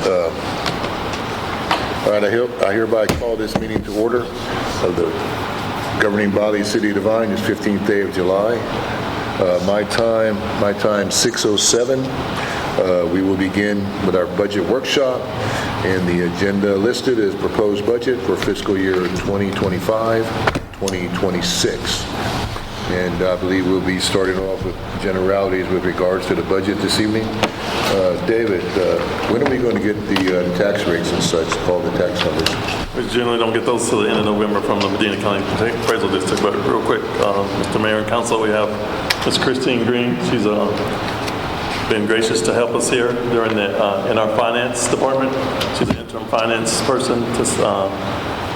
All right, I hereby call this meeting to order of the governing body, City of Devine, this 15th day of July. My time 6:07. We will begin with our budget workshop, and the agenda listed is proposed budget for fiscal year 2025-2026. And I believe we'll be starting off with generalities with regards to the budget this evening. David, when are we going to get the tax rates and such, all the tax numbers? We generally don't get those till the end of November from the Medina County Appraisal District. But real quick, Mr. Mayor and Council, we have Ms. Christine Green. She's been gracious to help us here during the in our finance department. She's an interim finance person to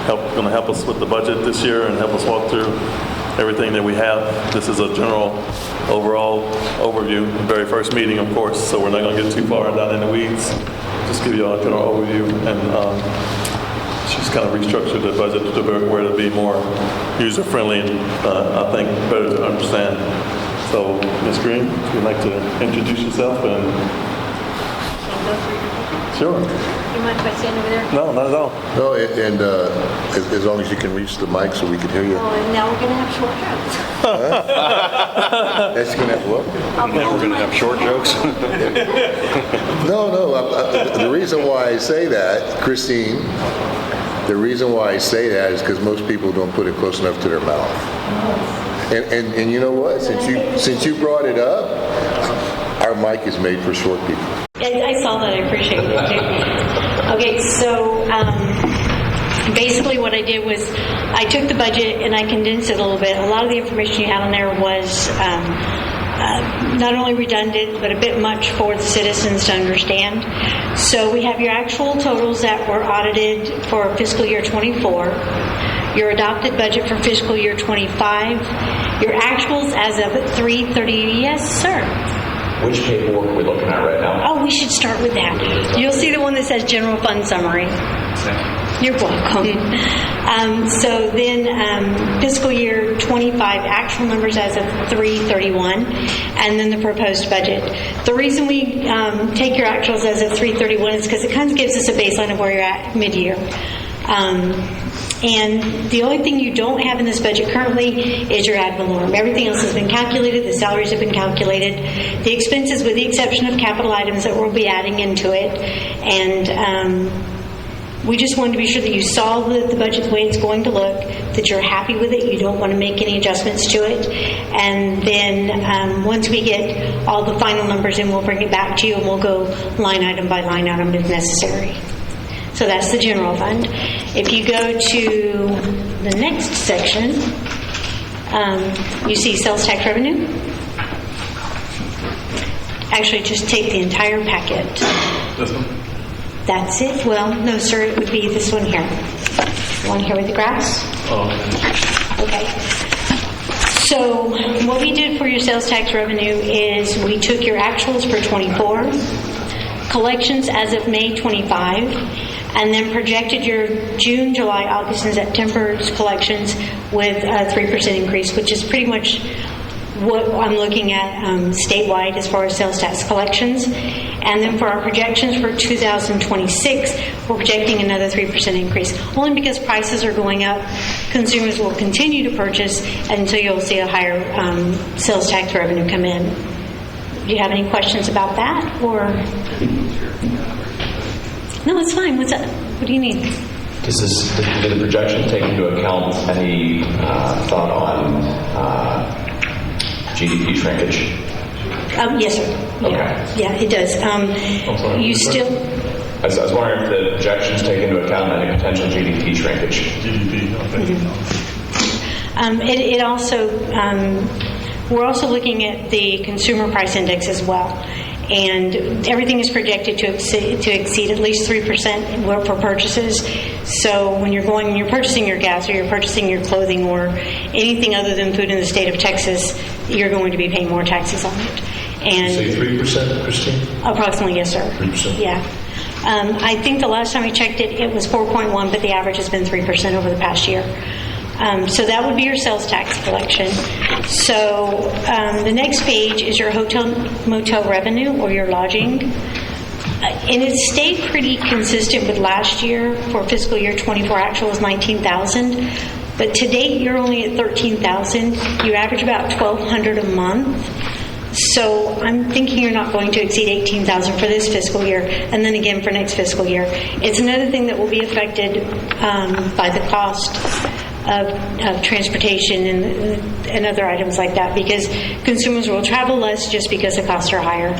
going to help us with the budget this year and help us walk through everything that we have. This is a general overall overview, the very first meeting, of course, so we're not going to get too far down in the weeds. Just give you all a general overview, and she's kind of restructured the budget to where to be more user-friendly and I think better to understand. So, Ms. Green, if you'd like to introduce yourself and... Sure. You mind if I stand over there? No, not at all. No, and as long as you can reach the mic so we can hear you. Oh, and now we're going to have short jokes. That's going to have what? Now we're going to have short jokes? No. The reason why I say that, Christine, the reason why I say that is because most people don't put it close enough to their mouth. And you know what? Since you brought it up, our mic is made for short people. I saw that. I appreciate it too. Okay, so basically what I did was I took the budget and I condensed it a little bit. A lot of the information you had on there was not only redundant, but a bit much for the citizens to understand. So we have your actual totals that were audited for fiscal year 24, your adopted budget for fiscal year 25, your actuals as of 3/30. Yes, sir. Which paperwork are we looking at right now? Oh, we should start with that. You'll see the one that says general fund summary. You're welcome. So then fiscal year 25 actual numbers as of 3/31, and then the proposed budget. The reason we take your actuals as of 3/31 is because it kind of gives us a baseline of where you're at mid-year. And the only thing you don't have in this budget currently is your ad valorem. Everything else has been calculated. The salaries have been calculated. The expenses, with the exception of capital items that we'll be adding into it. And we just wanted to be sure that you saw the budget the way it's going to look, that you're happy with it, you don't want to make any adjustments to it. And then once we get all the final numbers in, we'll bring it back to you and we'll go line item by line item if necessary. So that's the general fund. If you go to the next section, you see sales tax revenue. Actually, just take the entire packet. This one? That's it. Well, no, sir, it would be this one here. The one here with the graphs. Oh. Okay. So what we did for your sales tax revenue is we took your actuals for 24, collections as of May 25, and then projected your June, July, August, and September's collections with a 3% increase, which is pretty much what I'm looking at statewide as far as sales tax collections. And then for our projections for 2026, we're projecting another 3% increase. Only because prices are going up, consumers will continue to purchase until you'll see a higher sales tax revenue come in. Do you have any questions about that? Or no, it's fine. What's up? What do you need? Does the projection take into account any thought on GDP shrinkage? Yes, sir. Yeah. Okay. Yeah, it does. You still... I was wondering if the projections take into account any potential GDP shrinkage. GDP, okay. It also... we're also looking at the consumer price index as well. And everything is projected to exceed at least 3% for purchases. So when you're purchasing your gas or you're purchasing your clothing or anything other than food in the state of Texas, you're going to be paying more taxes on it. And say 3%, Christine? Approximately, yes, sir. 3%? Yeah. I think the last time we checked it, it was 4.1, but the average has been 3% over the past year. So that would be your sales tax collection. So the next page is your hotel motel revenue or your lodging. And it stayed pretty consistent with last year. For fiscal year 24, actual was 19,000. But to date, you're only at 13,000. You average about 1,200 a month. So I'm thinking you're not going to exceed 18,000 for this fiscal year, and then again for next fiscal year. It's another thing that will be affected by the cost of transportation and other items like that, because consumers will travel less just because the costs are higher.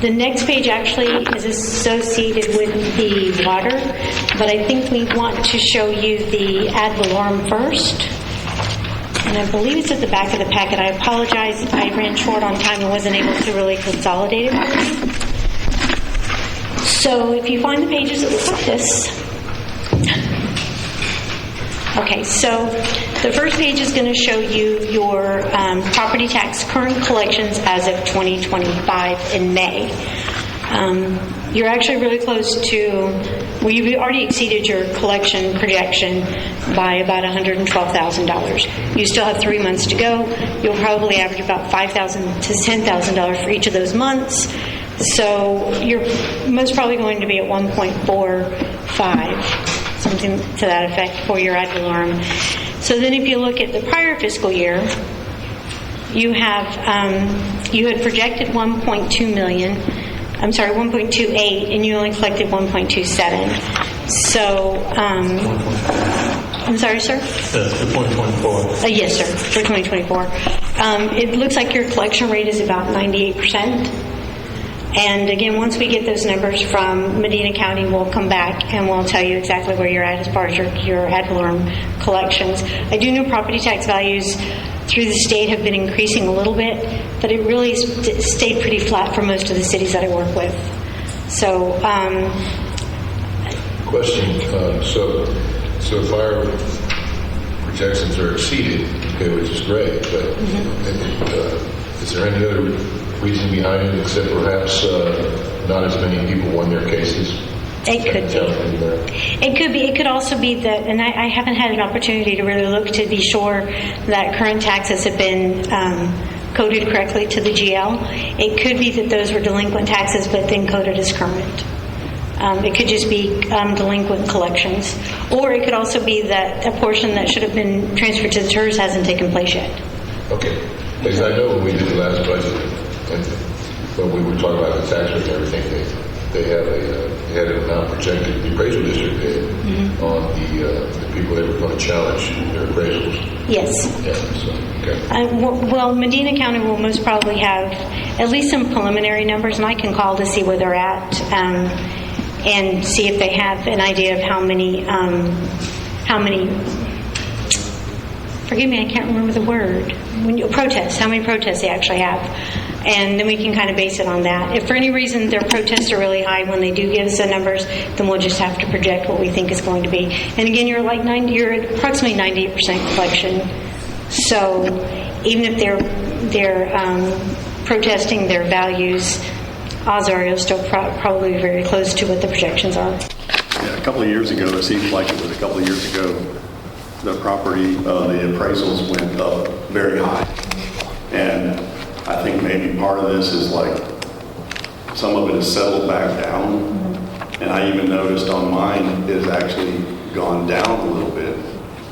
The next page actually is associated with the water, but I think we want to show you the ad valorem first. And I believe it's at the back of the packet. I apologize, I ran short on time and wasn't able to really consolidate it for you. So if you find the pages, it looks like this. Okay, so the first page is going to show you your property tax current collections as of 2025 in May. You're actually really close to, well, you've already exceeded your collection projection by about $112,000. You still have 3 months to go. You'll probably average about $5,000 to $10,000 for each of those months. So you're most probably going to be at 1.45, something to that effect for your ad valorem. So then if you look at the prior fiscal year, you have you had projected 1.2 million. I'm sorry, 1.28, and you only collected 1.27. So, I'm sorry, sir? For 2024. Yes, sir, for 2024. It looks like your collection rate is about 98%. And again, once we get those numbers from Medina County, we'll come back and we'll tell you exactly where you're at as far as your ad valorem collections. I do know property tax values through the state have been increasing a little bit, but it really stayed pretty flat for most of the cities that I work with. So, Question, so if our projections are exceeded, okay, which is great, but is there any other reason behind it except perhaps not as many people won their cases? it could be. It could be. It could also be that, and I haven't had an opportunity to really look to be sure that current taxes have been coded correctly to the GL. It could be that those were delinquent taxes but then coded as current. It could just be delinquent collections. Or it could also be that a portion that should have been transferred to the TERS hasn't taken place yet. Okay. Because I know when we did the last budget, and when we were talking about the tax rate and everything, they had an amount projected, the appraisal district did, on the people they were going to challenge their appraisals. Yes. Yeah, so, okay. Well, Medina County will most probably have at least some preliminary numbers, and I can call to see where they're at and see if they have an idea of how many, forgive me, I can't remember the word, protests, how many protests they actually have. And then we can kind of base it on that. If for any reason their protests are really high when they do give us the numbers, then we'll just have to project what we think is going to be. And again, you're at approximately 98% collection. So even if they're protesting their values, odds are you'll still probably be very close to what the projections are. Yeah, a couple of years ago, it seems like it was a couple of years ago, the property, the appraisals went up very high. And I think maybe part of this is like some of it is settled back down. And I even noticed on mine it has actually gone down a little bit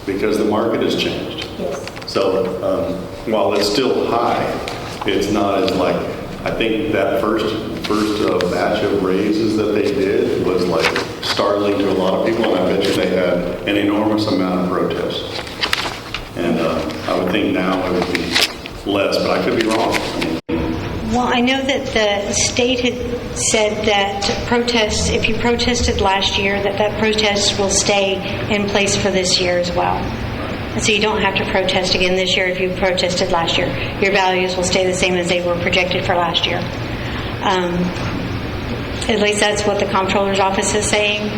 because the market has changed. Yes. So while it's still high, it's not as like, I think that first batch of raises that they did was like startling to a lot of people, and I bet you they had an enormous amount of protests. And I would think now it would be less, but I could be wrong. Well, I know that the state had said that protests, if you protested last year, that protest will stay in place for this year as well. And so you don't have to protest again this year if you protested last year. Your values will stay the same as they were projected for last year. At least that's what the comptroller's office is saying.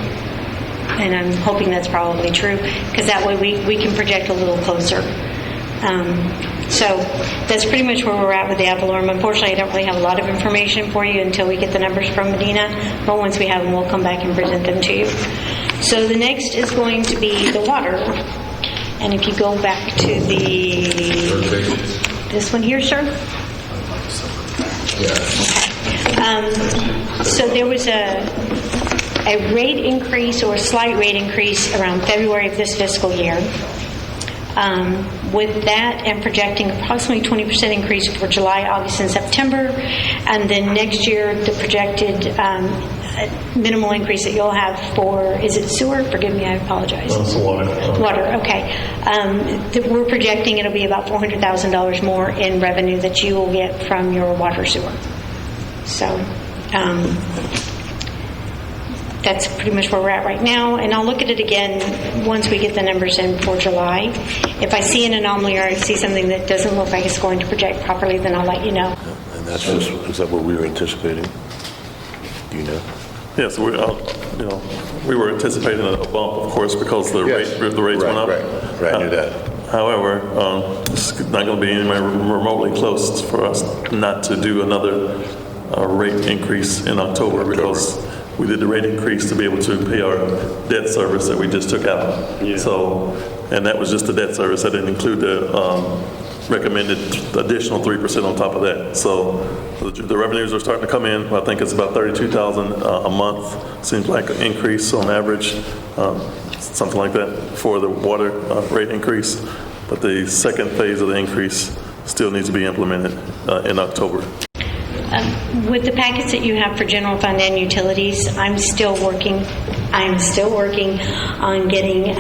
And I'm hoping that's probably true, because that way we can project a little closer. So that's pretty much where we're at with the ad valorem. Unfortunately, I don't really have a lot of information for you until we get the numbers from Medina, but once we have them, we'll come back and present them to you. So the next is going to be the water. And if you go back to this one here, sir. Yeah. Okay. So there was a rate increase or a slight rate increase around February of this fiscal year. With that and projecting approximately 20% increase for July, August, and September, and then next year the projected minimal increase that you'll have for, is it sewer? Forgive me, I apologize. It's water. Water, okay. We're projecting it'll be about $400,000 more in revenue that you will get from your water sewer. So that's pretty much where we're at right now, and I'll look at it again once we get the numbers in for July. If I see an anomaly or I see something that doesn't look like it's going to project properly, then I'll let you know. And that's just, is that what we were anticipating? Do you know? Yes, we were anticipating a bump, of course, because the Yes. rates went up. Right, I knew that. However, it's not going to be anywhere remotely close for us not to do another rate increase in October, because we did the rate increase to be able to pay our debt service that we just took out. Yeah. So, and that was just the debt service. That didn't include the recommended additional 3% on top of that. So the revenues are starting to come in. I think it's about $32,000 a month. Seems like an increase on average, something like that for the water rate increase. But the second phase of the increase still needs to be implemented in October. With the packets that you have for general fund and utilities, I'm still working on getting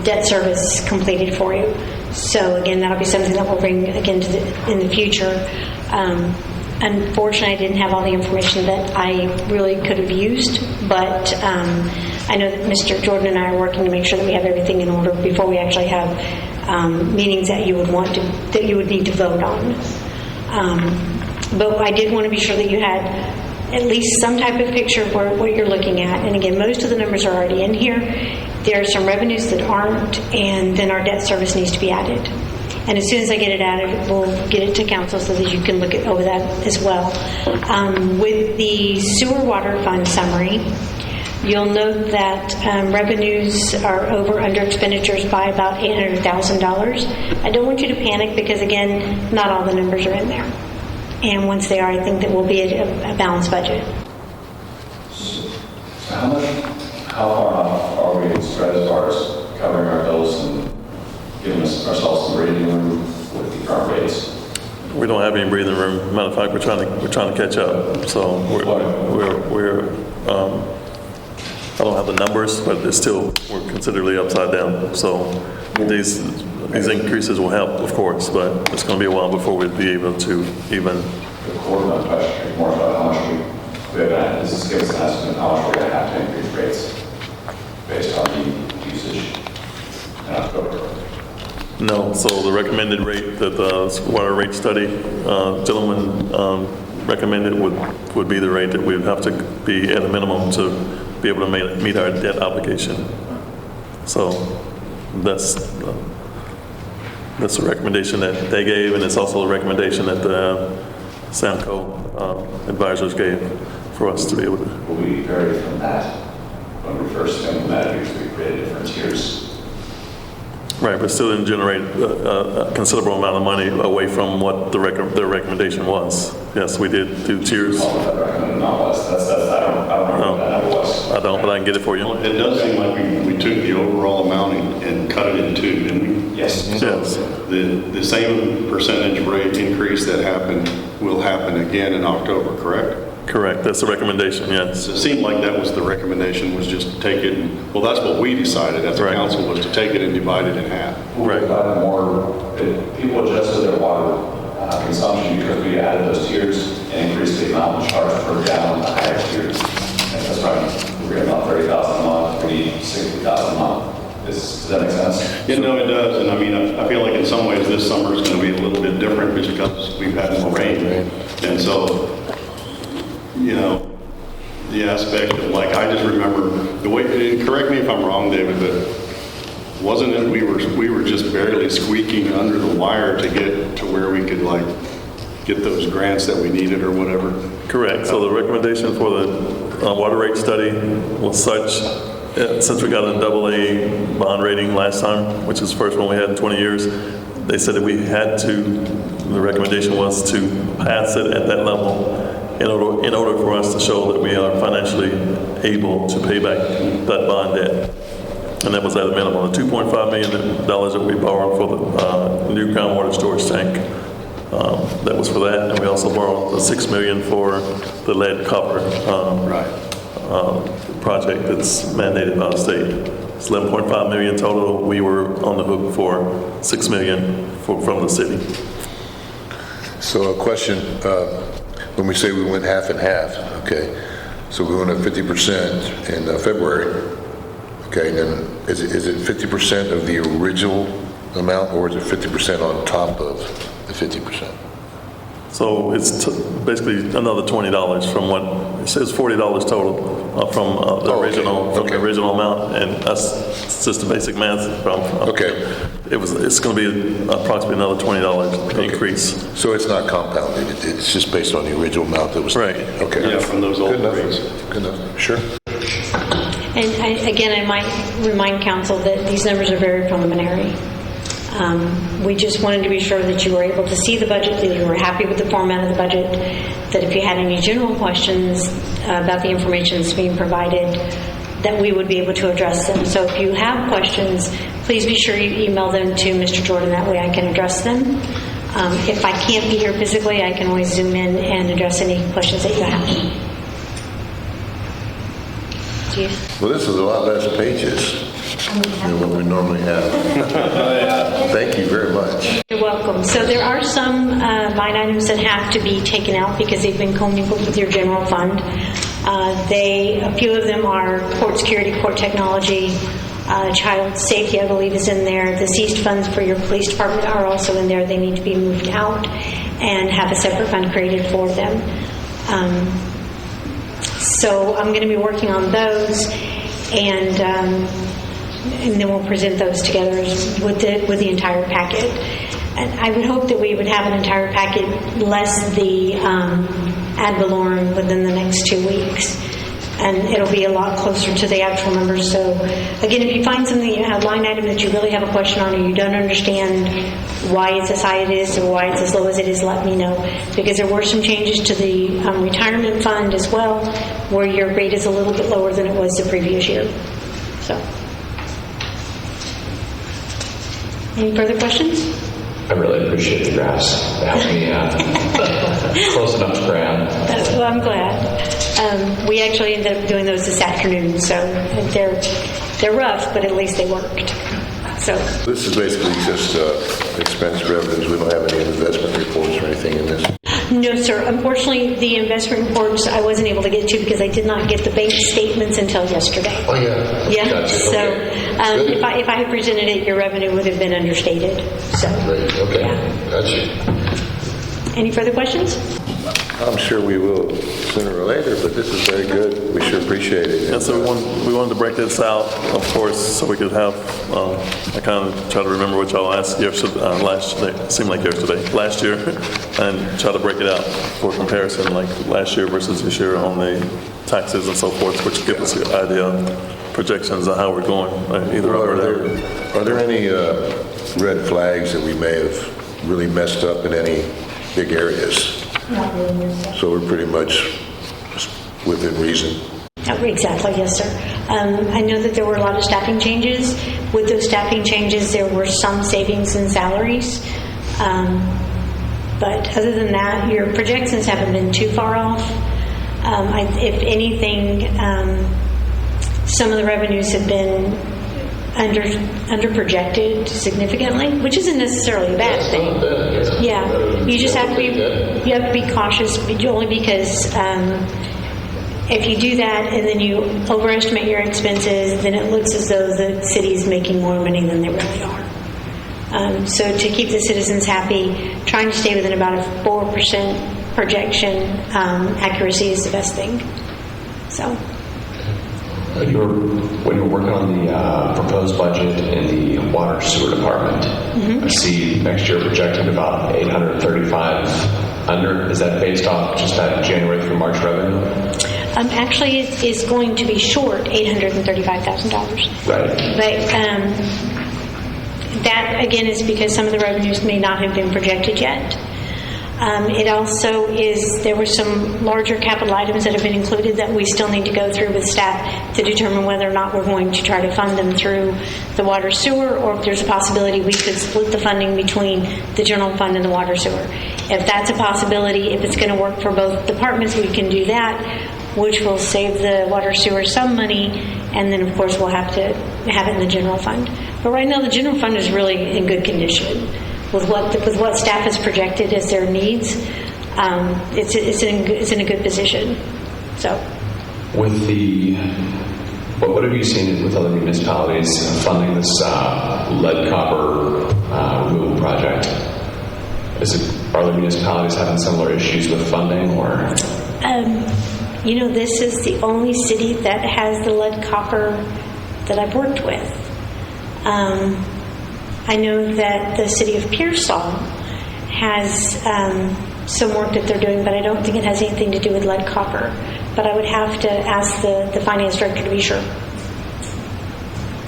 debt service completed for you. So again, that'll be something that we'll bring again in the future. Unfortunately, I didn't have all the information that I really could have used, but I know that Mr. Jordan and I are working to make sure that we have everything in order before we actually have meetings that you would need to vote on. But I did want to be sure that you had at least some type of picture of what you're looking at. And again, most of the numbers are already in here. There are some revenues that aren't, and then our debt service needs to be added. And as soon as I get it added, we'll get it to council so that you can look over that as well. With the sewer water fund summary, you'll note that revenues are under expenditures by about $800,000. I don't want you to panic because, again, not all the numbers are in there. And once they are, I think that we'll be at a balanced budget. So how far off are we spread as far as covering our bills and giving ourselves some breathing room with the current rates? We don't have any breathing room. Matter of fact, we're trying to catch up. So we're I don't have the numbers, but we're considerably upside down. So these increases will help, of course, but it's going to be a while before we'll be able to even. The core of my question is more about how much we have. Does this give us an estimate of how much we're going to have to increase rates based on the usage in October? No. So the recommended rate that the water rate study gentleman recommended would be the rate that we would have to be at a minimum to be able to meet our debt obligation. So that's the recommendation that they gave, and it's also a recommendation that the SAMCO advisors gave for us to be able to. Will we vary from that when we first implemented because we created different tiers? Right, but still didn't generate a considerable amount of money away from what their recommendation was. Yes, we did do tiers. I don't know what that was. I don't, but I can get it for you. Well, it does seem like we took the overall amount and cut it in two, didn't we? Yes. Yes. The same percentage rate increase that happened will happen again in October, correct? Correct. That's the recommendation, yes. So it seemed like that was the recommendation, was just take it, well, that's what we decided as a Right. council, was to take it and divide it in half. Right. People adjusted their water consumption because we added those tiers and increased the amount charged per gallon in the higher tiers. And that's right. We're getting about $30,000 a month. We need $60,000 a month. Does that make sense? Yeah, no, it does. And I mean, I feel like in some ways this summer is going to be a little bit different just because we've had more rain. And so, the aspect of I just remember the way, correct me if I'm wrong, David, but wasn't it we were just barely squeaking under the wire to get to where we could get those grants that we needed or whatever? Correct. So the recommendation for the water rate study was such, since we got a AA bond rating last time, which is the first one we had in 20 years, they said that we had to, the recommendation was to pass it at that level in order for us to show that we are financially able to pay back that bond debt. And that was at a minimum of $2.5 million that we borrowed for the new groundwater storage tank. That was for that, and we also borrowed the $6 million for the lead copper project that's mandated by the state. It's $11.5 million total. We were on the hook for $6 million from the city. So a question, when we say we went half and half, okay, so we went at 50% in February, okay, then is it 50% of the original amount, or is it 50% on top of the 50%? So it's basically another $20 from what, it says $40 total from the original amount, and that's just the basic math from. Okay. It's going to be approximately another $20 increase. So it's not compounded, it's just based on the original amount that was. Right. Okay. Yeah, from those old Good enough. rates. Good enough, sure. And I might remind council that these numbers are very preliminary. We just wanted to be sure that you were able to see the budget, that you were happy with the format of the budget, that if you had any general questions about the information that's being provided, that we would be able to address them. So if you have questions, please be sure you email them to Mr. Jordan. That way I can address them. If I can't be here physically, I can always Zoom in and address any questions that you have. Well, this is a lot less pages than what we normally have. Thank you very much. You're welcome. So there are some line items that have to be taken out because they've been commingled with your general fund. A few of them are court security, court technology, child safety, I believe, is in there. The seized funds for your police department are also in there. They need to be moved out and have a separate fund created for them. So I'm going to be working on those, and then we'll present those together with the entire packet. And I would hope that we would have an entire packet less the ad valorem within the next 2 weeks. And it'll be a lot closer to the actual numbers. So again, if you find something, a line item that you really have a question on, or you don't understand why it's as high as it is or why it's as low as it is, let me know. Because there were some changes to the retirement fund as well, where your rate is a little bit lower than it was the previous year. So, any further questions? I really appreciate the graphs. They help me close enough to grab. Well, I'm glad. We actually ended up doing those this afternoon, so they're rough, but at least they worked. So This is basically just expense revenues. We don't have any investment reports or anything in this. no, sir. Unfortunately, the investment reports I wasn't able to get to because I did not get the bank statements until yesterday. Oh, yeah. Yeah. Gotcha. So Okay. if I had presented it, your revenue would have been understated. So Great, okay. Yeah. Gotcha. Any further questions? I'm sure we will sooner or later, but this is very good. We sure appreciate it. And so we wanted to break this out, of course, so we could have, I kind of try to remember what y'all asked yesterday, last year, and try to break it out for comparison, like last year versus this year on the taxes and so forth, which give us an idea of projections of how we're going, either up or down. Are there any red flags that we may have really messed up in any big areas? Not really. So we're pretty much within reason. Exactly, yes, sir. I know that there were a lot of staffing changes. With those staffing changes, there were some savings in salaries. But other than that, your projections haven't been too far off. If anything, some of the revenues have been under projected significantly, which isn't necessarily a bad thing. Yeah, you just have to be cautious, only because if you do that and then you overestimate your expenses, then it looks as though the city is making more money than they really are. So to keep the citizens happy, trying to stay within about a 4% projection accuracy is the best thing. So. When you were working on the proposed budget in the water sewer department, I see next year projected about 835 under. Is that based off just that January through March revenue? Actually, it is going to be short $835,000. Right. But that, again, is because some of the revenues may not have been projected yet. It also there were some larger capital items that have been included that we still need to go through with staff to determine whether or not we're going to try to fund them through the water sewer, or if there's a possibility we could split the funding between the general fund and the water sewer. If that's a possibility, if it's going to work for both departments, we can do that, which will save the water sewer some money, and then of course we'll have to have it in the general fund. But right now the general fund is really in good condition. With what staff has projected as their needs, it's in a good position. So, With what have you seen with other municipalities funding this lead copper removal project? Are the municipalities having similar issues with funding, or? This is the only city that has the lead copper that I've worked with. I know that the city of Pearsall has some work that they're doing, but I don't think it has anything to do with lead copper. But I would have to ask the finance director to be sure.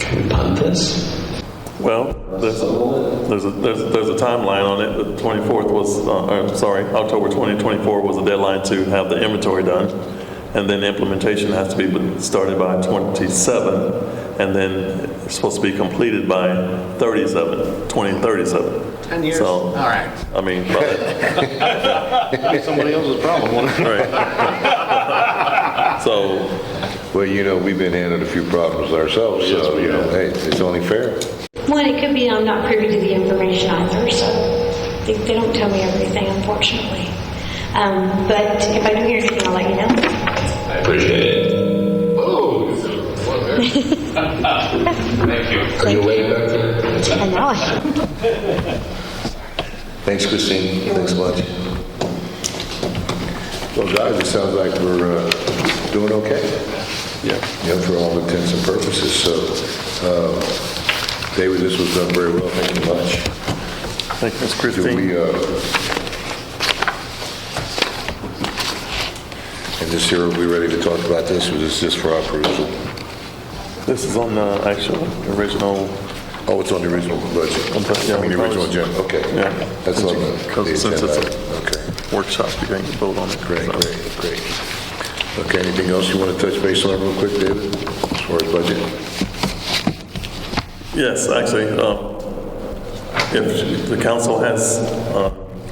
Can we punt this? Well, there's a timeline on it. The 24th was, October 2024 was the deadline to have the inventory done. And then the implementation has to be started by 27, and then it's supposed to be completed by 2037. 10 years? So, all right. I mean, Somebody else's problem. right. So, Well, we've been handed a few problems ourselves, so, hey, it's only fair. Well, it could be I'm not privy to the information either, so they don't tell me everything, unfortunately. But if I do hear anything, I'll let you know. I appreciate it. Oh, thank you. Are you awake back there? I know. Thanks, Christine. Thanks a bunch. Well, guys, it sounds like we're doing okay. Yeah. For all intents and purposes. So, David, this was done very well. Thank you much. thank you, Ms. Do Christine. we, and this here, are we ready to talk about this, or is this just for our perusal? This is on the actual original. Oh, it's on the original budget. Yeah, I mean, the original agenda. Okay. Yeah. That's on the Since agenda. it's a Okay. workshop, you can vote on it. Great, So. great. Okay, anything else you want to touch base on real quick, David, as far as budget? Yes, actually, if the council has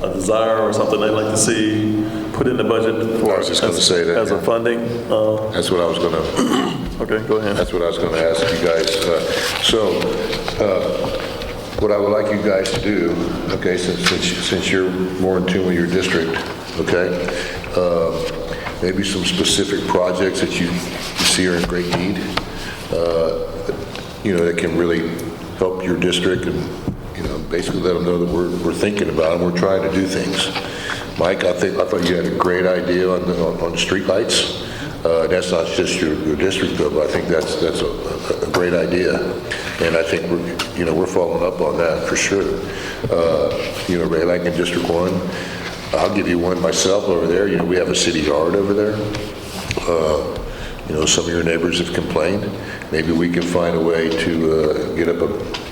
a desire or something they'd like to see put in the budget for I was just gonna say that, as a yeah. funding, That's what I was going to, okay, go ahead. that's what I was going to ask you guys. What I would like you guys to do, okay, since you're more in tune with your district, okay, maybe some specific projects that you see are in great need, that can really help your district, and basically let them know that we're thinking about them, we're trying to do things. Mike, I thought you had a great idea on the streetlights. That's not just your district though, but I think that's a great idea, and I think we're following up on that for sure. Ray, like in District 1, I'll give you one myself over there. We have a city yard over there. Some of your neighbors have complained. Maybe we can find a way to get up a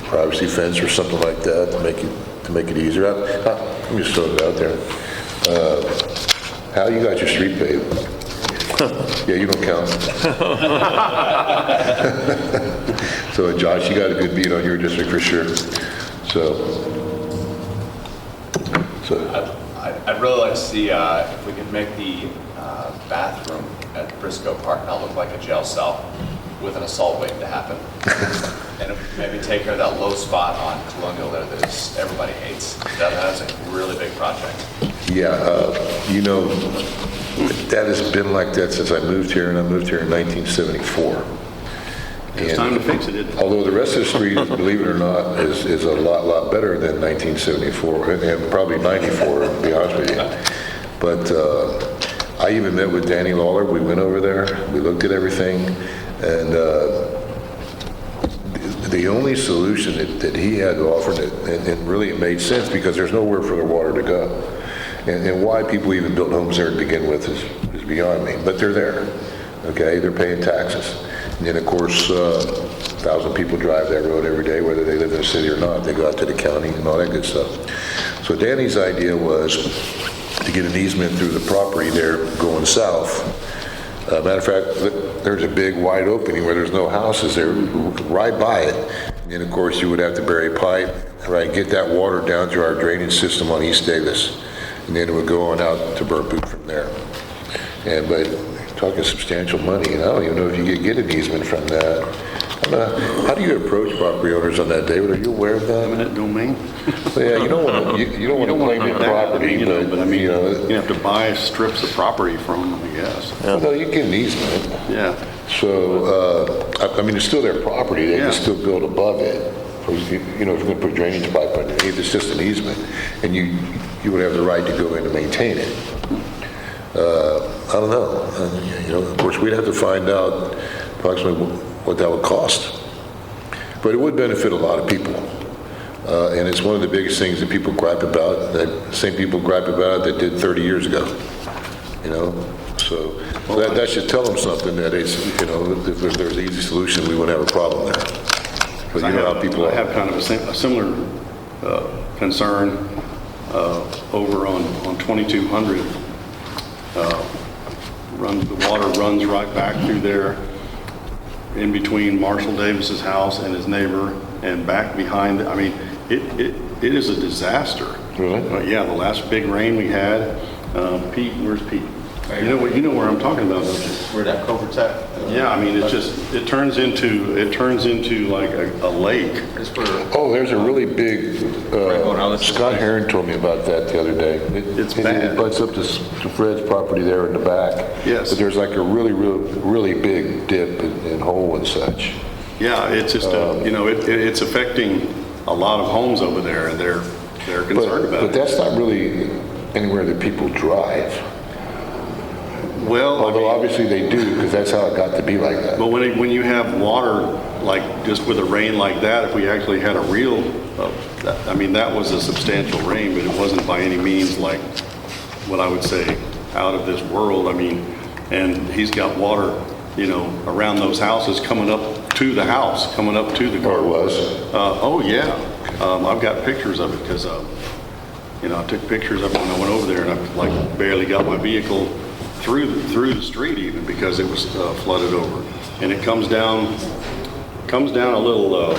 privacy fence or something like that to make it easier. Let me just throw it out there. How you got your street paved? Yeah, you don't count. So, Josh, you got a good beat on your district for sure. I'd really like to see if we could make the bathroom at Briscoe Park not look like a jail cell with an assault waiting to happen. And maybe take care of that low spot on Colonial there that everybody hates. That's a really big project. Yeah, that has been like that since I moved here, and I moved here in 1974. It's time to fix it. Although the rest of the street, believe it or not, is a lot better than 1974, and probably 94, to be honest with you. But I even met with Danny Lawler. We went over there, we looked at everything, and the only solution that he had to offer, and really it made sense because there's nowhere for the water to go. And why people even built homes there to begin with is beyond me. But they're there, okay? They're paying taxes. And then, of course, 1,000 people drive that road every day, whether they live in the city or not. They go out to the county and all that good stuff. So Danny's idea was, to get an easement through the property there going south. Matter of fact, there's a big wide opening where there's no houses there, right by it. And then, of course, you would have to bury pipe, right, get that water down through our drainage system on East Davis. And then it would go on out to Burnt Boot from there. But talking substantial money, and I don't even know if you could get an easement from that. How do you approach property owners on that, David? Are you aware of that? Eminent domain. Well, yeah, you don't want to claim your property, but I mean, you know, you have to buy strips of property from them, I guess. well, no, you get an easement. Yeah. So, I mean, it's still their property, they Yeah. can still build above it. You know, if you're gonna put drainage pipe underneath, it's just an easement, and you would have the right to go in and maintain it. I don't know, you know, of course, we'd have to find out approximately what that would cost. But it would benefit a lot of people. And it's one of the biggest things that people gripe about, that same people gripe about it that did 30 years ago, you know? So that should tell them something, that it's, you know, if there's an easy solution, we wouldn't have a problem there. But you know how people I are. have kind of a similar concern over on 2200. The water runs right back through there, in between Marshall Davis's house and his neighbor, and back behind. I mean, it is a disaster. Really? Yeah, the last big rain we had. Pete, where's Pete? You know where I'm talking about, don't you? Where that culvert's at? Yeah, I mean, it turns into like a lake. It's where, Oh, there's a really big, Scott Heron told me about that the other day. It's bad. It butts up to Fred's property there in the back. Yes. But there's like a really big dip and hole and such. Yeah, it's just, you know, it's affecting a lot of homes over there, and they're concerned about But it. that's not really anywhere that people drive. Well, I Although mean, obviously they do, because that's how it got to be like that. but when you have water, like just with a rain like that, if we actually had a real, I mean, that was a substantial rain, but it wasn't by any means like what I would say out of this world. I mean, and he's got water, you know, around those houses coming up to the house, coming up to the car. Or it was. Oh, yeah. I've got pictures of it because, you know, I took pictures of it when I went over there, and I like barely got my vehicle through the street even, because it was flooded over. And it comes down a little,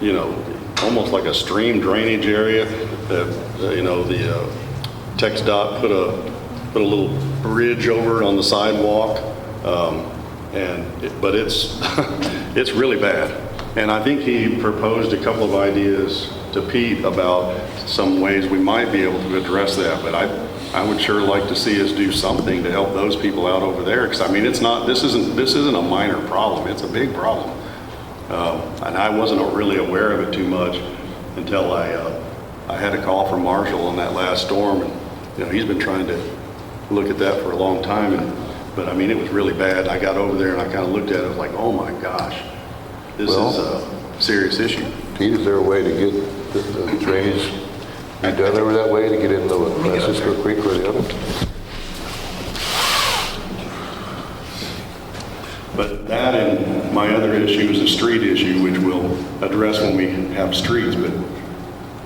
you know, almost like a stream drainage area that, you know, the TxDOT put a little bridge over on the sidewalk. But it's, it's really bad. And I think he proposed a couple of ideas to Pete about some ways we might be able to address that. But I would sure like to see us do something to help those people out over there. Because I mean, this isn't a minor problem. It's a big problem. And I wasn't really aware of it too much until I had a call from Marshall on that last storm. And, you know, he's been trying to look at that for a long time. But I mean, it was really bad. I got over there and I kind of looked at it, I was like, oh my gosh, this is a serious issue. Pete, is there a way to get the drainage be done over that way to get into Francisco Creek or the other? But that and my other issue is a street issue, which we'll address when we have streets. But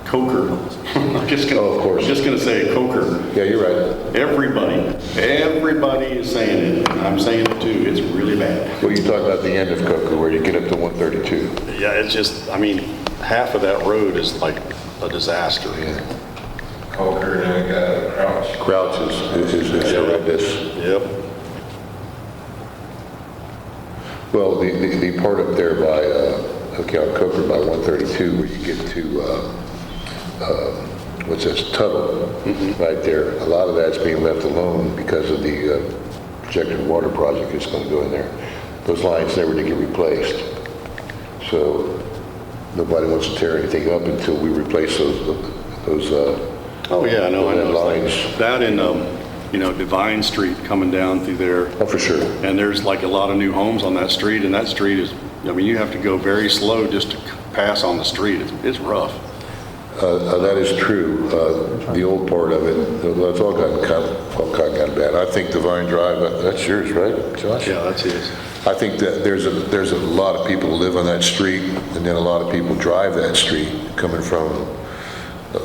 Coker, I'm just gonna say Coker. Yeah, you're right. Everybody is saying it, and I'm saying it too. It's really bad. Well, you talk about the end of Coker where you get up to 132. Yeah, it's just, I mean, half of that road is like a disaster. Yeah. Coker, and we got Crouch. Crouch is horrendous. Yep. Well, the part up there by, on Coker by 132 where you get to, what's this, Tuttle, right there, a lot of that's being left alone because of the projected water project that's going to go in there. Those lines never did get replaced. So nobody wants to tear anything up until we replace those Oh, yeah, I know. lines. That and, you know, Devine Street coming down through there. Oh, for sure. And there's like a lot of new homes on that street, and that street is, I mean, you have to go very slow just to pass on the street. It's rough. That is true. The old part of it, it's all gotten kind of bad. I think Devine Drive, that's yours, right, Josh? Yeah, that's his. I think that there's a lot of people who live on that street, and then a lot of people drive that street coming from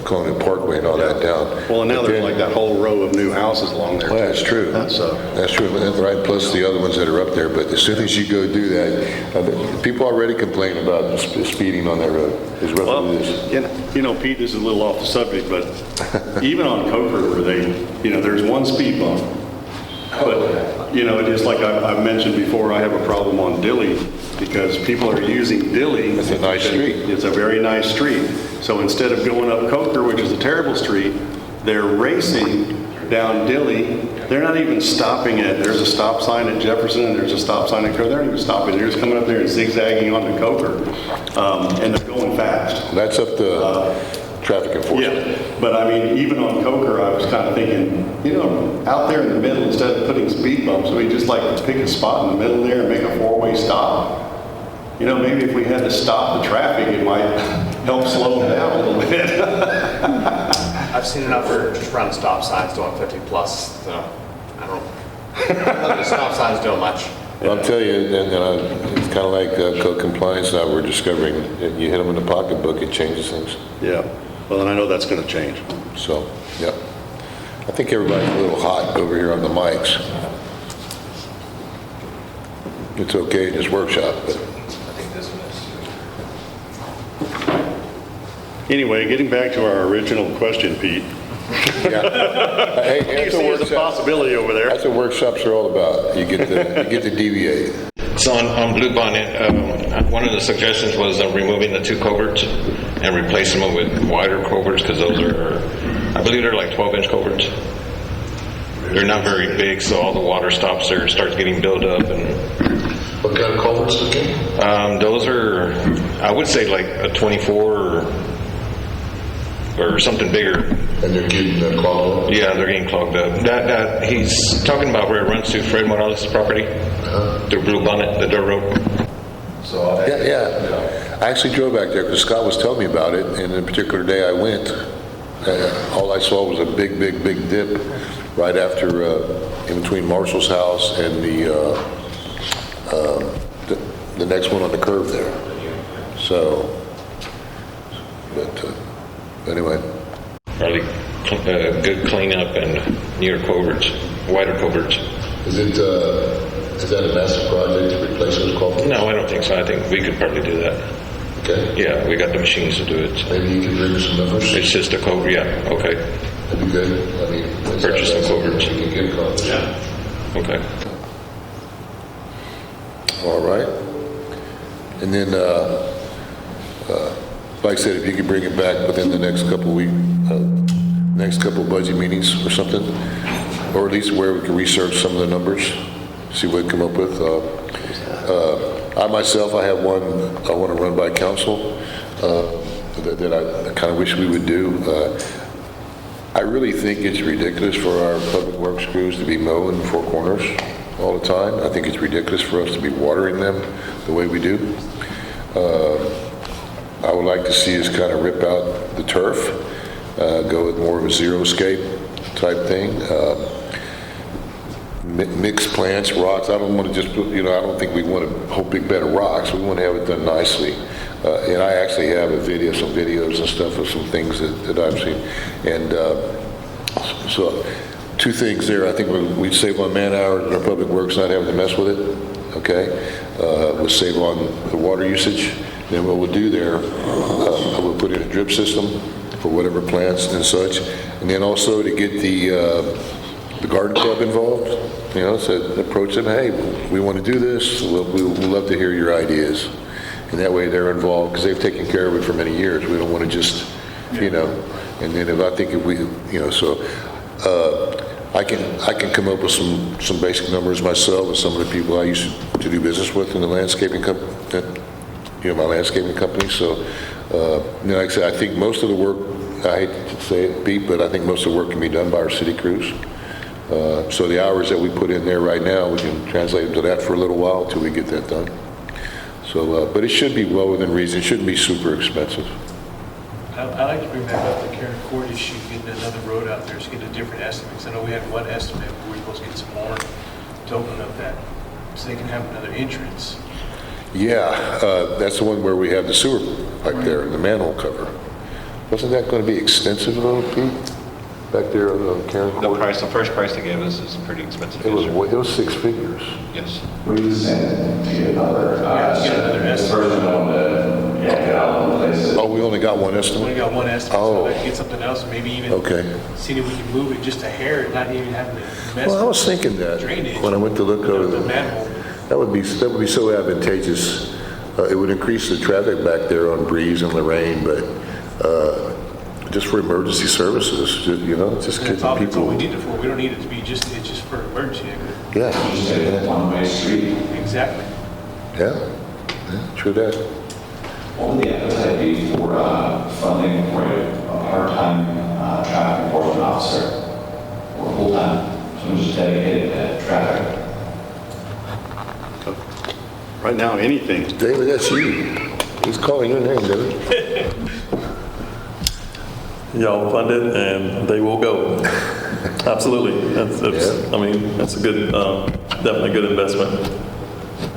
Colonial Parkway and all that down. Well, and now But there's then- like that whole row of new houses along there. Well, that's true. That's, That's true, right, plus the other ones that are up there, but as soon as you go do that, people already complain about speeding on that road, is what well, it is. you know, Pete, this is a little off the subject, but even on Coker where they, you know, there's one speed bump. But, you know, just like I've mentioned before, I have a problem on Dilly because people are using Dilly. It's a nice street. It's a very nice street. So instead of going up Coker, which is a terrible street, they're racing down Dilly. They're not even stopping at, there's a stop sign at Jefferson and there's a stop sign at Coker. They're not even stopping. They're just coming up there and zigzagging onto Coker. And they're going fast. That's up to traffic enforcement. Yeah, but I mean, even on Coker, I was kind of thinking, you know, out there in the middle, instead of putting speed bumps, we just like pick a spot in the middle there and make a four-way stop. You know, maybe if we had to stop the traffic, it might help slow them down a little bit. I've seen enough for just running stop signs doing 50 plus, so I don't know the stop signs doing much. Well, I'll tell you, it's kind of like code compliance now, we're discovering that you hit them in the pocketbook, it changes things. Yeah, well, and I know that's going to change. So, yeah. I think everybody's a little hot over here on the mics. It's okay in this workshop, but I think this one is. Anyway, getting back to our original question, Pete. yeah. Hey, You that's see a there's a workshop. possibility over there. That's what workshops are all about. You get to deviate. So on Blue Bonnet, one of the suggestions was removing the two culverts and replacing them with wider culverts because those are, I believe they're like 12-inch culverts. They're not very big, so all the water stops there, starts getting built up. And What kind of culverts again? those are, I would say like a 24 or something bigger. And they're getting clogged up? Yeah, they're getting clogged up. That he's talking about where it runs to Fred Morales' property, through Blue Bonnet, the dirt road. So Yeah. I actually drove back there because Scott was telling me about it, and a particular day I went. All I saw was a big dip right after, in between Marshall's house and the next one on the curve there. So, but anyway. Probably good cleanup and near culverts, wider culverts. Is that a massive project to replace those culverts? No, I don't think so. I think we could probably do that. Okay. Yeah, we got the machines to do it. Maybe you can bring us some numbers? It's just a culvert, yeah, okay, That'd be good. I mean, it's Purchase some culverts. We can get accomplished. okay. All right. And then, like I said, if you could bring it back within the next couple next couple budget meetings or something, or at least where we can research some of the numbers, see what we come up with. I myself, I have one I want to run by council that I kind of wish we would do. I really think it's ridiculous for our public works crews to be mowing Four Corners all the time. I think it's ridiculous for us to be watering them the way we do. I would like to see us kind of rip out the turf, go with more of a zero-scape type thing. Mix plants, rocks. I don't want to just put, I don't think we want a whole big bed of rocks. We want to have it done nicely. And I actually have some videos and stuff of some things that I've seen. And so two things there. I think we'd save on man hours in our public works, not having to mess with it. Okay. We'll save on the water usage. Then what we'll do there, we'll put in a drip system for whatever plants and such. And then also to get the garden club involved, so approach them, hey, we want to do this, we'll love to hear your ideas. And that way they're involved, because they've taken care of it for many years. We don't want to just, and then if we, so I can come up with some basic numbers myself with some of the people I used to do business with in the landscaping company, my landscaping company. So, like I said, I think most of the work, I hate to say it, Pete, but I think most of the work can be done by our city crews. So the hours that we put in there right now, we can translate them to that for a little while until we get that done. So, but it should be well within reason. It shouldn't be super expensive. I'd like to bring back up the Karen Court issue, getting another road out there, so get a different estimate. 'Cause I know we had one estimate, but we're supposed to get some more to open up that, so they can have another entrance. Yeah, that's the one where we have the sewer pipe there and the manhole cover. Wasn't that going to be extensive a little, Pete? Back there on Karen Court? The first price they gave us is pretty expensive. It was, yes, sir. it was six figures. Yes. We just sent to get another, the person wanted to, get out and replace it. Oh, we only got one We only estimate? got one estimate, Oh. so I can get something else, maybe even Okay. seeing if we can move it just a hair, not even having to mess Well, I was with thinking that drainage. when I went to look over The the, manhole. that would be so advantageous. It would increase the traffic back there on Breeze and Lorraine, but just for emergency services, just That's getting all we people. need it for. We don't need it to be it's just for emergency. Yeah, Just say it's one-way street. Exactly. yeah, true that. What would the appetite be for funding for a part-time traffic enforcement officer or full-time, someone just dedicated to traffic? Right now, anything. David, that's you. He's calling your name, David. Y'all fund it and they will go. Absolutely. That's I mean, that's a good, definitely a good investment.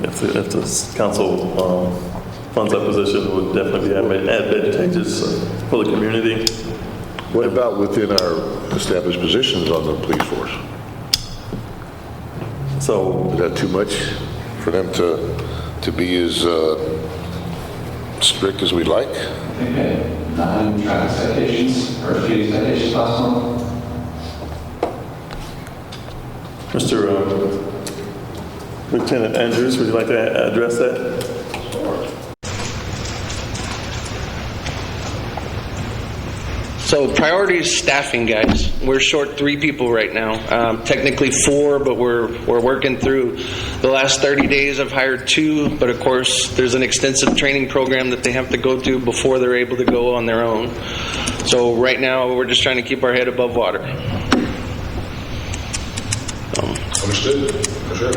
If the council funds that position, it would definitely be advantageous for the community. What about within our established positions on the police force? So Is that too much for them to be as strict as we'd like? I think we had 9 traffic citations or speeding citations last month. Mr. Lieutenant Andrews, would you like to address that? So priority is staffing, guys. We're short 3 people right now. Technically 4, but we're working through. The last 30 days I've hired 2, but of course there's an extensive training program that they have to go through before they're able to go on their own. So right now we're just trying to keep our head above water. Understood, for sure.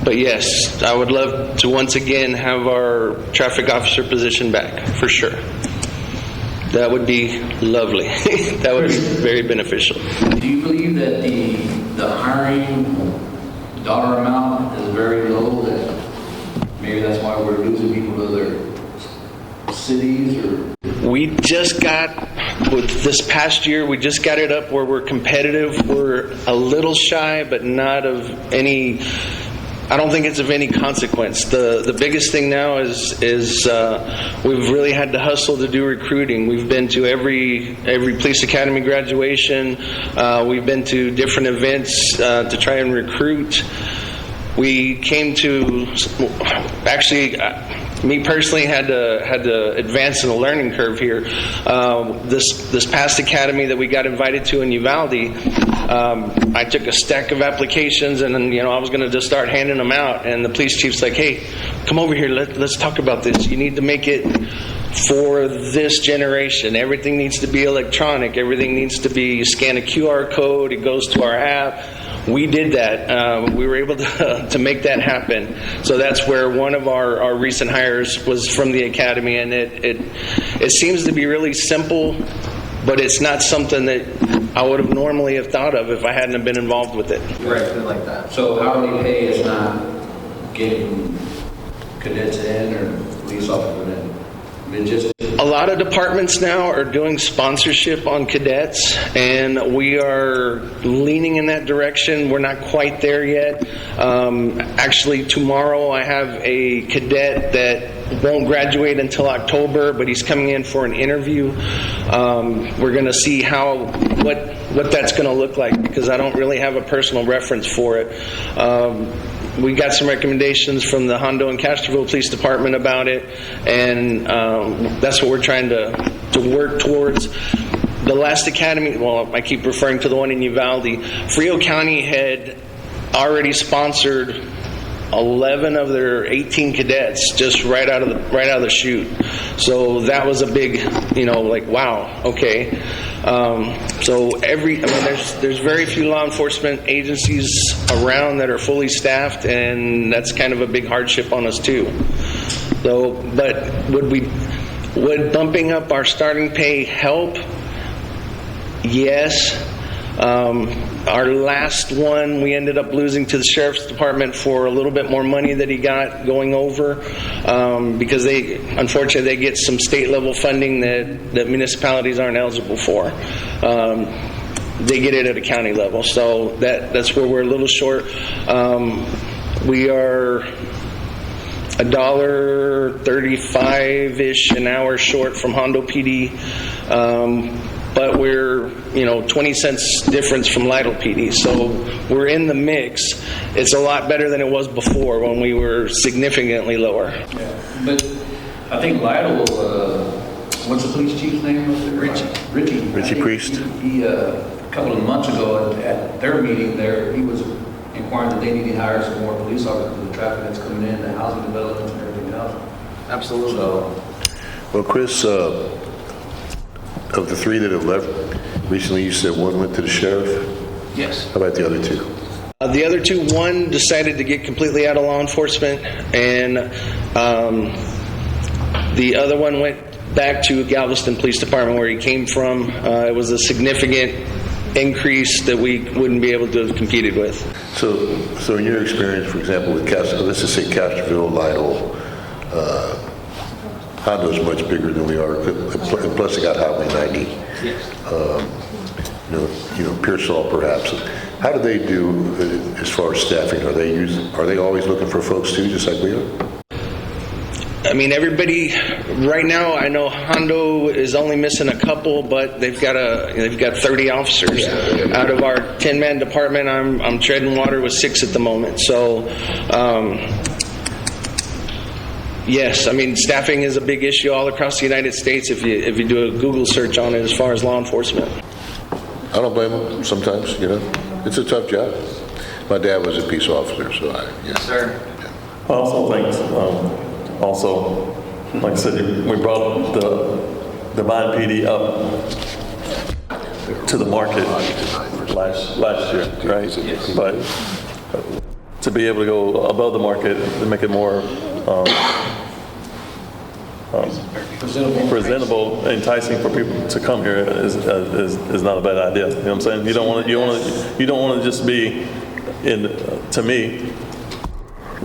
But yes, I would love to once again have our traffic officer position back, for sure. That would be lovely. That would be very beneficial. Do you believe that the hiring dollar amount is very low, that maybe that's why we're losing people to other cities, or? We just got, with this past year, we just got it up where we're competitive. We're a little shy, but not of any, I don't think it's of any consequence. The biggest thing now is we've really had to hustle to do recruiting. We've been to every police academy graduation. We've been to different events to try and recruit. We came to, actually, me personally had to advance in the learning curve here. This past academy that we got invited to in Uvalde, I took a stack of applications and then, I was going to just start handing them out. And the police chief's like, "Hey, come over here. Let's talk about this. You need to make it for this generation. Everything needs to be electronic. Everything needs to be, you scan a QR code. It goes to our app." We did that. We were able to make that happen. So that's where one of our recent hires was from the academy, and it seems to be really simple, but it's not something that I would have normally have thought of if I hadn't have been involved with it. Right, like that. So hourly pay is not getting cadets in or police officers in? A lot of departments now are doing sponsorship on cadets, and we are leaning in that direction. We're not quite there yet. Actually, tomorrow I have a cadet that won't graduate until October, but he's coming in for an interview. We're going to see what that's going to look like, because I don't really have a personal reference for it. We got some recommendations from the Hondo and Castroville Police Department about it, and that's what we're trying to work towards. The last academy, well, I keep referring to the one in Uvalde, Frio County had already sponsored 11 of their 18 cadets just right out of the chute. So that was a big, wow, okay. So there's very few law enforcement agencies around that are fully staffed, and that's kind of a big hardship on us too. So, but would bumping up our starting pay help? Yes. Our last one, we ended up losing to the sheriff's department for a little bit more money that he got going over, because unfortunately, they get some state level funding that municipalities aren't eligible for. They get it at a county level, so that's where we're a little short. We are $1.35-ish an hour short from Hondo PD, but we're 20 cents difference from Lytle PD, so we're in the mix. It's a lot better than it was before when we were significantly lower. Yeah, but I think Lytle, what's the police chief's name? Richie Priest. He a couple of months ago at their meeting there, he was inquiring that they need to hire some more police officers for the traffic that's coming in, the housing development and everything else. Absolutely. So, Well, Chris, of the three that have left, recently you said one went to the sheriff. yes. How about the other two? The other two, one decided to get completely out of law enforcement, and the other one went back to Galveston Police Department where he came from. It was a significant increase that we wouldn't be able to have competed with. So in your experience, for example, with let's just say Castroville, Lytle, Hondo's much bigger than we are, and plus they got Highway 90. Yes. Pearsall perhaps. How do they do as far as staffing? Are they always looking for folks too, just like we are? I mean, everybody right now. I know Hondo is only missing a couple, but they've got 30 officers. Out of our 10-man department, I'm treading water with 6 at the moment. So, yes, I mean, staffing is a big issue all across the United States. If you do a Google search on it, as far as law enforcement. I don't blame them. Sometimes, it's a tough job. My dad was a peace officer, so Yes, sir. I also think, like I said, we brought the Devine PD up to the market last year, right? Yes. But to be able to go above the market to make it more presentable, enticing for people to come here is not a bad idea. You know what I'm saying? You don't want to just be to me.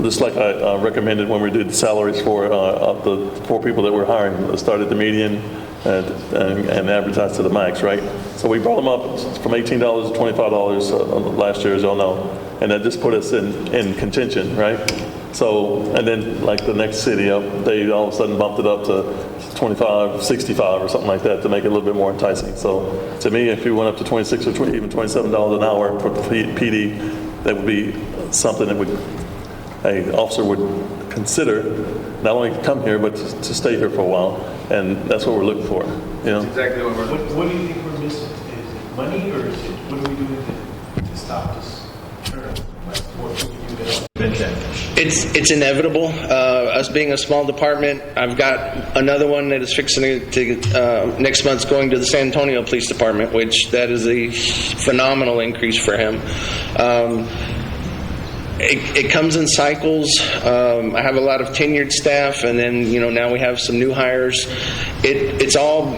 Just like I recommended when we did the salaries for the 4 people that we're hiring, started the median and advertised to the max, right? So we brought them up from $18 to $25 last year, as y'all know, and that just put us in contention, right? So, and then like the next city up, they all of a sudden bumped it up to 25, 65 or something like that to make it a little bit more enticing. So to me, if you went up to 26 or even $27 an hour for PD, that would be something that an officer would consider not only to come here but to stay here for a while, and that's what we're looking for. That's exactly what we're looking for. What do you think we're missing? Is it money, or is it what are we doing to stop this turn? What can we do to prevent that? It's inevitable. Us being a small department, I've got another one that is fixing to next month's going to the San Antonio Police Department, which that is a phenomenal increase for him. It comes in cycles. I have a lot of tenured staff, and then now we have some new hires. It all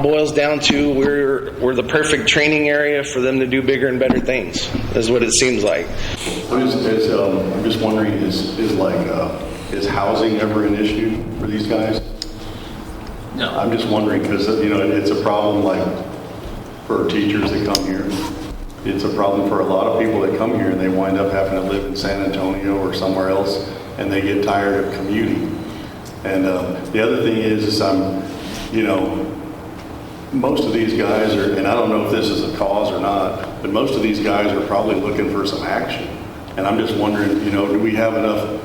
boils down to we're the perfect training area for them to do bigger and better things. Is what it seems like. I'm just wondering, is housing ever an issue for these guys? No. I'm just wondering because it's a problem like for teachers that come here. It's a problem for a lot of people that come here and they wind up having to live in San Antonio or somewhere else, and they get tired of commuting. And the other thing is most of these guys are, and I don't know if this is a cause or not, but most of these guys are probably looking for some action. And I'm just wondering, do we have enough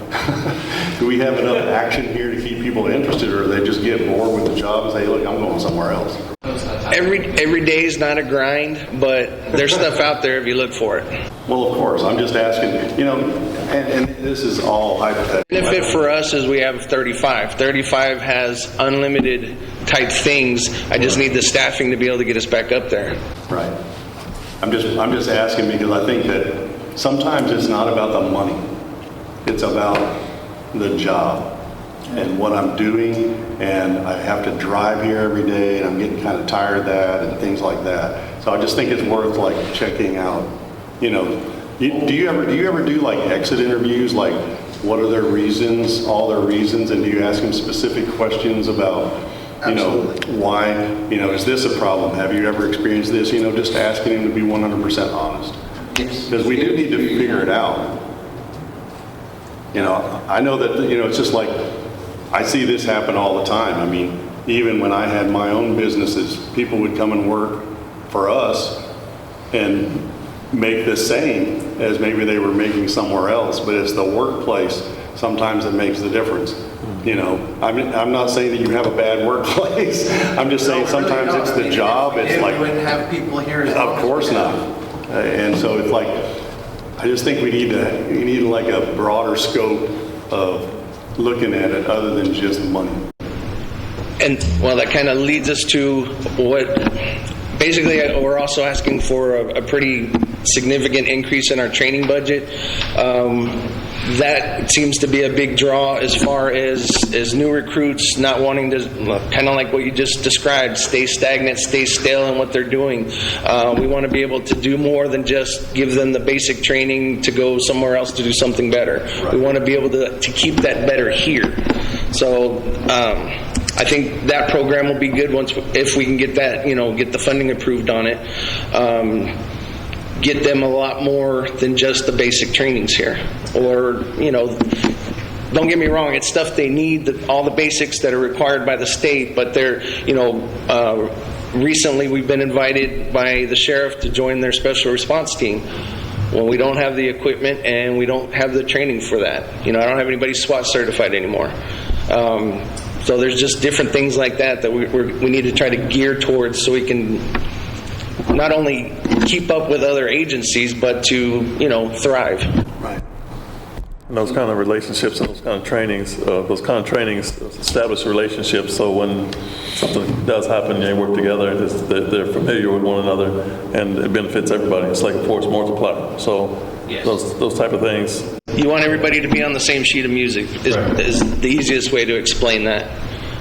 action here to keep people interested, or they just get bored with the job and say, look, I'm going somewhere else? Every day is not a grind, but there's stuff out there if you look for it. Well, of course. I'm just asking, and this is all hypothetical. The benefit for us is we have 35. 35 has unlimited type things. I just need the staffing to be able to get us back up there. Right. I'm just asking because I think that sometimes it's not about the money. It's about the job. and what I'm doing, and I have to drive here every day, and I'm getting kind of tired of that and things like that. So I just think it's worth like checking out. You know, do you ever do like exit interviews? Like, what are their reasons, all their reasons, and do you ask them specific questions about, you know, why, you know, is this a problem? Have you ever experienced this? You know, just asking them to be 100% honest. Because we do need to figure it out. You know, I know that, you know, it's just like, I see this happen all the time. I mean, even when I had my own businesses, people would come and work for us and make the same as maybe they were making somewhere else, but it's the workplace sometimes that makes the difference. You know, I'm not saying that you have a bad workplace. I'm just saying sometimes it's the job. It's like, we wouldn't have people here. Of course not. And so it's like, I just think we need like a broader scope of looking at it other than just money. And well, that kind of leads us to what basically we're also asking for a pretty significant increase in our training budget. That seems to be a big draw as far as new recruits not wanting to, kind of like what you just described, stay stagnant, stay stale in what they're doing. We want to be able to do more than just give them the basic training to go somewhere else to do something better. Right. We want to be able to keep that better here. So I think that program will be good if we can get that, you know, get the funding approved on it. Get them a lot more than just the basic trainings here. Or, you know, don't get me wrong, it's stuff they need, all the basics that are required by the state, but they're, you know, recently we've been invited by the sheriff to join their special response team. Well, we don't have the equipment and we don't have the training for that. You know, I don't have anybody SWAT certified anymore. So there's just different things like that we need to try to gear towards so we can not only keep up with other agencies, but to, you know, thrive. Right. And those kind of relationships and those kind of trainings establish relationships. So when something does happen, they work together, they're familiar with one another, and it benefits everybody. It's like a force multiplier. So yes. those type of things. You want everybody to be on the same sheet of music is the easiest way to explain that.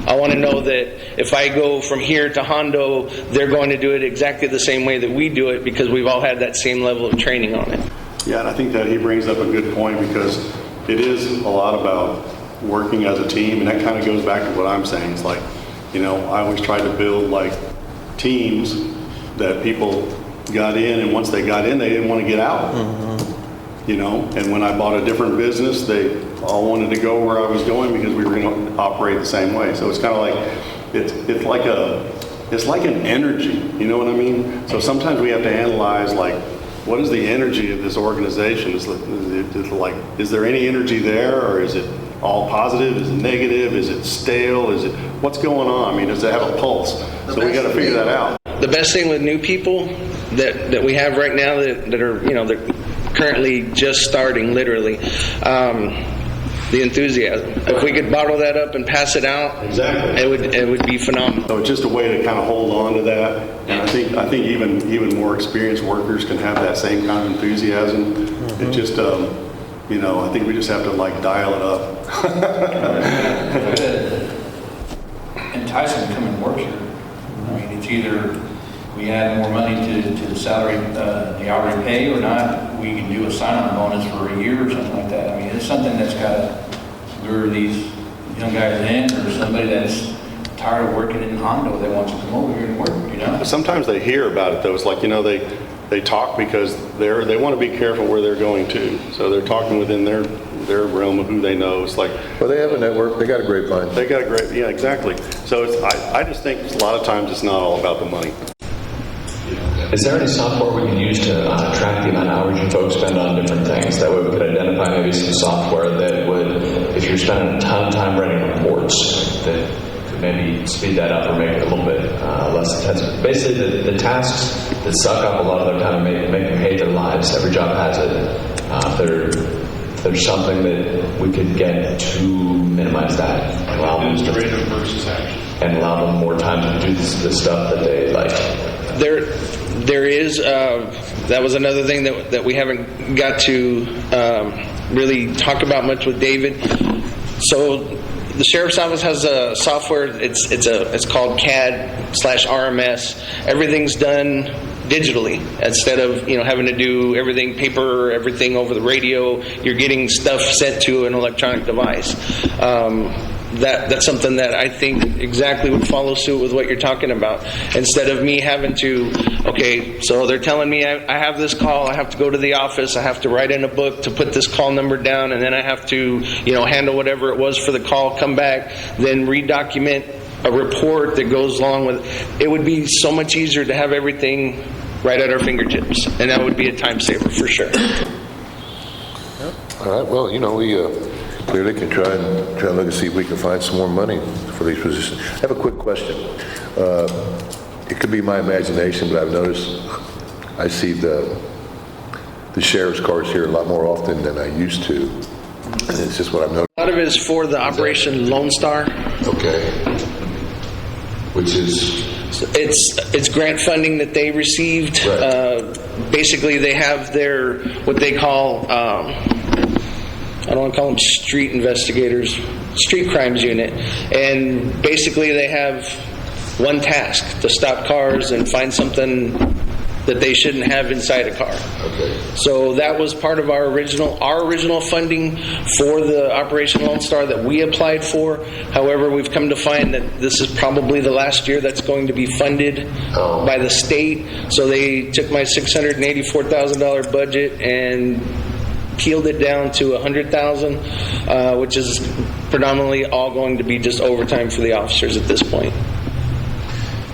I want to know that if I go from here to Hondo, they're going to do it exactly the same way that we do it because we've all had that same level of training on it. Yeah, and I think that he brings up a good point because it is a lot about working as a team, and that kind of goes back to what I'm saying. It's like, you know, I always try to build like teams that people got in, and once they got in, they didn't want to get out. Mm-hmm. You know, and when I bought a different business, they all wanted to go where I was going because we were going to operate the same way. So it's kind of like it's like an energy. You know what I mean? So sometimes we have to analyze like, what is the energy of this organization? Is there any energy there, or is it all positive? Is it negative? Is it stale? Is it what's going on? I mean, does it have a pulse? So we got to figure that out. The best thing with new people that we have right now that are, you know, they're currently just starting, literally, the enthusiasm. If we could bottle that up and pass it out, exactly, it would be phenomenal. So it's just a way to kind of hold on to that. And I think even more experienced workers can have that same kind of enthusiasm. Mm-hmm. It just you know, I think we just have to like dial it up. Entice them to come and work here. I mean, it's either we add more money to the salary, the hourly pay, or not. We can do a sign-on bonus for a year or something like that. I mean, it's something that's got to lure these young guys in, or somebody that's tired of working in Hondo that wants to come over here and work, you know? Sometimes they hear about it, though. It's like, you know, they talk because they want to be careful where they're going to. So they're talking within their realm of who they know. It's like, well, they have a network. They got a grapevine. They got a great, yeah, exactly. So I just think a lot of times it's not all about the money. Is there any software we can use to track the amount of hours you folks spend on different things? That way we could identify maybe some software that would, if you're spending a ton of time writing reports, that could maybe speed that up or make it a little bit less intensive. Basically, the tasks that suck up a lot of their time and make them hate their lives, every job has it. There's something that we could get to minimize that. Administrative versus action. And allow them more time to do the stuff that they like. There is, that was another thing that we haven't got to really talk about much with David. So the sheriff's office has a software. It's called CAD/RMS. Everything's done digitally instead of having to do everything paper, everything over the radio. You're getting stuff sent to an electronic device. That's something that I think exactly would follow suit with what you're talking about. Instead of me having to, okay, so they're telling me I have this call, I have to go to the office, I have to write in a book to put this call number down, and then I have to, handle whatever it was for the call, come back, then redocument a report that goes along with it. It would be so much easier to have everything right at our fingertips, and that would be a time saver for sure. All right, well, we clearly can try and look and see if we can find some more money for these positions. I have a quick question. It could be my imagination, but I've noticed I see the sheriff's cars here a lot more often than I used to. And it's just what I've noticed. A lot of it is for the Operation Lone Star. Okay. Which is? It's grant funding that they received. Right. Basically, they have their, what they call, I don't want to call them street investigators, street crimes unit. And basically they have one task, to stop cars and find something that they shouldn't have inside a car. Okay. So that was part of our original funding for the Operation Lone Star that we applied for. However, we've come to find that this is probably the last year that's going to be funded by the state. So they took my $684,000 budget and peeled it down to $100,000, which is predominantly all going to be just overtime for the officers at this point.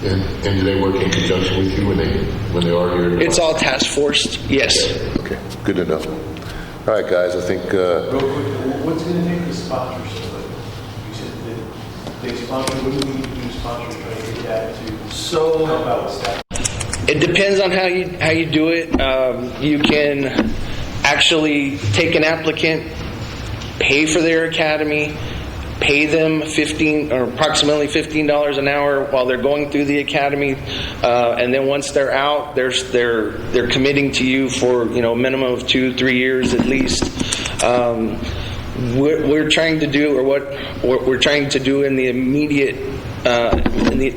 And do they work in conjunction with you when they are here? It's all task forced, yes. Okay, good to know. All right, guys, I think... Real quick, what's going to take the sponsors? You said that they sponsor, what do we need to do sponsors trying to get that to help out with staff? It depends on how you do it. You can actually take an applicant, pay for their academy, pay them approximately $15 an hour while they're going through the academy, and then once they're out, they're committing to you for a minimum of 2-3 years at least. We're trying to do, or what we're trying to do in the immediate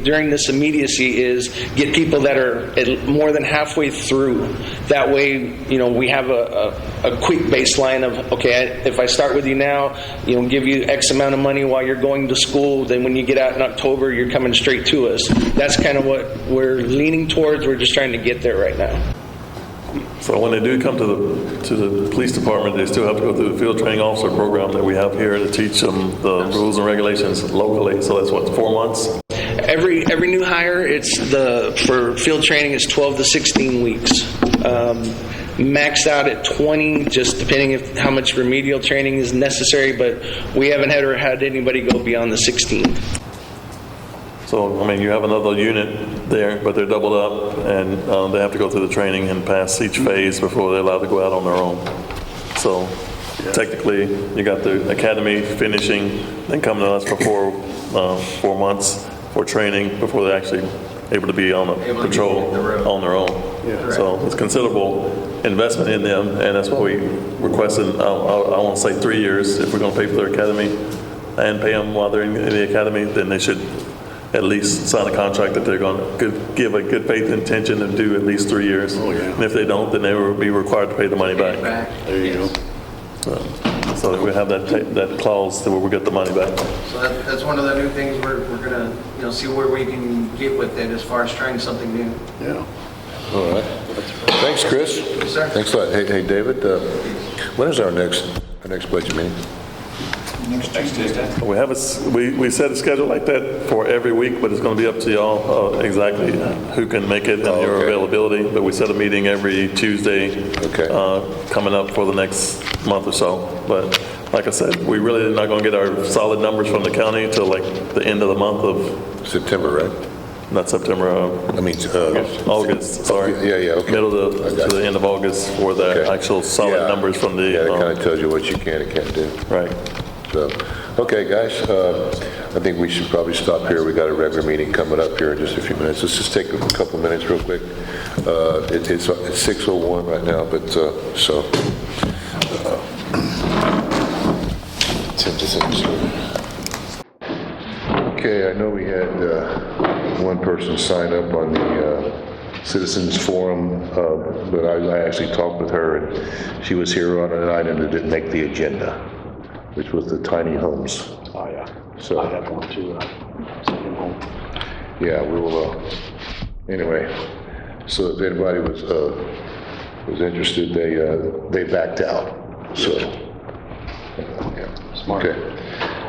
during this immediacy is get people that are more than halfway through. That way, we have a quick baseline of, okay, if I start with you now, give you X amount of money while you're going to school, then when you get out in October, you're coming straight to us. That's kind of what we're leaning towards. We're just trying to get there right now. So when they do come to the police department, they still have to go through the field training officer program that we have here to teach them the rules and regulations locally. So that's 4 months? Every new hire, for field training, it's 12 to 16 weeks. Maxed out at 20, just depending on how much remedial training is necessary, but we haven't had anybody go beyond the 16. So, you have another unit there, but they're doubled up, and they have to go through the training and pass each phase before they're allowed to go out on their own. So, technically, you got the academy finishing, then coming to us for 4 months for training before they're actually able to be on the patrol on their own. Yeah. So, it's considerable investment in them, and that's why we requested, I want to say 3 years. If we're going to pay for their academy and pay them while they're in the academy, then they should at least sign a contract that they're going to give a good faith intention and do at least 3 years. Oh, yeah. And if they don't, then they will be required to pay the money back. There you go. So we have that clause where we get the money back. So that's one of the new things we're going to see where we can get with it as far as trying something new. Yeah. All right. Thanks, Chris. Yes, sir. Thanks a lot. Hey, David, when is our next budget meeting? Next Tuesday. We set a schedule like that for every week, but it's going to be up to y'all exactly who can make it and your availability. But we set a meeting every Tuesday coming up for the next month or so. But like I said, we really are not going to get our solid numbers from the county until like the end of the month of September, right? Not September. August. Sorry. Yeah. Okay. Middle to the end of August for the actual solid numbers from the. Yeah, it kind of tells you what you can and can't do. Right. So, okay, guys, I think we should probably stop here. We got a regular meeting coming up here in just a few minutes. Let's just take a couple minutes real quick. It's 6:01 right now, but just person sign up on the citizens forum, but I actually talked with her, and she was here on an item that didn't make the agenda, which was the tiny homes. Oh, yeah. So I have one too. Second home. yeah, we will. Anyway, so if anybody was interested, they backed out. So yeah, Smart. Okay.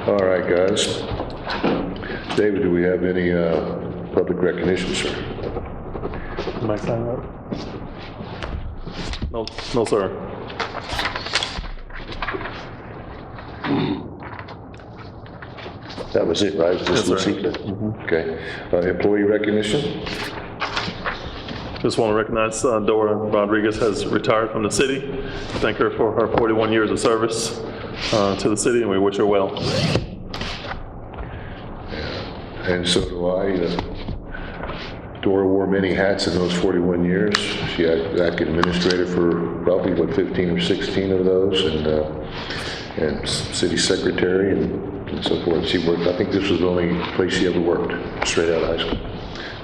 All right, guys. David, do we have any public recognition, sir? Am I signing up? No, sir. That was it, right? Just Yes, sir. this evening? Okay. Employee recognition? Just want to recognize Dora Rodriguez has retired from the city. Thank her for her 41 years of service to the city, and we wish her well. And so do I. Dora wore many hats in those 41 years. She acted administrator for probably, 15 or 16 of those, and city secretary and so forth. She worked, I think this was the only place she ever worked, straight out of high school.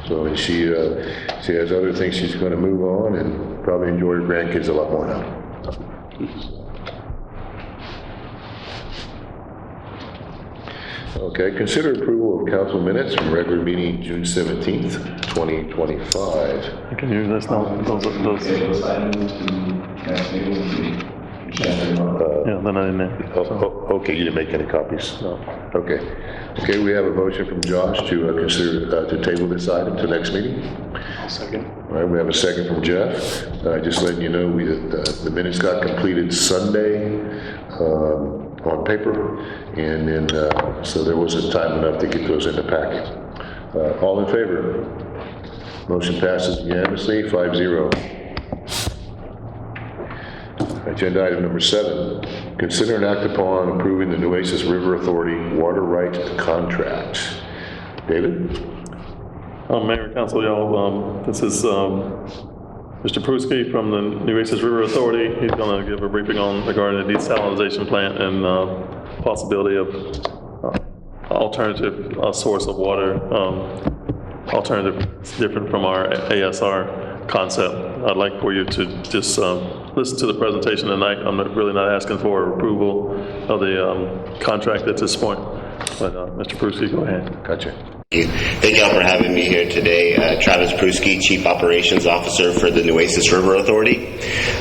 So and she has other things she's going to move on and probably enjoy her grandkids a lot more now. Okay, consider approval of council minutes from regular meeting June 17th, 2025. I can use this now. Those. Yeah, they're not in there. Okay, you didn't make any copies? No. Okay. Okay, we have a motion from Josh to consider, to table this item to next meeting. I'll second. All right, we have a second from Jeff. Just letting you know, the minutes got completed Sunday on paper, and then, so there wasn't time enough to get those in the packet. All in favor? Motion passes unanimously, 5-0. Agenda item number 7, consider and act upon approving the Nueces River Authority water rights contract. David? Mayor and Council, y'all, this is Mr. Pruski from the Nueces River Authority. He's going to give a briefing on regarding the desalination plant and possibility of alternative source of water, alternative different from our ASR concept. I'd like for you to just listen to the presentation tonight. I'm really not asking for approval of the contract at this point, but Mr. Pruski, go ahead. Gotcha. Thank y'all for having me here today. Travis Pruski, Chief Operations Officer for the Nueces River Authority.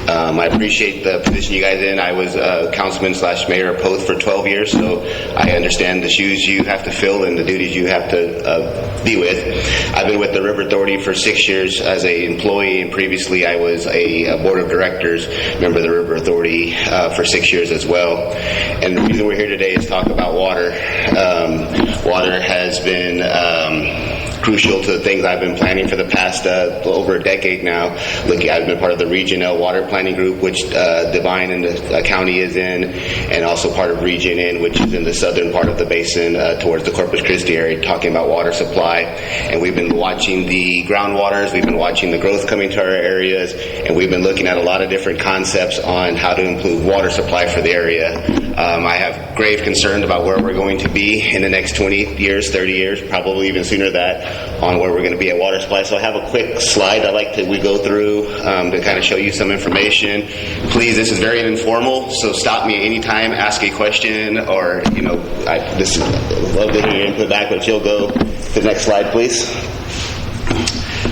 I appreciate the position you guys in. I was Councilman/Mayor of Poth for 12 years, so I understand the shoes you have to fill and the duties you have to be with. I've been with the River Authority for 6 years as an employee, and previously I was a Board of Directors member of the River Authority for 6 years as well. And the reason we're here today is talk about water. Water has been crucial to the things I've been planning for the past over a decade now. I've been part of the Regional Water Planning Group, which Devine in the county is in, and also part of Region N, which is in the southern part of the basin towards the Corpus Christi area, talking about water supply. And we've been watching the groundwaters, we've been watching the growth coming to our areas, and we've been looking at a lot of different concepts on how to improve water supply for the area. I have grave concerns about where we're going to be in the next 20 years, 30 years, probably even sooner than that, on where we're going to be at water supply. So I have a quick slide I'd like we go through to kind of show you some information. Please, this is very informal, so stop me anytime, ask a question, or, I love to hear your input back, but if you'll go to the next slide, please.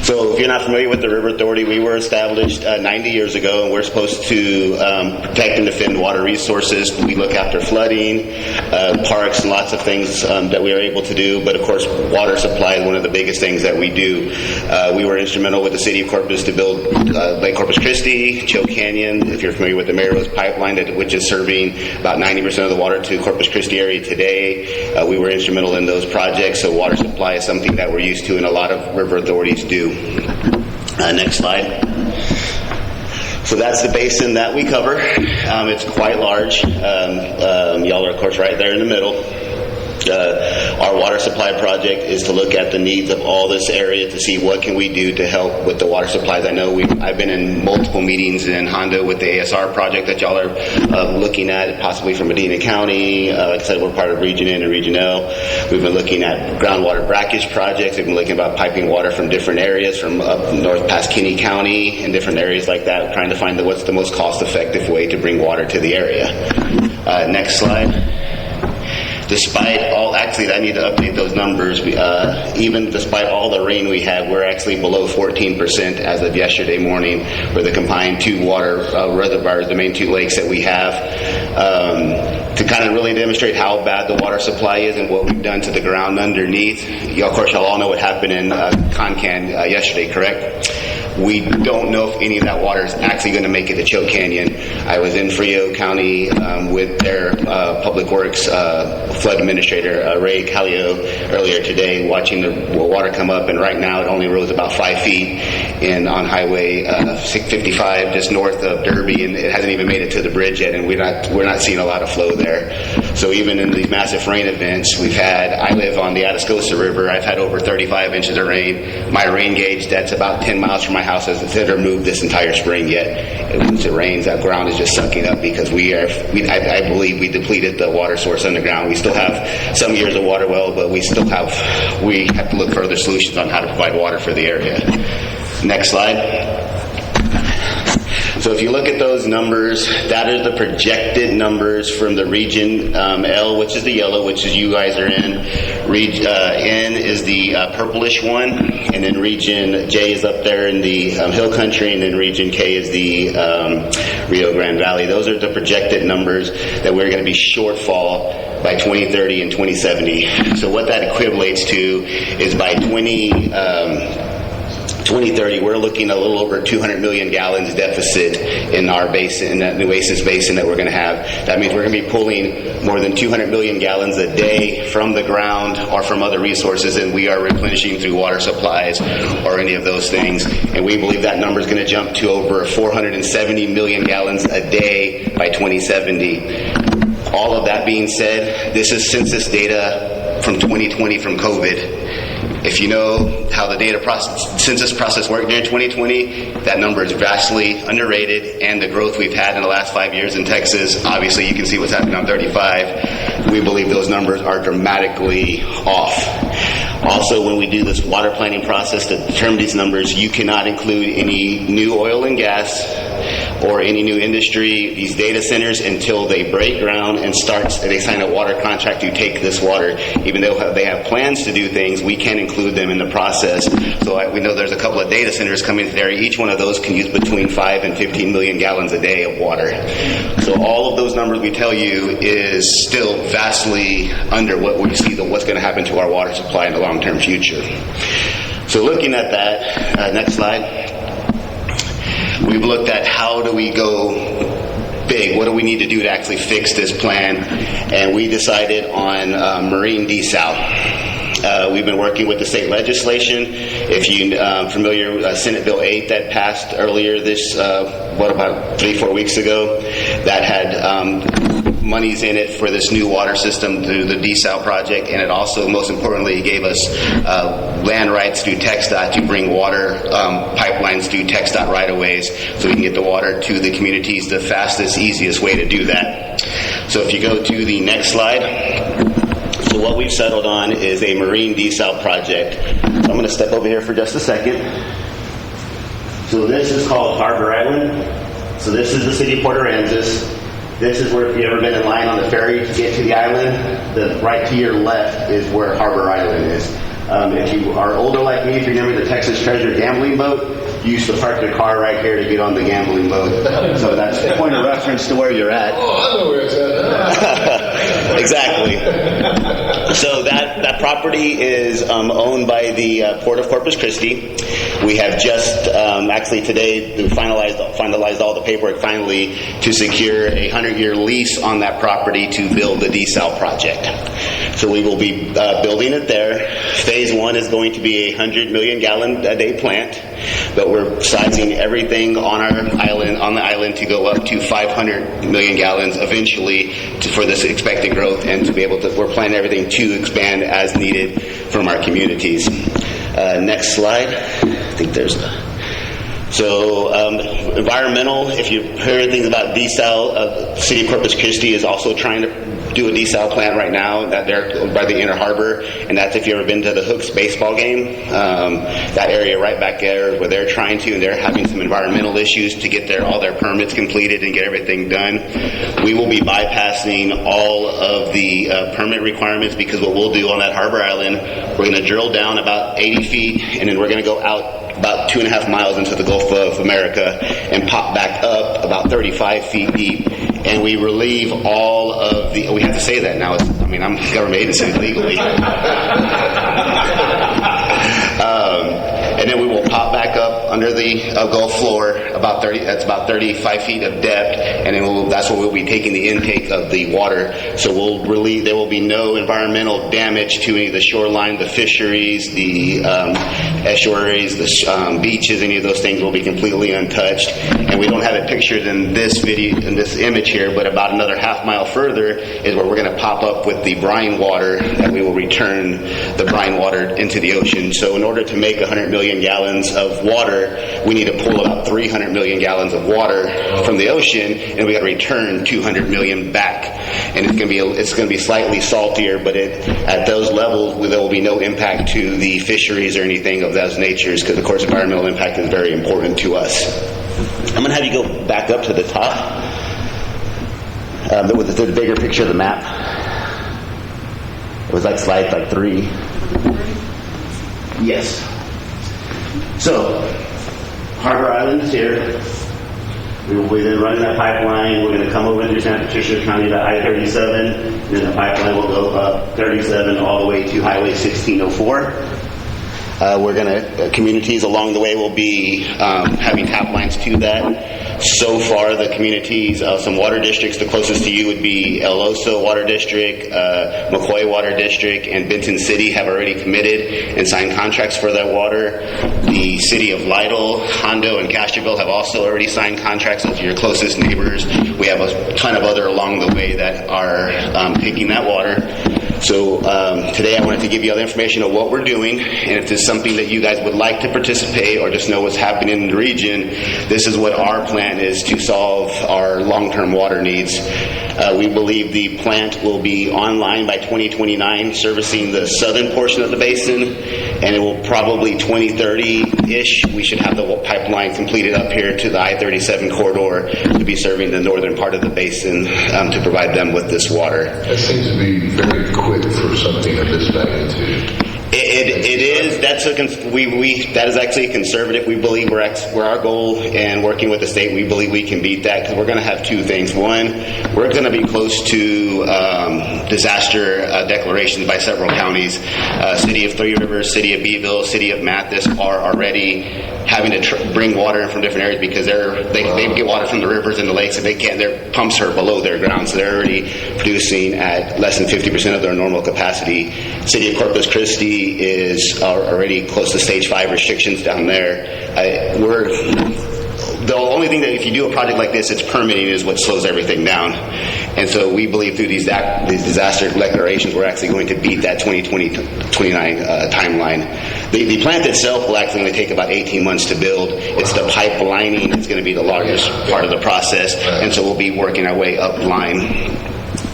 So if you're not familiar with the River Authority, we were established 90 years ago, and we're supposed to protect and defend water resources. We look after flooding, parks, and lots of things that we are able to do. But of course, water supply is one of the biggest things that we do. We were instrumental with the City of Corpus to build Lake Corpus Christi, Choke Canyon, if you're familiar with the Mary Rose Pipeline, which is serving about 90% of the water to Corpus Christi area today. We were instrumental in those projects, so water supply is something that we're used to and a lot of river authorities do. Next slide. So that's the basin that we cover. It's quite large. Y'all are, of course, right there in the middle. Our water supply project is to look at the needs of all this area to see what can we do to help with the water supplies. I know I've been in multiple meetings in Honda with the ASR project that y'all are looking at, possibly from Medina County. Like I said, we're part of Region N and Region L. We've been looking at groundwater brackage projects. We've been looking about piping water from different areas, from up north past Kinney County and different areas like that, trying to find what's the most cost-effective way to bring water to the area. Next slide. Despite all, actually I need to update those numbers, even despite all the rain we had, we're actually below 14% as of yesterday morning for the combined two water reservoirs, the main two lakes that we have, to kind of really demonstrate how bad the water supply is and what we've done to the ground underneath. Of course, y'all all know what happened in Concan yesterday, correct? We don't know if any of that water is actually going to make it to Choke Canyon. I was in Frio County with their Public Works flood administrator, Ray Callio, earlier today, watching the water come up, and right now it only rose about 5 feet on Highway 655 just north of Derby, and it hasn't even made it to the bridge yet, and we're not seeing a lot of flow there. So even in these massive rain events we've had, I live on the Atascosa River, I've had over 35 inches of rain. My rain gauge, that's about 10 miles from my house, hasn't moved this entire spring yet. And once it rains, that ground is just sucking up because I believe we depleted the water source underground. We still have some years of water well, but we have to look for other solutions on how to provide water for the area. Next slide. So if you look at those numbers, that is the projected numbers from the Region L, which is the yellow, which is you guys are in. N is the purplish one, and then Region J is up there in the hill country, and then Region K is the Rio Grande Valley. Those are the projected numbers that we're going to be shortfall by 2030 and 2070. So what that equivalates to is by 2030, we're looking at a little over 200 million gallons deficit in our basin, in that Nueces Basin that we're going to have. That means we're going to be pulling more than 200 million gallons a day from the ground or from other resources, and we are replenishing through water supplies or any of those things. And we believe that number is going to jump to over 470 million gallons a day by 2070. All of that being said, this is census data from 2020 from COVID. If you know how the census process worked during 2020, that number is vastly underrated, and the growth we've had in the last 5 years in Texas, obviously you can see what's happening on 35. We believe those numbers are dramatically off. Also, when we do this water planning process to determine these numbers, you cannot include any new oil and gas or any new industry, these data centers, until they break ground and they sign a water contract to take this water. Even though they have plans to do things, we can't include them in the process. So we know there's a couple of data centers coming to the area. Each one of those can use between 5 and 15 million gallons a day of water. So all of those numbers we tell you is still vastly under what we see what's going to happen to our water supply in the long-term future. So looking at that, next slide. We've looked at how do we go big, what do we need to do to actually fix this plan, and we decided on marine desal. We've been working with the state legislation. If you're familiar with Senate Bill 8 that passed earlier about 3-4 weeks ago, that had monies in it for this new water system through the desal project, and it also, most importantly, gave us land rights through TxDOT to bring water pipelines through TxDOT right-of-ways so we can get the water to the communities the fastest, easiest way to do that. So if you go to the next slide. So what we've settled on is a marine desal project. So I'm going to step over here for just a second. So this is called Harbor Island. So this is the city of Port Aransas. This is where, if you've ever been in line on the ferry to get to the island, right to your left is where Harbor Island is. If you are older like me, if you remember the Texas Treasure gambling boat, you used to park your car right here to get on the gambling boat. So that's a point of reference to where you're at. Oh, I know where it's at. Exactly. So that property is owned by the Port of Corpus Christi. We have just actually today finalized all the paperwork finally to secure a 100-year lease on that property to build the desal project. So we will be building it there. Phase 1 is going to be a 100 million gallon a day plant. but we're sizing everything on the island to go up to 500 million gallons eventually for this expected growth, and to be able to, we're planning everything to expand as needed from our communities. Next slide. I think there's So environmental, if you heard things about desal, City of Corpus Christi is also trying to do a desal plant right now that they're by the Inner Harbor, and that's if you've ever been to the Hooks baseball game, that area right back there where they're trying to, and they're having some environmental issues to get all their permits completed and get everything done. We will be bypassing all of the permit requirements, because what we'll do on that harbor island, we're going to drill down about 80 feet, and then we're going to go out about 2.5 miles into the Gulf of America and pop back up about 35 feet deep, and we relieve all of the, we have to say that now, I'm a government agency legally. And then we will pop back up under the Gulf floor that's about 35 feet of depth, and then that's where we'll be taking the intake of the water. So we'll relieve, there will be no environmental damage to any of the shoreline, the fisheries, the estuaries, the beaches, any of those things will be completely untouched. And we don't have it pictured in this video, in this image here, but about another half mile further is where we're going to pop up with the brine water, that we will return the brine water into the ocean. So in order to make 100 million gallons of water, we need to pull about 300 million gallons of water from the ocean, and we got to return 200 million back. And it's going to be slightly saltier, but at those levels there will be no impact to the fisheries or anything of those natures, because of course environmental impact is very important to us. I'm going to have you go back up to the top with the bigger picture of the map. It was like slide 3. Yes. So, Harbor Island is here. We will be then running that pipeline. We're going to come over into Santa Patricia County to I-37, and then the pipeline will go up 37 all the way to Highway 1604. We're going to, communities along the way will be having tap lines to that. So far, the communities, some water districts, the closest to you would be El Oso Water District, McCoy Water District, and Benton City have already committed and signed contracts for that water. The city of Lytle, Hondo, and Castroville have also already signed contracts. Those are your closest neighbors. We have a ton of other along the way that are taking that water. So today I wanted to give you all the information of what we're doing, and if there's something that you guys would like to participate or just know what's happening in the region, this is what our plan is to solve our long-term water needs. We believe the plant will be online by 2029, servicing the southern portion of the basin, and it will probably 2030-ish, we should have the pipeline completed up here to the I-37 corridor to be serving the northern part of the basin to provide them with this water. That seems to be very quick for something of this magnitude. It is. That is actually conservative. We believe we're our goal, and working with the state, we believe we can beat that, because we're going to have two things. One, we're going to be close to disaster declarations by several counties. City of Three Rivers, City of Beeville, City of Mathis are already having to bring water in from different areas, because they get water from the rivers and the lakes, and their pumps are below their ground, so they're already producing at less than 50% of their normal capacity. City of Corpus Christi is already close to stage 5 restrictions down there. The only thing that if you do a project like this, it's permitting is what slows everything down. And so we believe through these disaster declarations, we're actually going to beat that 2029 timeline. The plant itself will actually only take about 18 months to build. It's the pipelining that's going to be the largest part of the process. And so we'll be working our way up line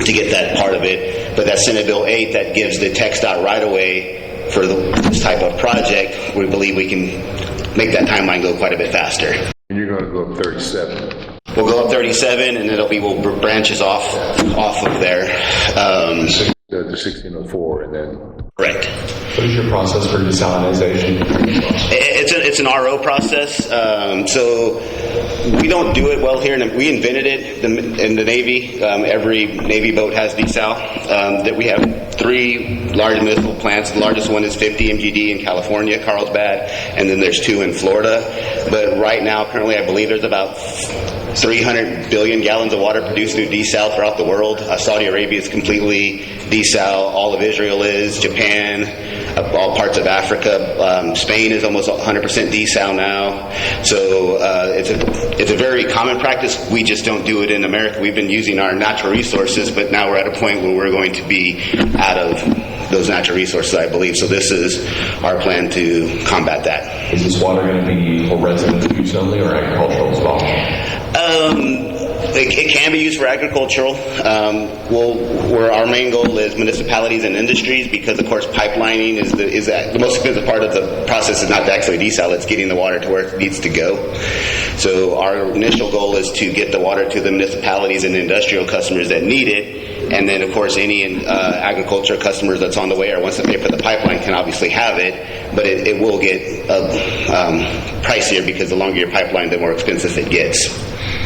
to get that part of it. But that Senate Bill 8 that gives the TxDOT right-of-way for this type of project, we believe we can make that timeline go quite a bit faster. And you're going to go up 37. We'll go up 37, and we'll branches off of there. The 1604, and then... Correct. What is your process for desalinization? It's an RO process. So we don't do it well here. We invented it in the Navy. Every Navy boat has desal. That we have 3 large municipal plants. The largest one is 50 MGD in California, Carlsbad, and then there's 2 in Florida. But right now, currently, I believe there's about 300 billion gallons of water produced through desal throughout the world. Saudi Arabia is completely desal. All of Israel is. Japan. all parts of Africa. Spain is almost 100% desal now. So it's a very common practice. We just don't do it in America. We've been using our natural resources, but now we're at a point where we're going to be out of those natural resources, I believe. So this is our plan to combat that. Is this water going to be for residential use only or agricultural as well? It can be used for agricultural. Where our main goal is municipalities and industries, because of course pipelining is the most expensive part of the process. Is not to actually desal; it's getting the water to where it needs to go. So our initial goal is to get the water to the municipalities and industrial customers that need it, and then of course any agriculture customers that's on the way or wants to pay for the pipeline can obviously have it, but it will get pricier because the longer your pipeline, the more expensive it gets.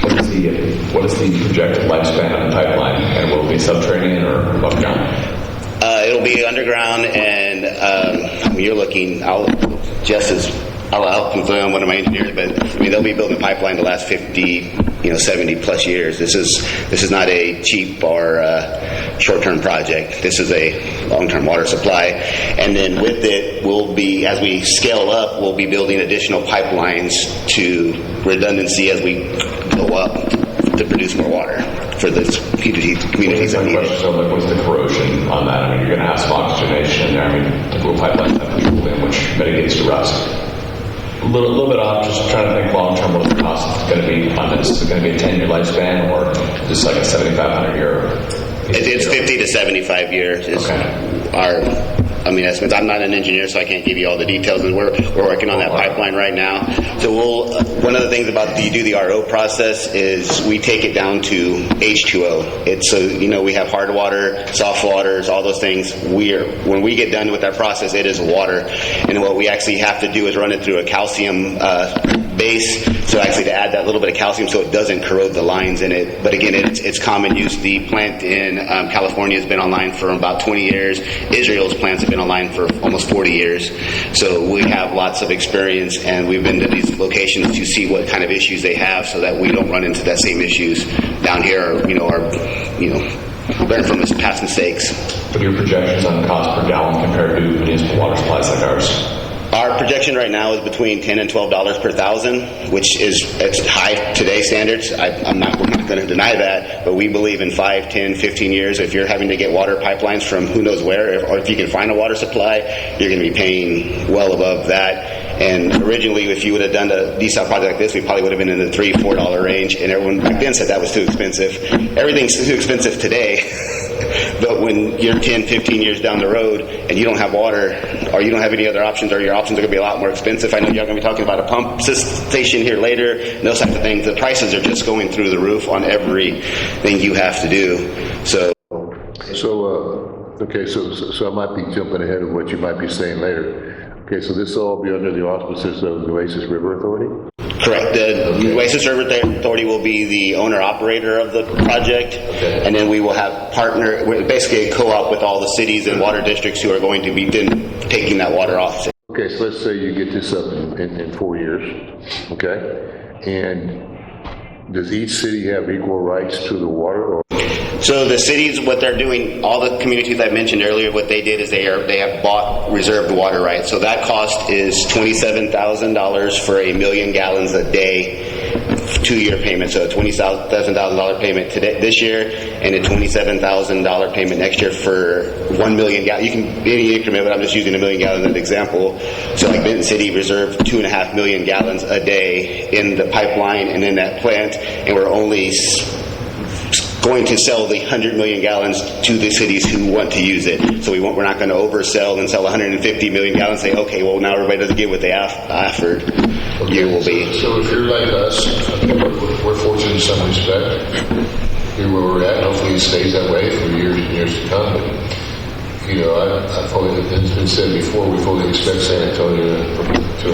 What is the projected lifespan of the pipeline? And will it be subterranean or above ground? It'll be underground, and you're looking. I'll confirm one of my engineers, but I mean they'll be building a pipeline to last 50, 70 plus years. This is not a cheap or short-term project. This is a long-term water supply, and then with it, we'll be, as we scale up, we'll be building additional pipelines to redundancy as we go up to produce more water for the communities that need it. So what's the corrosion on that? I mean, you're going to have some oxygenation in there. I mean, typical pipelines have people in, which mitigates the rust. A little bit off, just trying to think long term what the cost is going to be on this. Is it going to be a 10-year lifespan or just like a 7,500 year? It's 50 to 75 years is our estimates. I'm not an engineer, so I can't give you all the details, and we're working on that pipeline right now. So one of the things about you do the RO process is we take it down to H2O. It's so we have hard water, soft waters, all those things. When we get done with that process, it is water, and what we actually have to do is run it through a calcium base. So actually to add that little bit of calcium so it doesn't corrode the lines in it. But again, it's common use. The plant in California has been online for about 20 years. Israel's plants have been online for almost 40 years. So we have lots of experience, and we've been to these locations to see what kind of issues they have so that we don't run into that same issues down here or learn from the past mistakes. What are your projections on cost per gallon compared to municipal water supplies like ours? Our projection right now is between $10 and $12 per thousand, which it's high today's standards. We're not going to deny that, but we believe in 5, 10, 15 years, if you're having to get water pipelines from who knows where, or if you can find a water supply, you're going to be paying well above that. And originally, if you would have done a desal project like this, we probably would have been in the $3, $4 range, and everyone back then said that was too expensive. Everything's too expensive today. But when you're 10, 15 years down the road and you don't have water or you don't have any other options, or your options are going to be a lot more expensive. I know you're going to be talking about a pump station here later, those types of things. The prices are just going through the roof on everything you have to do. So I might be jumping ahead of what you might be saying later. Okay, so this will all be under the auspices of the Nueces River Authority? Correct. The Nueces River Authority will be the owner-operator of the project, and then we will have basically a co-op with all the cities and water districts who are going to be taking that water off. Okay, so let's say you get this up in 4 years, okay? And does each city have equal rights to the water? So the cities, what they're doing, all the communities I mentioned earlier, what they did is they have bought reserved water rights. So that cost is $27,000 for 1 million gallons a day, 2-year payment. So a $27,000 payment this year, and a $27,000 payment next year for 1 million gallons. You can any increment, but I'm just using 1 million gallons as an example. So like Benton City reserved 2.5 million gallons a day in the pipeline and in that plant, and we're only going to sell the 100 million gallons to the cities who want to use it. So we're not going to oversell and sell 150 million gallons and say, okay, well, now everybody doesn't get what they offered. You will be. So if you're like us, we're fortunate in some respect. Here where we're at, hopefully it stays that way for years and years to come. But, I fully, it's been said before, we fully expect San Antonio to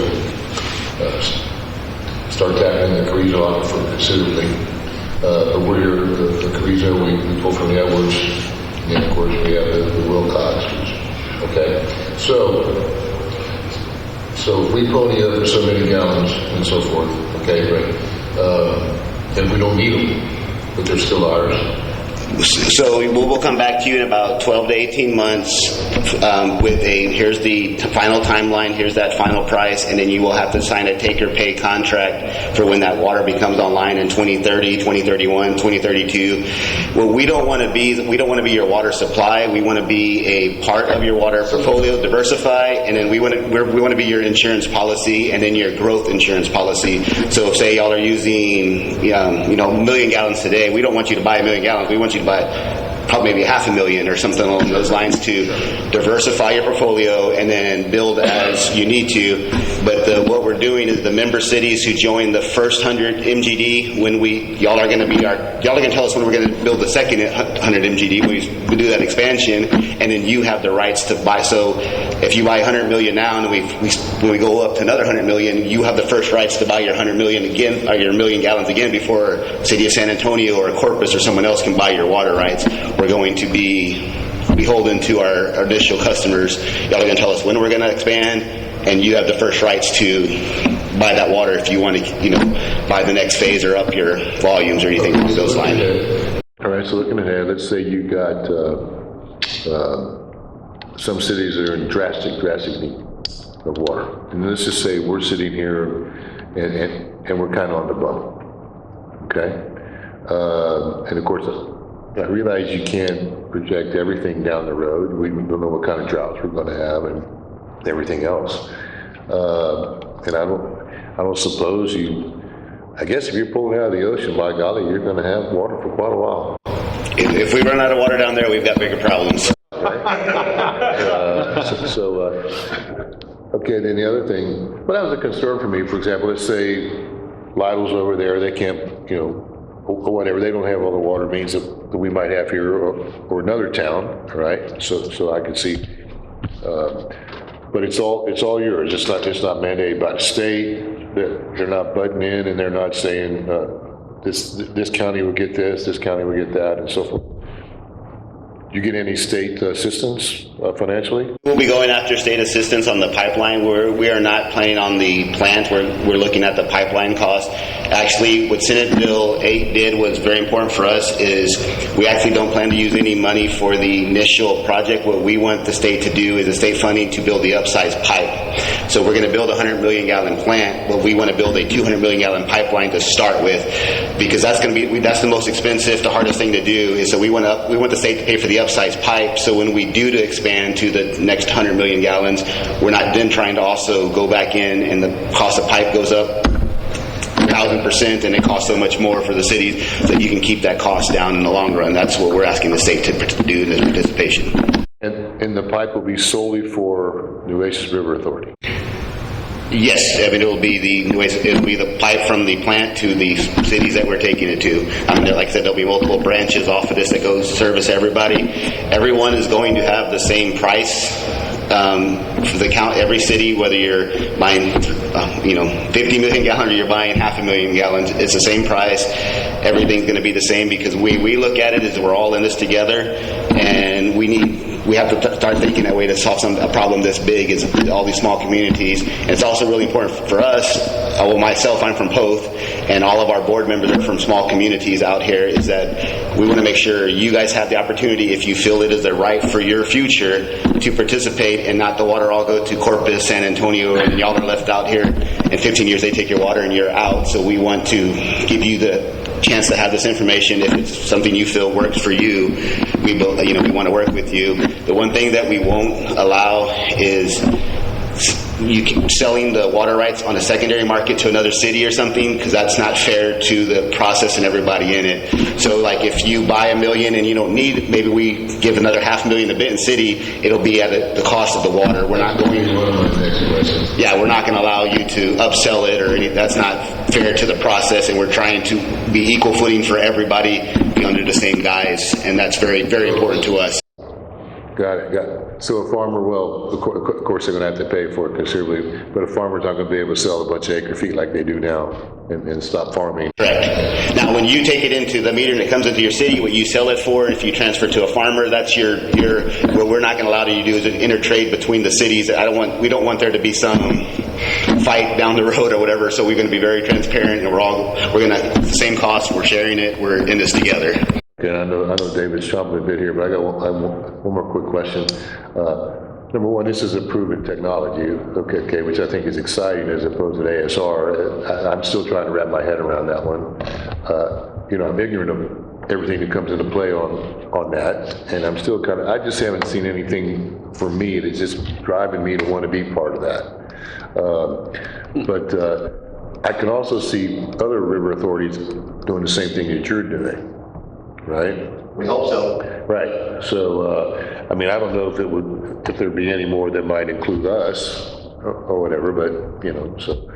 start tackling the Carrizo aquifer considerably. But we're here, the Carrizo, we pull from the Edwards, and then of course we have the Wilcox. Okay, so if we pony up for so many gallons and so forth, okay, but and we don't need them, but they're still ours. So we'll come back to you in about 12 to 18 months with here's the final timeline, here's that final price, and then you will have to sign a take-or-pay contract for when that water becomes online in 2030, 2031, 2032. Well, we don't want to be your water supply. We want to be a part of your water portfolio, diversify, and then we want to be your insurance policy and then your growth insurance policy. So say y'all are using a million gallons today, we don't want you to buy a million gallons. We want you to buy probably maybe 500,000 or something along those lines to diversify your portfolio and then build as you need to. But what we're doing is the member cities who join the first 100 MGD, y'all are going to tell us when we're going to build the second 100 MGD when we do that expansion, and then you have the rights to buy. So if you buy 100 million now, and when we go up to another 100 million, you have the first rights to buy your 100 million again, or your million gallons again, before City of San Antonio or Corpus or someone else can buy your water rights. We're going to be beholden to our initial customers. Y'all are going to tell us when we're going to expand, and you have the first rights to buy that water if you want to, buy the next phase or up your volumes or anything along those lines. All right, so looking ahead, let's say you got some cities that are in drastic need of water. And let's just say we're sitting here and we're kind of on the bubble, okay? And of course, I realize you can't project everything down the road. We don't know what kind of droughts we're going to have and everything else. And I don't suppose I guess if you're pulling out of the ocean, by golly, you're going to have water for quite a while. If we run out of water down there, we've got bigger problems. Right? Okay, then the other thing, but that was a concern for me. For example, let's say Lytle's over there, they can't, or whatever, they don't have all the water mains that we might have here, or another town, right? So I can see, but it's all yours. It's not mandated by the state. They're not butting in, and they're not saying this county will get this county will get that, and so forth. Do you get any state assistance financially? We'll be going after state assistance on the pipeline. We are not planning on the plant. We're looking at the pipeline cost. Actually, what Senate Bill 8 did was very important for us is we actually don't plan to use any money for the initial project. What we want the state to do is the state funding to build the upsized pipe. So we're going to build a 100 million gallon plant, but we want to build a 200 million gallon pipeline to start with, because that's the most expensive, the hardest thing to do. Is so we want the state to pay for the upsized pipe, so when we do to expand to the next 100 million gallons, we're not then trying to also go back in and the cost of pipe goes up 1,000%, and it costs so much more for the cities, so that you can keep that cost down in the long run. That's what we're asking the state to do in this participation. And the pipe will be solely for Nueces River Authority? Yes, I mean, it'll be the pipe from the plant to the cities that we're taking it to. I mean, like I said, there'll be multiple branches off of this that goes to service everybody. Everyone is going to have the same price for the count. Every city, whether you're buying 50 million gallons or you're buying 500,000 gallons, it's the same price. Everything's going to be the same, because we look at it as we're all in this together, and we have to start thinking that way to solve a problem this big is all these small communities. And it's also really important for us, myself, I'm from Poth, and all of our board members are from small communities out here, is that we want to make sure you guys have the opportunity, if you feel it is the right for your future, to participate, and not the water all go to Corpus, San Antonio, and y'all are left out here. In 15 years they take your water and you're out. So we want to give you the chance to have this information. If it's something you feel works for you, we want to work with you. The one thing that we won't allow is selling the water rights on a secondary market to another city or something, because that's not fair to the process and everybody in it. So like if you buy $1 million and you don't need, maybe we give another $500,000 to Benton City, it'll be at the cost of the water. We're not going to allow you to upsell it or anything. That's not fair to the process, and we're trying to be equal footing for everybody, be under the same guise, and that's very, very important to us. Got it. So a farmer, well, of course they're going to have to pay for it considerably, but a farmer's not going to be able to sell a bunch of acre feet like they do now and stop farming. Correct. Now, when you take it into the meter and it comes into your city, what you sell it for, if you transfer to a farmer, that's what we're not going to allow you to do is an intertrade between the cities. We don't want there to be some fight down the road or whatever, so we're going to be very transparent, and we're going to, the same cost, we're sharing it, we're in this together. Okay, I know David's chomping a bit here, but I have one more quick question. Number one, this is a proven technology, okay, which I think is exciting as opposed to ASR. I'm still trying to wrap my head around that one. I'm ignorant of everything that comes into play on that, and I'm still I just haven't seen anything for me that's just driving me to want to be part of that. But I can also see other river authorities doing the same thing that you're doing, right? We hope so. Right. So, I don't know if there'd be any more that might include us or whatever, but, so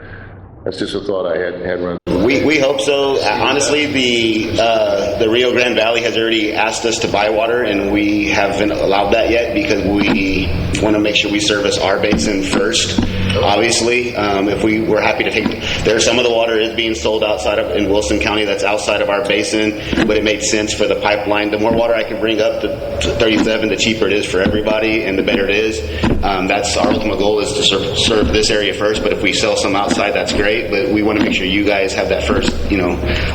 that's just a thought I had run. We hope so. Honestly, the Rio Grande Valley has already asked us to buy water, and we haven't allowed that yet because we want to make sure we service our basin first. Obviously, if we're happy to take, some of the water is being sold in Wilson County that's outside of our basin, but it makes sense for the pipeline. The more water I can bring up to 37, the cheaper it is for everybody, and the better it is. That's our ultimate goal, is to serve this area first. But if we sell some outside, that's great. But we want to make sure you guys have that first,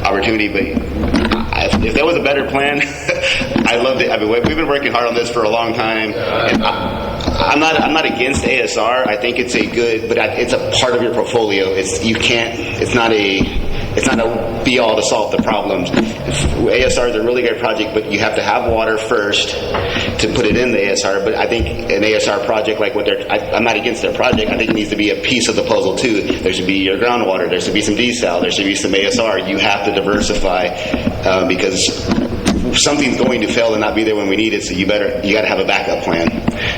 opportunity. But if there was a better plan, I'd love to. We've been working hard on this for a long time. And I'm not against ASR. I think it's it's a part of your portfolio. It's not a be all to solve the problems. ASR is a really great project, but you have to have water first to put it in the ASR. But I think an ASR project like I'm not against their project. I think it needs to be a piece of the puzzle too. There should be your groundwater. There should be some desal. There should be some ASR. You have to diversify because something's going to fail and not be there when we need it. So you got to have a backup plan.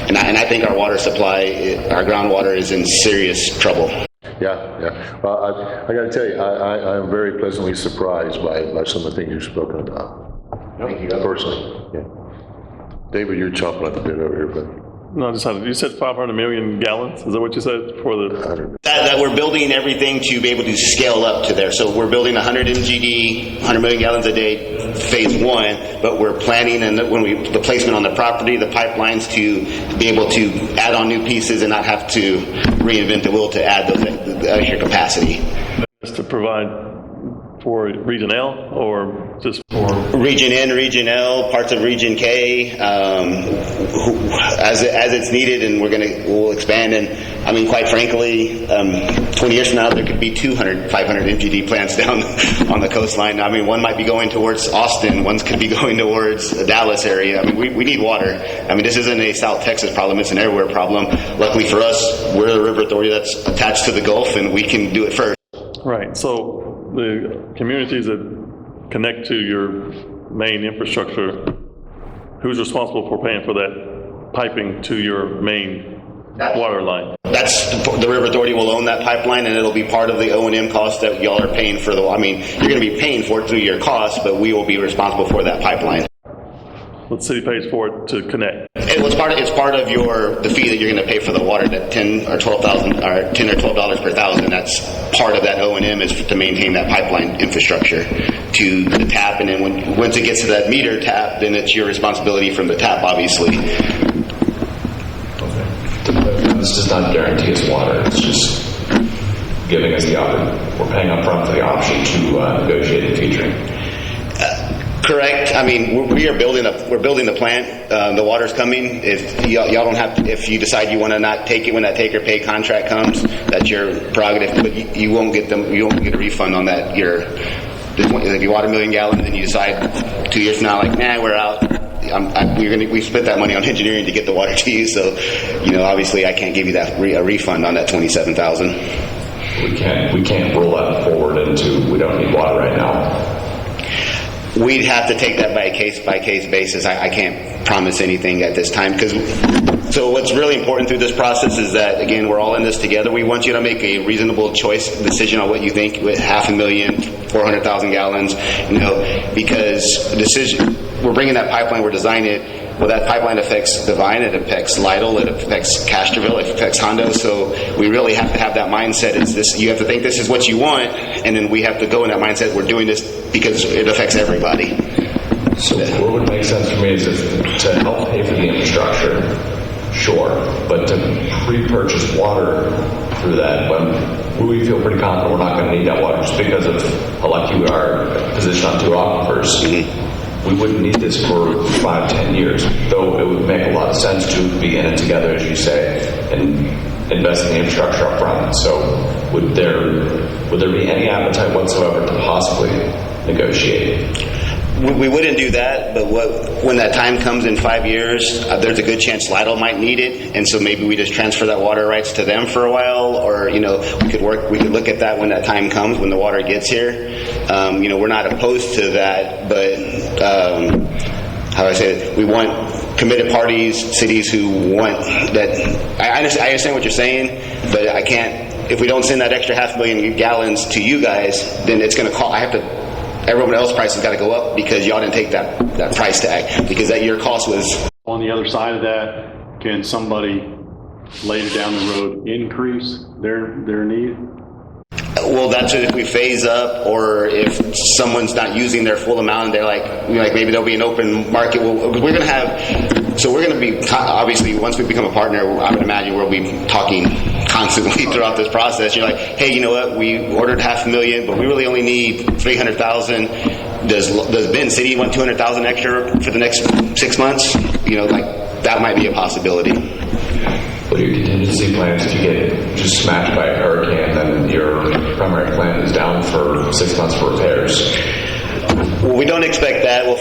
And I think our water supply, our groundwater, is in serious trouble. Yeah. Well, I got to tell you, I'm very pleasantly surprised by some of the things you've spoken about. Thank you. Personally, yeah. David, you're chomping at the bit over here, but. No, you said 500 million gallons? Is that what you said for the? That we're building everything to be able to scale up to there. So we're building 100 MGD, 100 million gallons a day, phase one, but we're planning, and the placement on the property, the pipelines, to be able to add on new pieces and not have to reinvent the wheel to add the extra capacity. Just to provide for Region L, or just for Region N, Region L, parts of Region K, as it's needed, and we'll expand. And quite frankly, 20 years from now, there could be 500 MGD plants down on the coastline. One might be going towards Austin, one could be going towards the Dallas area. We need water. This isn't a South Texas problem, it's an everywhere problem. Luckily for us, we're the river authority that's attached to the Gulf, and we can do it first. Right. So the communities that connect to your main infrastructure, who's responsible for paying for that piping to your main water line? That's the river authority will own that pipeline, and it'll be part of the O&M cost that y'all are paying for. You're going to be paying for it through your cost, but we will be responsible for that pipeline. The city pays for it to connect. It's part of the fee that you're going to pay for the water. That $10 or $12 per thousand. That's part of that O&M, is to maintain that pipeline infrastructure to the tap. And then once it gets to that meter tap, then it's your responsibility from the tap, obviously. This does not guarantee us water. It's just giving us the option. We're paying up front for the option to negotiate the future. Correct. We're building the plant. The water's coming. If y'all don't have to, if you decide you want to not take it when that take or pay contract comes, that's your prerogative. But you won't get a refund on that. If you water 1 million gallons and you decide 2 years from now, we're out. We spent that money on engineering to get the water to you. So, obviously, I can't give you a refund on that $27,000. We can't roll that forward into we don't need water right now. We'd have to take that by a case-by-case basis. I can't promise anything at this time. So what's really important through this process is that, again, we're all in this together. We want you to make a reasonable decision on what you think with 500,000, 400,000 gallons, because we're bringing that pipeline, we're designing it. Well, that pipeline affects Devine, it affects Lytle, it affects Castroville, it affects Hondo. So we really have to have that mindset. You have to think this is what you want, and then we have to go in that mindset. We're doing this because it affects everybody. So what would make sense for me is to help pay for the infrastructure, sure, but to pre-purchase water through that when we feel pretty confident we're not going to need that water just because of how lucky we are positioned on two aquifers. Mm-hmm. we wouldn't need this for 5-10 years, though it would make a lot of sense to be in it together, as you say, and invest in the infrastructure up front. So would there be any appetite whatsoever to possibly negotiate? We wouldn't do that, but when that time comes in 5 years, there's a good chance Lidl might need it, and so maybe we just transfer that water rights to them for a while, or we could look at that when that time comes, when the water gets here. We're not opposed to that, but how do I say it? We want committed parties, cities who want that. I understand what you're saying, but I can't. If we don't send that extra 500,000 gallons to you guys, then it's going to cost. Everyone else's price has got to go up because y'all didn't take that price tag, because that your cost was. On the other side of that, can somebody later down the road increase their need? Well, that's if we phase up, or if someone's not using their full amount, and they're like maybe there'll be an open market. We're going to be obviously, once we become a partner, I would imagine we'll be talking constantly throughout this process. You're like, hey, you know what? We ordered 500,000, but we really only need 300,000. Does Benton City want 200,000 extra for the next 6 months? That might be a possibility. What are your contingency plans if you get just smashed by a hurricane, then your primary plan is down for 6 months for repairs? Well, we don't expect that. Well,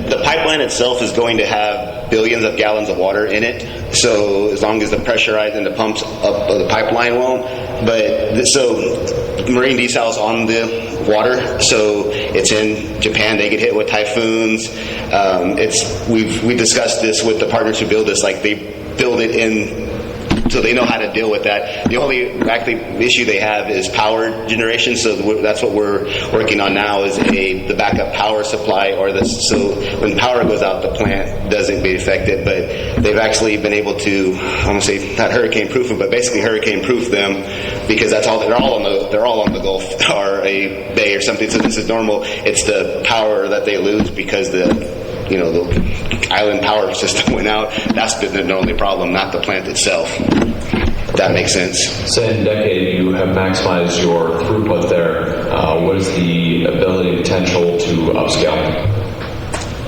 the pipeline itself is going to have billions of gallons of water in it. So as long as the pressurized and the pumps up of the pipeline won't. But so marine desal is on the water, so it's in Japan. They get hit with typhoons. We discussed this with the partners who build this. Like, they build it in. So they know how to deal with that. The only issue they have is power generation. So that's what we're working on now, is the backup power supply, so when power goes out, the plant doesn't be affected. But they've actually been able to, I want to say not hurricane proof them, but basically hurricane proof them, because they're all on the Gulf or a bay or something. So this is normal. It's the power that they lose because the island power system went out. That's been the only problem, not the plant itself. If that makes sense. Say in a decade you have maximized your throughput there. What is the ability potential to upscale?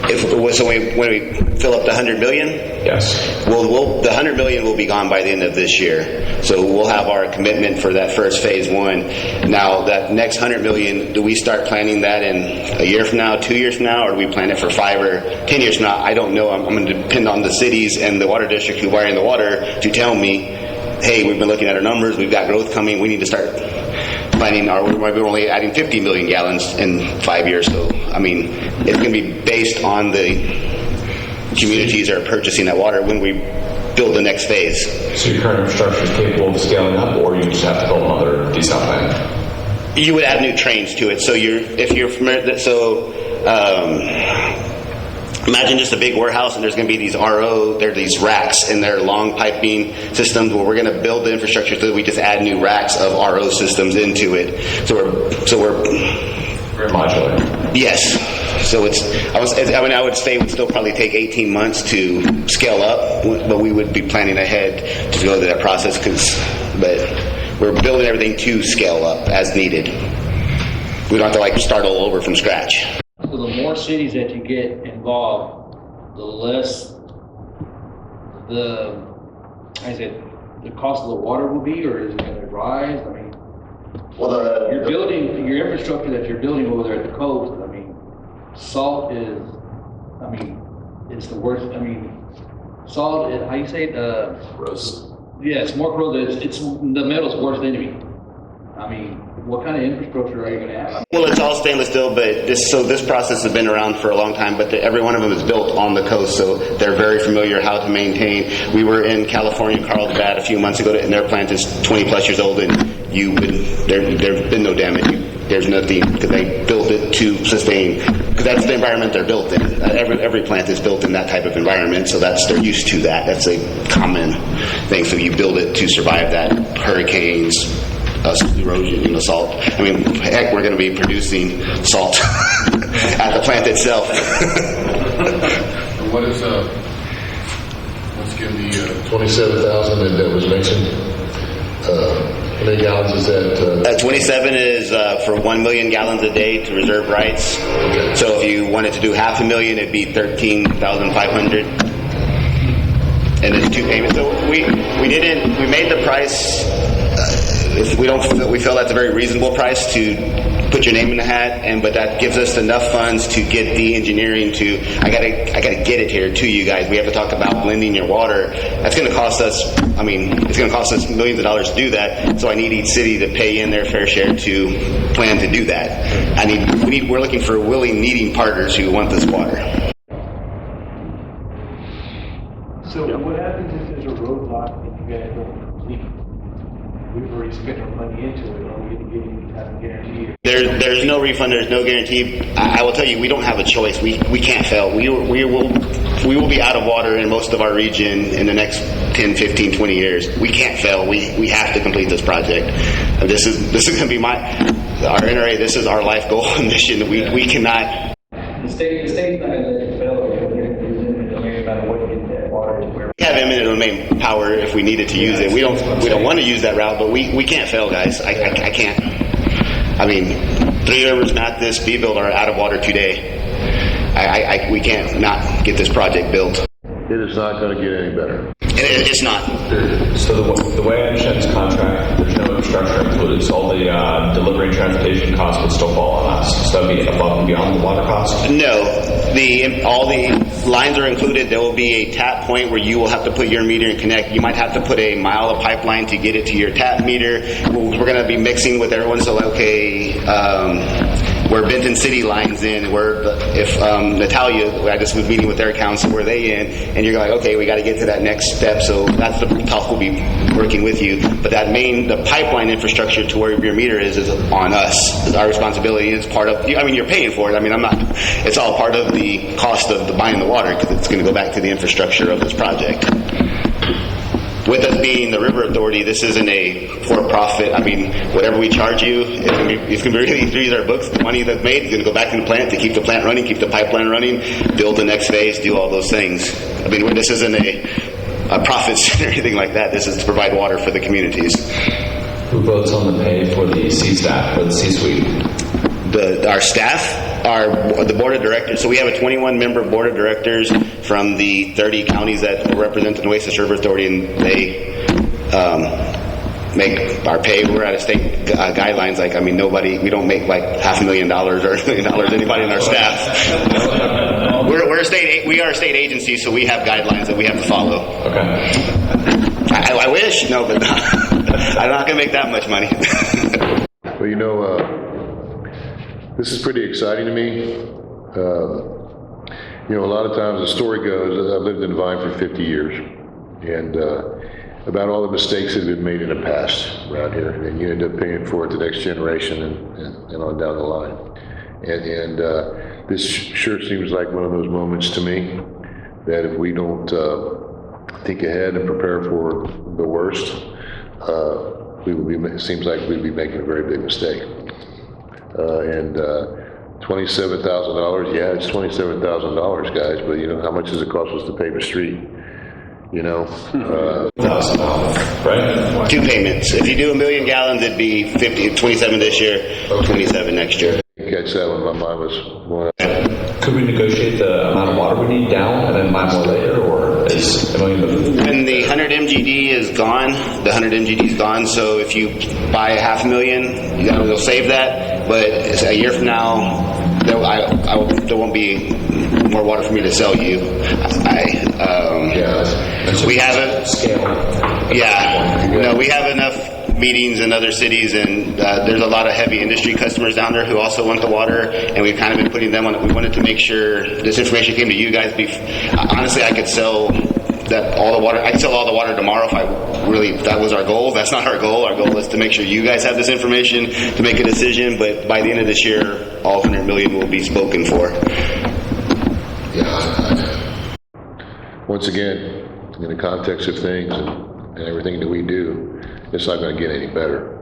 When we fill up the 100 million? Yes. Well, the 100 million will be gone by the end of this year. So we'll have our commitment for that first phase 1. Now, that next 100 million, do we start planning that in a year from now, 2 years from now, or do we plan it for 5 or 10 years from now? I don't know. I'm going to depend on the cities and the water district who are wiring the water to tell me, hey, we've been looking at our numbers, we've got growth coming, we need to start planning. We're only adding 50 million gallons in 5 years. So, it's going to be based on the communities that are purchasing that water when we build the next phase. So your current infrastructure is capable of scaling up, or you just have to build another desal plant? You would add new trains to it. So imagine just a big warehouse, and there's going to be these there are these racks, and they're long piping systems where we're going to build the infrastructure so that we just add new racks of RO systems into it. So we're very modular. Yes. So I would say it would still probably take 18 months to scale up, but we would be planning ahead to go through that process, but we're building everything to scale up as needed. We don't have to start all over from scratch. So the more cities that you get involved, the less the cost of the water will be, or is it going to rise? You're building your infrastructure that you're building over there at the coast. Salt is, it's the worst. Salt is, how you say it? Gross. Yeah, it's more corrosive. It's the metal's worst enemy. What kind of infrastructure are you going to have? Well, it's all stainless steel, but this process has been around for a long time, but every one of them is built on the coast, so they're very familiar how to maintain. We were in California, Carlsbad, a few months ago, and their plant is 20 plus years old, and there's been no damage. There's nothing, because they built it to sustain, because that's the environment they're built in. Every plant is built in that type of environment, so they're used to that. That's a common thing. So you build it to survive that, hurricanes, erosion, salt. Heck, we're going to be producing salt at the plant itself. Let's give the 27,000 that was mentioned. How many gallons is that? 27 is for 1 million gallons a day to reserve rights. So if you wanted to do 500,000, it'd be 13,500. And it's 2 payments. So we made the price. We feel that's a very reasonable price to put your name in the hat, but that gives us enough funds to get the engineering to. I gotta get it here to you guys. We have to talk about blending your water. That's going to cost us. I mean, it's going to cost us millions of dollars to do that. So I need each city to pay in their fair share to plan to do that. We're looking for willing, needing partners who want this water. So what happens if there's a roadblock and you guys don't complete? We've already spent our money into it. Are we going to get any type of guarantee? There's no refund. There's no guarantee. I will tell you, we don't have a choice. We can't fail. We will be out of water in most of our region in the next 10, 15, 20 years. We can't fail. We have to complete this project. This is going to be our NRA. This is our life goal and mission. We cannot. The state's not going to let you fail. You're going to use eminent domain no matter what you get that water to where. We have eminent domain power if we needed to use it. We don't want to use that route, but we can't fail, guys. I can't. I mean, Three Rivers, Mathis, Beeville are out of water today. We can't not get this project built. It is not going to get any better. It's not. So the way I understand this contract, there's no infrastructure included, so all the delivery and transportation costs would still fall on us. So that would be above and beyond the water cost? No. All the lines are included. There will be a tap point where you will have to put your meter and connect. You might have to put a mile of pipeline to get it to your tap meter. We're going to be mixing with everyone. So, where Benton City lines in, if Natalia, I just was meeting with their council, where they in, and you're like, okay, we got to get to that next step. So that's the talk we'll be working with you. But the pipeline infrastructure to where your meter is on us. It's our responsibility. It's part of. I mean, you're paying for it. I mean, it's all part of the cost of buying the water because it's going to go back to the infrastructure of this project. With us being the River Authority, this isn't a for-profit. I mean, whatever we charge you, it's going to be really through our books. The money that's made is going to go back in the plant to keep the plant running, keep the pipeline running, build the next phase, do all those things. I mean, this isn't a profit center or anything like that. This is to provide water for the communities. Who votes on the pay for the C-staff, or the C-suite? Our staff, the board of directors. So we have a 21-member board of directors from the 30 counties that represent the Nueces River Authority, and they make our pay. We're at a state guidelines. We don't make like $500,000 or $1 million. Anybody in our staff. We are a state agency, so we have guidelines that we have to follow. Okay. I wish, no, but I'm not going to make that much money. Well, this is pretty exciting to me. A lot of times the story goes, I've lived in Devine for 50 years, and about all the mistakes that have been made in the past around here, and you end up paying for it the next generation and on down the line. And this sure seems like one of those moments to me that if we don't think ahead and prepare for the worst, it seems like we'd be making a very big mistake. And $27,000, yeah, it's $27,000, guys, but how much does it cost us to pave a street? $1,000, right? 2 payments. If you do 1 million gallons, it'd be 27 this year, 27 next year. Catch that when my mind was going up. Could we negotiate the amount of water we need down and then buy more later, or is when the 100 MGD is gone, the 100 MGD is gone. So if you buy $500,000, you'll save that. But a year from now, there won't be more water for me to sell you. We haven't. We have enough meetings in other cities, and there's a lot of heavy industry customers down there who also want the water, and we've kind of been putting them on. We wanted to make sure this information came to you guys. Honestly, I could sell all the water. I could sell all the water tomorrow if that was our goal. That's not our goal. Our goal is to make sure you guys have this information to make a decision. But by the end of this year, all 100 million will be spoken for. Once again, in the context of things and everything that we do, it's not going to get any better,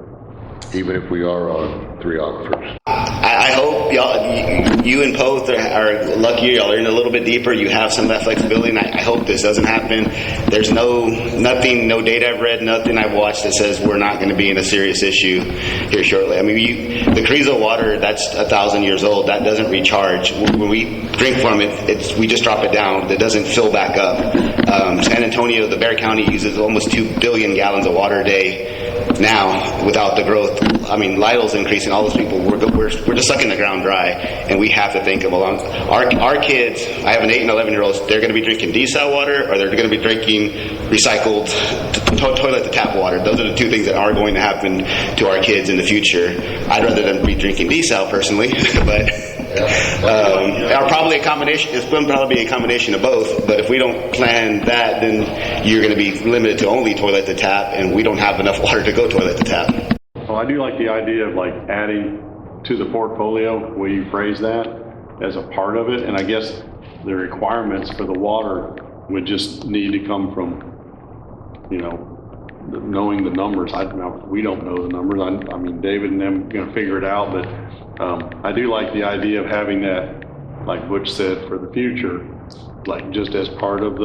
even if we are on 3 aquifers. I hope hope you and Poth are lucky. Y'all are in a little bit deeper. You have some of that flexibility, and I hope this doesn't happen. There's no data I've read, nothing I've watched that says we're not going to be in a serious issue here shortly. I mean, the Carrizo water, that's 1,000 years old. That doesn't recharge. When we drink from it, we just drop it down. It doesn't fill back up. San Antonio, the Bexar County uses almost 2 billion gallons of water a day now without the growth. I mean, Lytle's increasing. All those people, we're just sucking the ground dry, and we have to think of our kids. I have an 8 and 11-year-olds. They're going to be drinking desal water, or they're going to be drinking recycled toilet to tap water. Those are the two things that are going to happen to our kids in the future. I'd rather than be drinking desal personally, but probably a combination. It's going to probably be a combination of both. But if we don't plan that, then you're going to be limited to only toilet to tap, and we don't have enough water to go toilet to tap. Well, I do like the idea of like adding to the portfolio, the way you phrase that, as a part of it. And I guess the requirements for the water would just need to come from, knowing the numbers. We don't know the numbers. I mean, David and them going to figure it out. But I do like the idea of having that, like Butch said, for the future, like just as part of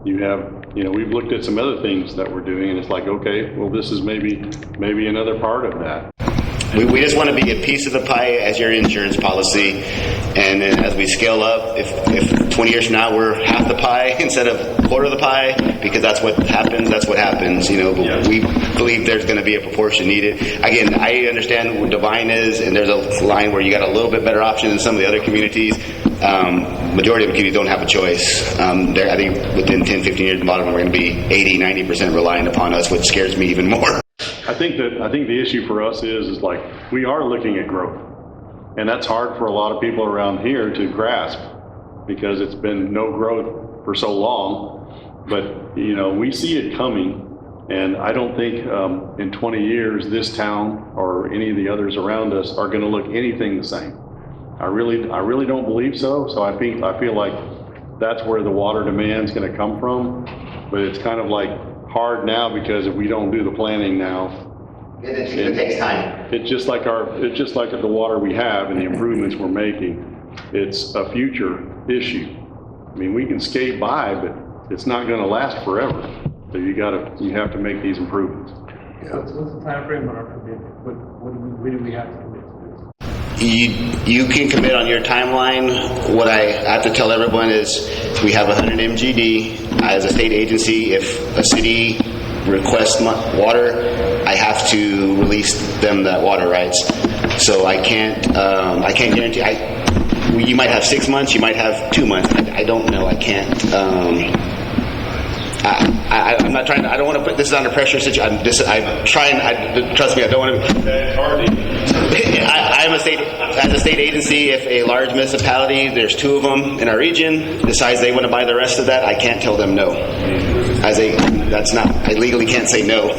we've looked at some other things that we're doing, and it's like, okay, well, this is maybe another part of that. We just want to be a piece of the pie as your insurance policy, and then as we scale up, if 20 years from now we're half the pie instead of a quarter of the pie, because that's what happens. But we believe there's going to be a proportion needed. Again, I understand what Devine is, and there's a line where you got a little bit better option than some of the other communities. Majority of the communities don't have a choice. I think within 10, 15 years, a lot of them are going to be 80, 90% reliant upon us, which scares me even more. I think the issue for us is like we are looking at growth, and that's hard for a lot of people around here to grasp because it's been no growth for so long. But we see it coming, and I don't think in 20 years this town or any of the others around us are going to look anything the same. I really don't believe so. So I feel like that's where the water demand is going to come from, but it's kind of like hard now because if we don't do the planning now, it takes time. It's just like the water we have and the improvements we're making. It's a future issue. I mean, we can skate by, but it's not going to last forever. So you have to make these improvements. Yeah. What's the time frame on our commitment? What do we have to commit to? You can commit on your timeline. What I have to tell everyone is we have 100 MGD. As a state agency, if a city requests water, I have to release them that water rights. So I can't guarantee. You might have 6 months, you might have 2 months. I don't know. I can't. I'm not trying to. I don't want to put this under pressure. I'm trying. Trust me, I don't want to. I'm as a state agency. If a large municipality, there's 2 of them in our region, decides they want to buy the rest of that, I can't tell them no. I legally can't say no.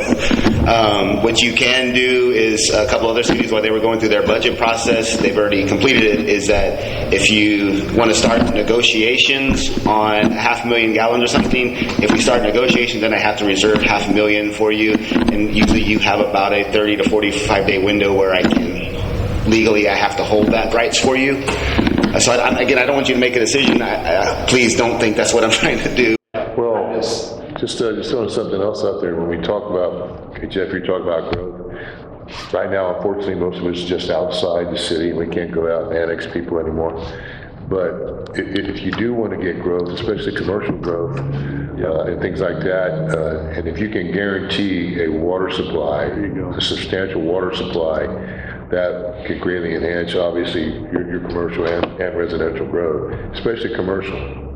What you can do is a couple other cities, while they were going through their budget process, they've already completed it, is that if you want to start negotiations on 500,000 gallons or something, if we start negotiations, then I have to reserve 500,000 for you, and usually you have about a 30 to 45 day window where I have to hold that rights for you. So I don't want you to make a decision. Please don't think that's what I'm trying to do. Well, just throwing something else out there. When we talk about, Jeff, you talk about growth. Right now, unfortunately, most of it's just outside the city, and we can't go out and annex people anymore. But if you do want to get growth, especially commercial growth, and things like that, and if you can guarantee a water supply, a substantial water supply, that could greatly enhance, obviously, your commercial and residential growth, especially commercial.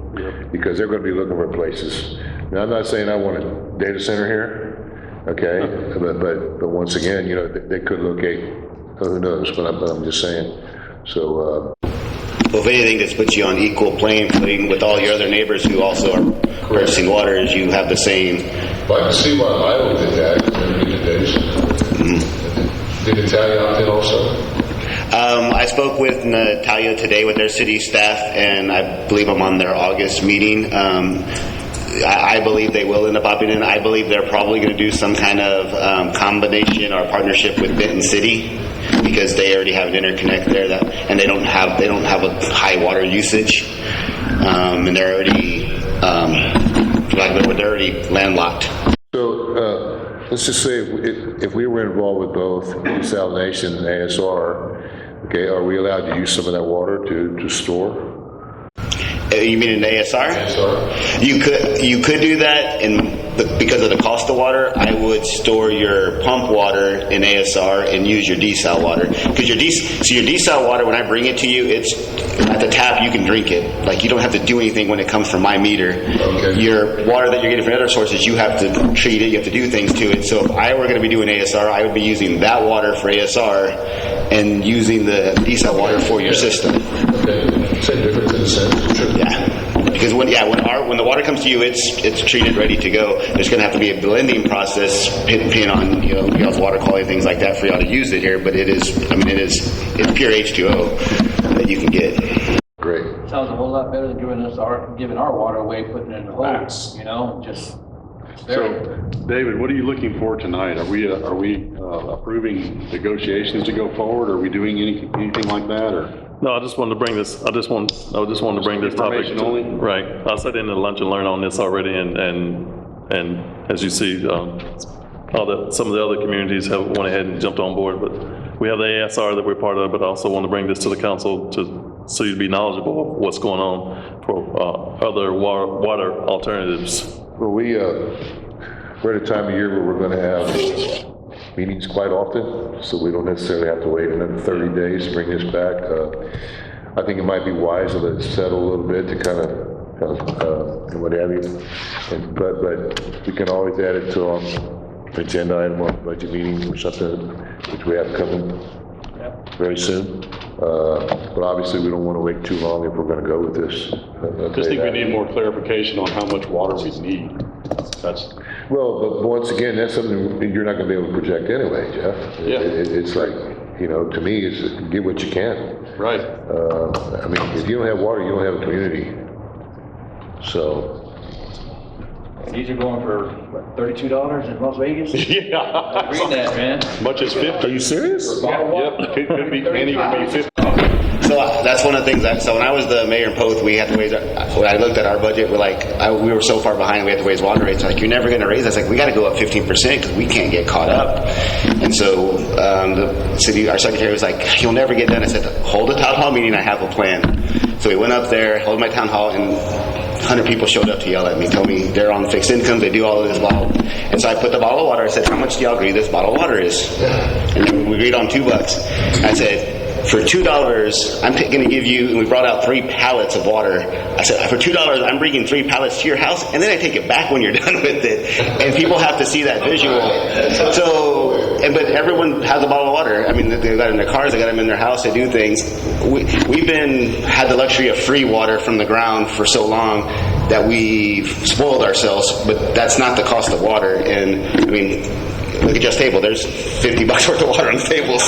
Because they're going to be looking for places. Now, I'm not saying I want a data center here, okay? But once again, they could locate. Who knows? But I'm just saying. So. Well, if anything, this puts you on equal playing footing with all your other neighbors who also are purchasing water. As you have the same. But I can see why Lytle did that. Because they did data center. Did Italia opt in also? I spoke with Natalia today with their city staff, and I believe I'm on their August meeting. I believe they will end up opting in. I believe they're probably going to do some kind of combination or partnership with Benton City. because they already have an interconnect there and they don't have a high water usage, and they're already they're already landlocked. So let's just say if we were involved with both desalination and ASR, okay, are we allowed to use some of that water to store? You mean an ASR? ASR. You could do that, and because of the cost of water, I would store your pump water in ASR and use your desal water. Because your desal water, when I bring it to you, it's at the tap. You can drink it. Like, you don't have to do anything when it comes from my meter. Okay. Your water that you're getting from other sources, you have to treat it. You have to do things to it. So if I were going to be doing ASR, I would be using that water for ASR and using the desal water for your system. Okay. Same difference in a sense. Sure. Yeah. Because when the water comes to you, it's treated, ready to go. There's going to have to be a blending process, depending on y'all's water quality, things like that, for y'all to use it here. But it's pure H2O that you can get. Great. Sounds a whole lot better than giving our water away, putting it in the hose. So, David, what are you looking for tonight? Are we approving negotiations to go forward? Are we doing anything like that, or? No, I just wanted to bring this. I just wanted to bring this topic. Information only? Right. I sat in the lunch and learned on this already, and as you see, some of the other communities have went ahead and jumped on board. But we have the ASR that we're part of. But I also want to bring this to the council so you'd be knowledgeable of what's going on for other water alternatives. Well, we're at a time of year where we're going to have meetings quite often, so we don't necessarily have to wait another 30 days to bring this back. I think it might be wise to let it settle a little bit to kind of what have you. But we can always add it to our agenda item on budget meeting or something, which we have coming very soon. But obviously, we don't want to wait too long if we're going to go with this. I just think we need more clarification on how much water we need. Well, but once again, that's something you're not going to be able to project anyway, Jeff. Yeah. It's like, to me, it's get what you can. Right. I mean, if you don't have water, you don't have a community. So. These are going for, what, $32 in Las Vegas? Yeah. Read that, man. Much as 50. Are you serious? Yep. Could be 50. So that's one of the things so when I was the mayor in Poth, we had to raise when I looked at our budget, we were so far behind, we had to raise water rates. Like, you're never going to raise. I was like, we got to go up 15% because we can't get caught up. And so our secretary was like, you'll never get done. I said, hold a town hall meeting. I have a plan. So we went up there, held my town hall, and 100 people showed up to yell at me, tell me they're on fixed income, they do all of this bottle. And so I put the bottle of water. I said, how much do y'all agree this bottle of water is? And we agreed on $2. I said, for $2, I'm going to give you, and we brought out 3 pallets of water. I said, for $2, I'm bringing 3 pallets to your house, and then I take it back when you're done with it. And people have to see that visual. But everyone has a bottle of water. I mean, they got it in their cars, they got them in their house, they do things. We've had the luxury of free water from the ground for so long that we've spoiled ourselves, but that's not the cost of water. And, I mean, look at Just Table. There's $50 worth of water on the tables.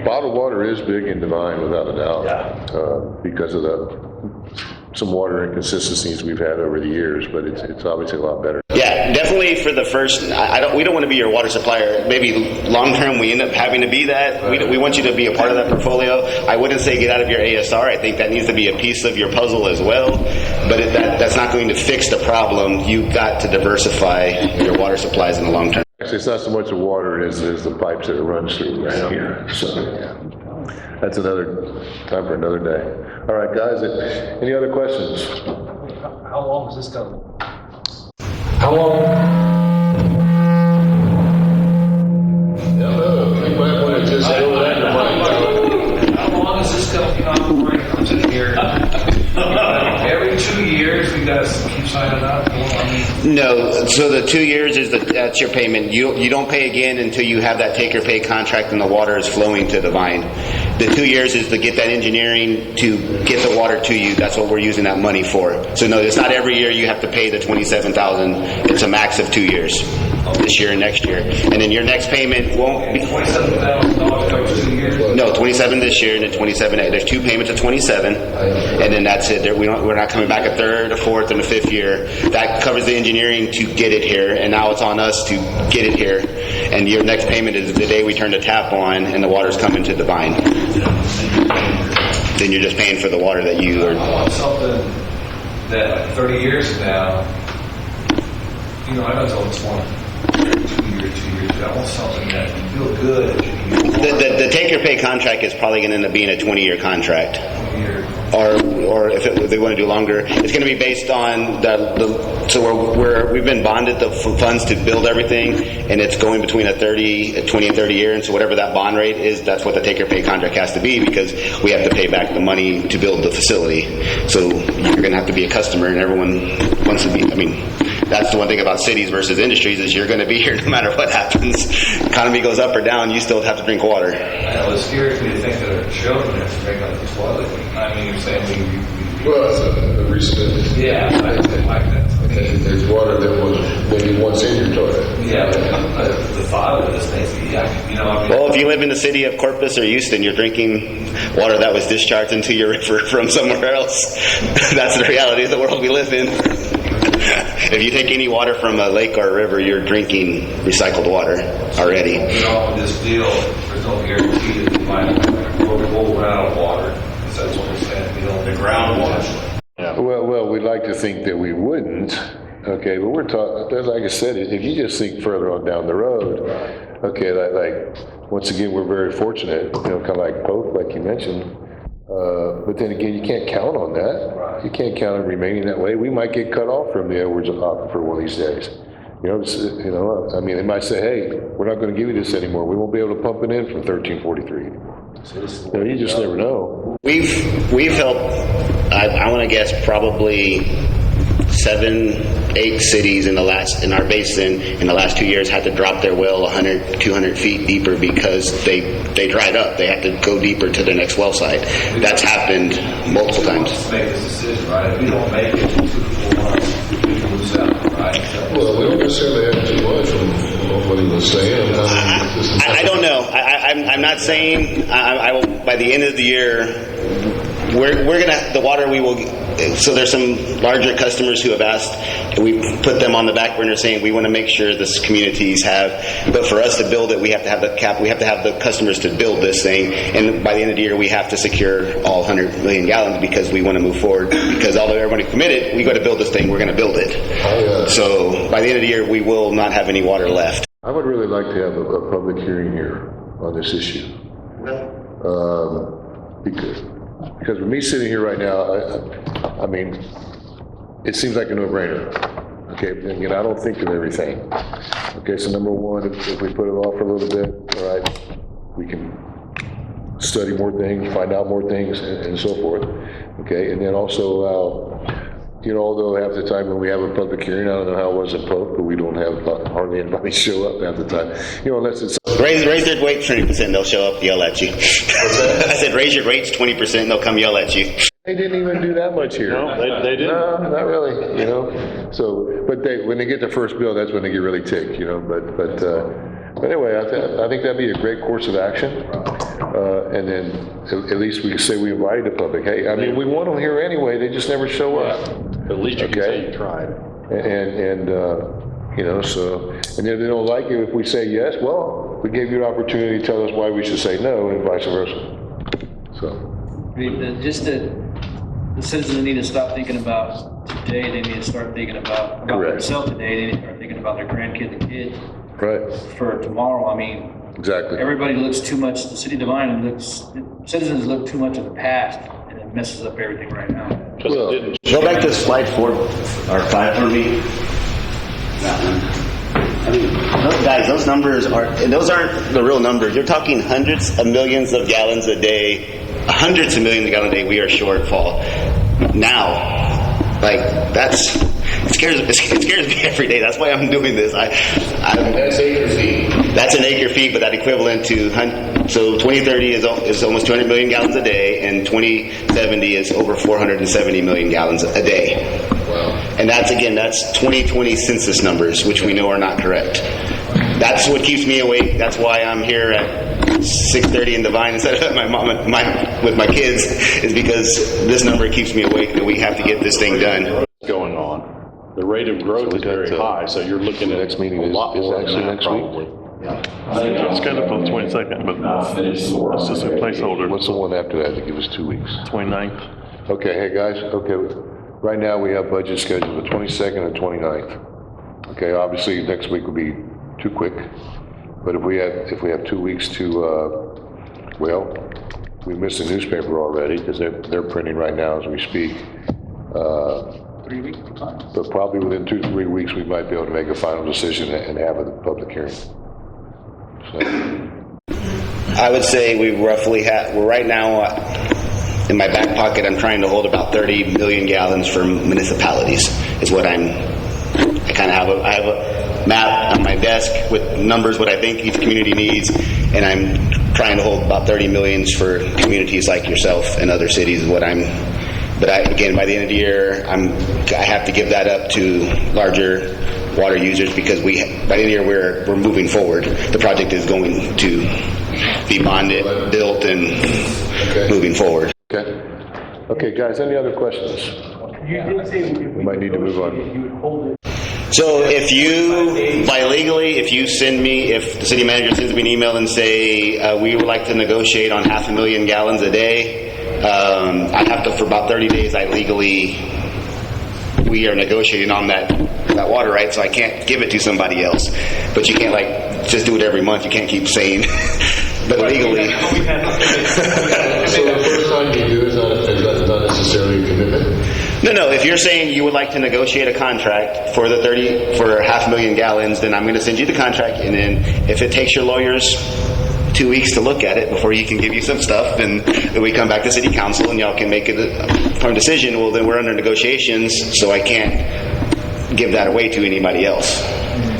Bottled water is big in Devine, without a doubt, because of some water inconsistencies we've had over the years, but it's obviously a lot better. Yeah, definitely for the first, we don't want to be your water supplier. Maybe long term we end up having to be that. We want you to be a part of that portfolio. I wouldn't say get out of your ASR. I think that needs to be a piece of your puzzle as well, but that's not going to fix the problem. You've got to diversify your water supplies in the long term. Actually, it's not so much the water as the pipes that it runs through right here. So, yeah, that's another time for another day. All right, guys, any other questions? How long is this going? How long? You might want to just go that in the How long is this going on before it comes in here? Every 2 years, you guys keep signing up? No, so the 2 years that's your payment. You don't pay again until you have that take or pay contract and the water is flowing to Devine. The 2 years is to get that engineering to get the water to you. That's what we're using that money for. So no, it's not every year you have to pay the $27,000. It's a max of 2 years. This year and next year. And then your next payment won't be $27,000 covers 2 years? No, 27 this year and then 27. There's 2 payments of 27, and then that's it. We're not coming back a third, a fourth, and a fifth year. That covers the engineering to get it here, and now it's on us to get it here. and your next payment is the day we turn the tap on and the water's coming to Devine. Then you're just paying for the water that you are. I want something that 30 years from now, I know it's only 2 years, but I want something that you feel good. The take-or-pay contract is probably going to end up being a 20-year contract. Or if they want to do longer, it's going to be based on so we've been bonded the funds to build everything, and it's going between a 20 and 30 year, and so whatever that bond rate is, that's what the take-or-pay contract has to be, because we have to pay back the money to build the facility. So you're going to have to be a customer, and everyone wants to be. That's the one thing about cities versus industries is you're going to be here no matter what happens. Economy goes up or down, you still have to drink water. I know, it scares me to think that our children have to drink out of the toilet. You're saying Well, it's a recent. Yeah, I like that. There's water that was maybe once in your toilet. Yeah, the thought of this makes me, Well, if you live in the city of Corpus or Houston, you're drinking water that was discharged into your river from somewhere else. That's the reality of the world we live in. If you take any water from a lake or a river, you're drinking recycled water already. With this deal, there's no guarantee that we'll run out of water. That's what we're saying. The groundwater. Well, we'd like to think that we wouldn't. Okay, but we're talking, like I said, if you just think further on down the road, okay, like once again, we're very fortunate, kind of like Pope, like you mentioned. But then again, you can't count on that. You can't count on remaining that way. We might get cut off from the Edwards aquifer one of these days. They might say, hey, we're not going to give you this anymore. We won't be able to pump it in from 1343. You just never know. We've helped, I want to guess, probably 7-8 cities in our basin in the last 2 years had to drop their well 100, 200 feet deeper because they dried up. They had to go deeper to the next well site. That's happened multiple times. Make this decision, right? If we don't make it in 2 to 4 months, we can lose out, right? Well, we don't necessarily have too much from what he was saying. I don't know. I'm not saying I will, by the end of the year, we're gonna, the water we will, so there's some larger customers who have asked, and we put them on the back burner saying we want to make sure this communities have, but for us to build it, we have to have the customers to build this thing, and by the end of the year we have to secure all 100 million gallons because we want to move forward, because although everybody committed, we got to build this thing, we're going to build it. So by the end of the year we will not have any water left. I would really like to have a public hearing here on this issue. Because with me sitting here right now, it seems like a no-brainer. Okay, again, I don't think of everything. Okay, so number one, if we put it off for a little bit, all right, we can study more things, find out more things, and so forth. Okay, and then also allow, although half the time when we have a public hearing, I don't know how it was in Pope, but we don't have hardly anybody show up half the time. Unless it's raise their weight 20%, they'll show up, yell at you. I said raise your rates 20%, they'll come yell at you. They didn't even do that much here. No, they didn't. No, not really. So, but when they get the first bill, that's when they get really ticked. But anyway, I think that'd be a great course of action. And then at least we can say we invited the public. Hey, we want them here anyway. They just never show up. At least you can say you tried. And so, and if they don't like it, if we say yes, well, we gave you an opportunity to tell us why we should say no, and vice versa. So. The citizens need to stop thinking about today. They need to start thinking about themselves today. They need to start thinking about their grandkids and kids. Right. For tomorrow. Exactly. Everybody looks too much. The city of Devine citizens look too much at the past, and it messes up everything right now. Go back to slide 4 or 5 for me. Those numbers those aren't the real numbers. You're talking hundreds of millions of gallons a day. Hundreds of millions of gallons a day we are shortfall. Now, it scares me every day. That's why I'm doing this. That's acre feet. That's an acre feet, but that equivalent to, so 2030 is almost 200 million gallons a day, and 2070 is over 470 million gallons a day. Wow. And that's 2020 census numbers, which we know are not correct. That's what keeps me awake. That's why I'm here at 6:30 in Devine instead of at my mom with my kids, is because this number keeps me awake, and we have to get this thing done. Going on. The rate of growth is very high, so you're looking at next meeting a lot more actually than that, next probably. week. It's scheduled for the 22nd, but it's just a placeholder. What's the one after that? They give us 2 weeks. 29th. Okay, hey guys, okay, right now we have budget scheduled the 22nd and 29th. Okay, obviously next week will be too quick, but if we have 2 weeks to, well, we missed the newspaper already because they're printing right now as we speak. 3 weeks, fine. But probably within 2 to 3 weeks, we might be able to make a final decision and have a public hearing. So. I would say we roughly have, we're right now, in my back pocket, I'm trying to hold about 30 million gallons for municipalities, is what I kind of I have a map on my desk with numbers, what I think each community needs, and I'm trying to hold about 30 millions for communities like yourself and other cities, is what again, by the end of the year, I have to give that up to larger water users because by the end of the year, we're moving forward. The project is going to be bonded, built, and moving forward. Okay, guys, any other questions? You did say we might need to move on. You would hold it. So if the city manager sends me an email and say, we would like to negotiate on 500,000 gallons a day, I have to, for about 30 days, we are negotiating on that water right, so I can't give it to somebody else. But you can't just do it every month. You can't keep saying, but legally. So the first time you do is not necessarily a commitment? No. If you're saying you would like to negotiate a contract for 500,000 gallons, then I'm going to send you the contract, and then if it takes your lawyers 2 weeks to look at it before he can give you some stuff, and we come back to city council and y'all can make a firm decision, well, then we're under negotiations, so I can't give that away to anybody else.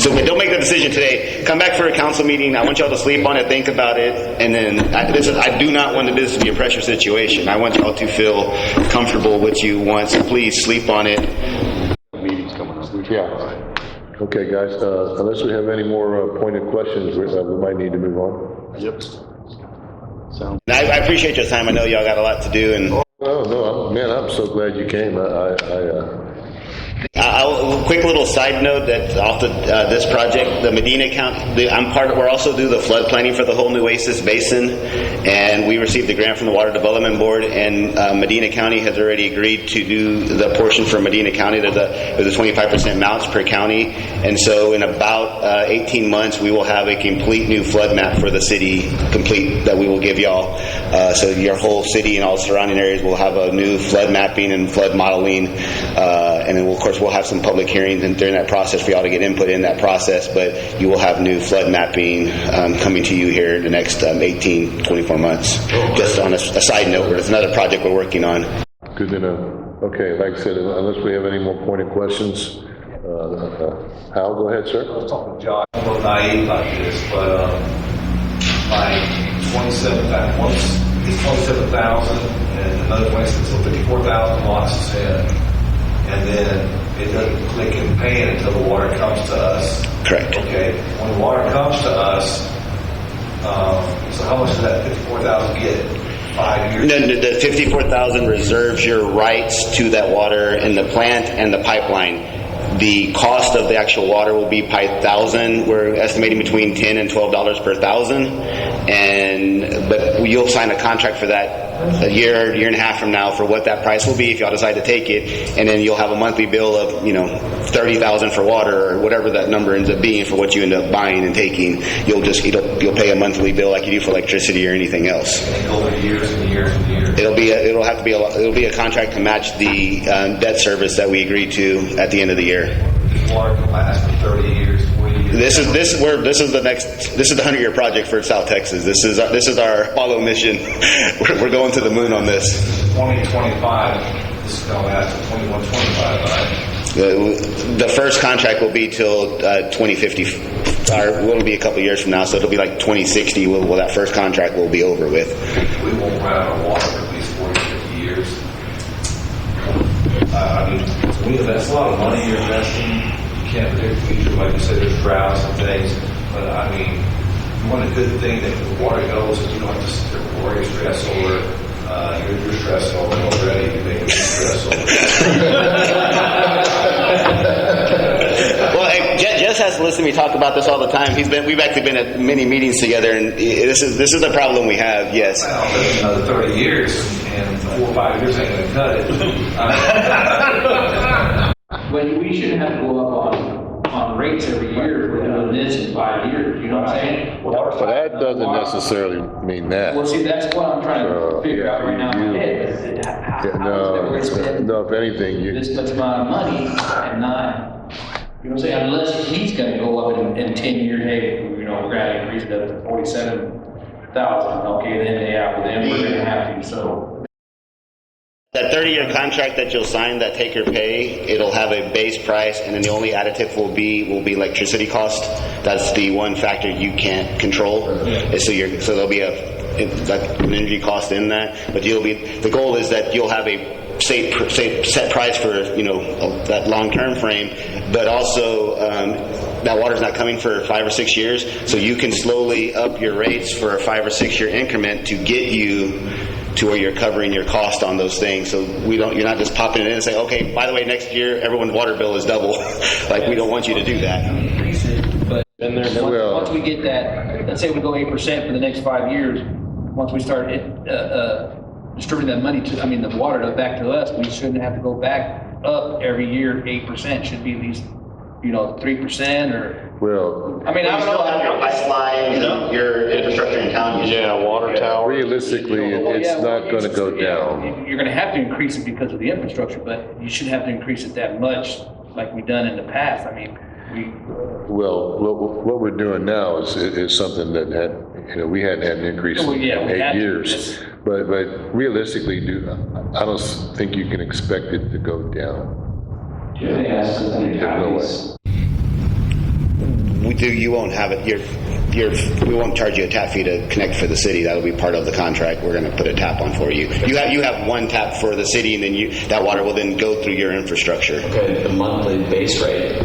So don't make the decision today. Come back for a council meeting. I want y'all to sleep on it, think about it, and then I do not want this to be a pressure situation. I want y'all to feel comfortable with you want, so please sleep on it. Meeting's coming up. Yeah. Okay, guys, unless we have any more pointed questions, we might need to move on. Yep. I appreciate your time. I know y'all got a lot to do. No, man, I'm so glad you came. A quick little side note that off this project, the Medina County, we're also do the flood planning for the whole Nueces Basin, and we received the grant from the Water Development Board, and Medina County has already agreed to do the portion for Medina County. There's a 25% mounts per county, and so in about 18 months, we will have a complete new flood map for the city, complete, that we will give y'all. So your whole city and all surrounding areas will have a new flood mapping and flood modeling, and then of course we'll have some public hearings and during that process for y'all to get input in that process, but you will have new flood mapping coming to you here in the next 18, 24 months. Just on a side note, it's another project we're working on. Good to know. Okay, like I said, unless we have any more pointed questions, Hal, go ahead, sir. I was talking to Josh, I'm a little naive like this, but like 27,000 and another 27, so 54,000 lots is in. And then it doesn't click in paying until the water comes to us. Correct. Okay. When the water comes to us, so how much does that 54,000 get? 5 years? No, the 54,000 reserves your rights to that water in the plant and the pipeline. The cost of the actual water will be per thousand. We're estimating between $10 and $12 per thousand, but you'll sign a contract for that a year and a half from now for what that price will be if y'all decide to take it, and then you'll have a monthly bill of $30,000 for water or whatever that number ends up being for what you end up buying and taking. You'll pay a monthly bill like you do for electricity or anything else. Over years and years and years. It'll be a contract to match the debt service that we agreed to at the end of the year. Water can last for 30 years, 40 years. This is the 100-year project for South Texas. This is our Apollo mission. We're going to the moon on this. 2025. This is going to last to 2125, right? The first contract will be till 2050. It'll be a couple years from now, so it'll be like 2060. That first contract will be over with. We won't run out of water for at least 40, 50 years. That's a lot of money you're investing. You can't predict the future. Like you said, there's droughts and things. But you want a good thing that the water goes and you don't have to sit there and worry or stress over you're stressed over it already. You make me stress over it. Well, Jess has to listen listen to me talk about this all the time. We've actually been at many meetings together, and this is the problem we have. Yes. Well, another 30 years, and 4 or 5 years ain't gonna cut it. But we shouldn't have to go up on rates every year. We're doing this in 5 years, you know what I'm saying? But that doesn't necessarily mean that. Well, see, that's what I'm trying to figure out right now in my head. How is that we're gonna spend No, if anything, this much amount of money and not, you know what I'm saying, unless he's gonna go up in 10 years, hey, you know, we're gonna increase it up to 47,000, okay, then, yeah, well, then we're gonna have to, so. That 30-year contract that you'll sign, that take or pay, it'll have a base price, and then the only additive will be electricity cost. That's the one factor you can't control. So there'll be an energy cost in that, but the goal is that you'll have a set price for that long-term frame, but also that water's not coming for 5 or 6 years, so you can slowly up your rates for a 5 or 6 year increment to get you to where you're covering your cost on those things. So you're not just popping it in and saying, okay, by the way, next year everyone's water bill is double. Like, we don't want you to do that. But once we get that, let's say we go 8% for the next 5 years, once we start distributing that money the water back to us, we shouldn't have to go back up every year 8%. Should be at least 3% or. Well, I don't know. Have your pipeline, your infrastructure in town. Water tower. Realistically, it's not going to go down. You're going to have to increase it because of the infrastructure, but you shouldn't have to increase it that much like we've done in the past. Well, what we're doing now is something that we hadn't had an increase in 8 years. But realistically, I don't think you can expect it to go down. There's no way. You won't have it. We won't charge you a tap fee to connect for the city. That'll be part of the contract. We're going to put a tap on for you. You have one tap for the city, and then that water will then go through your infrastructure. Okay, the monthly base rate.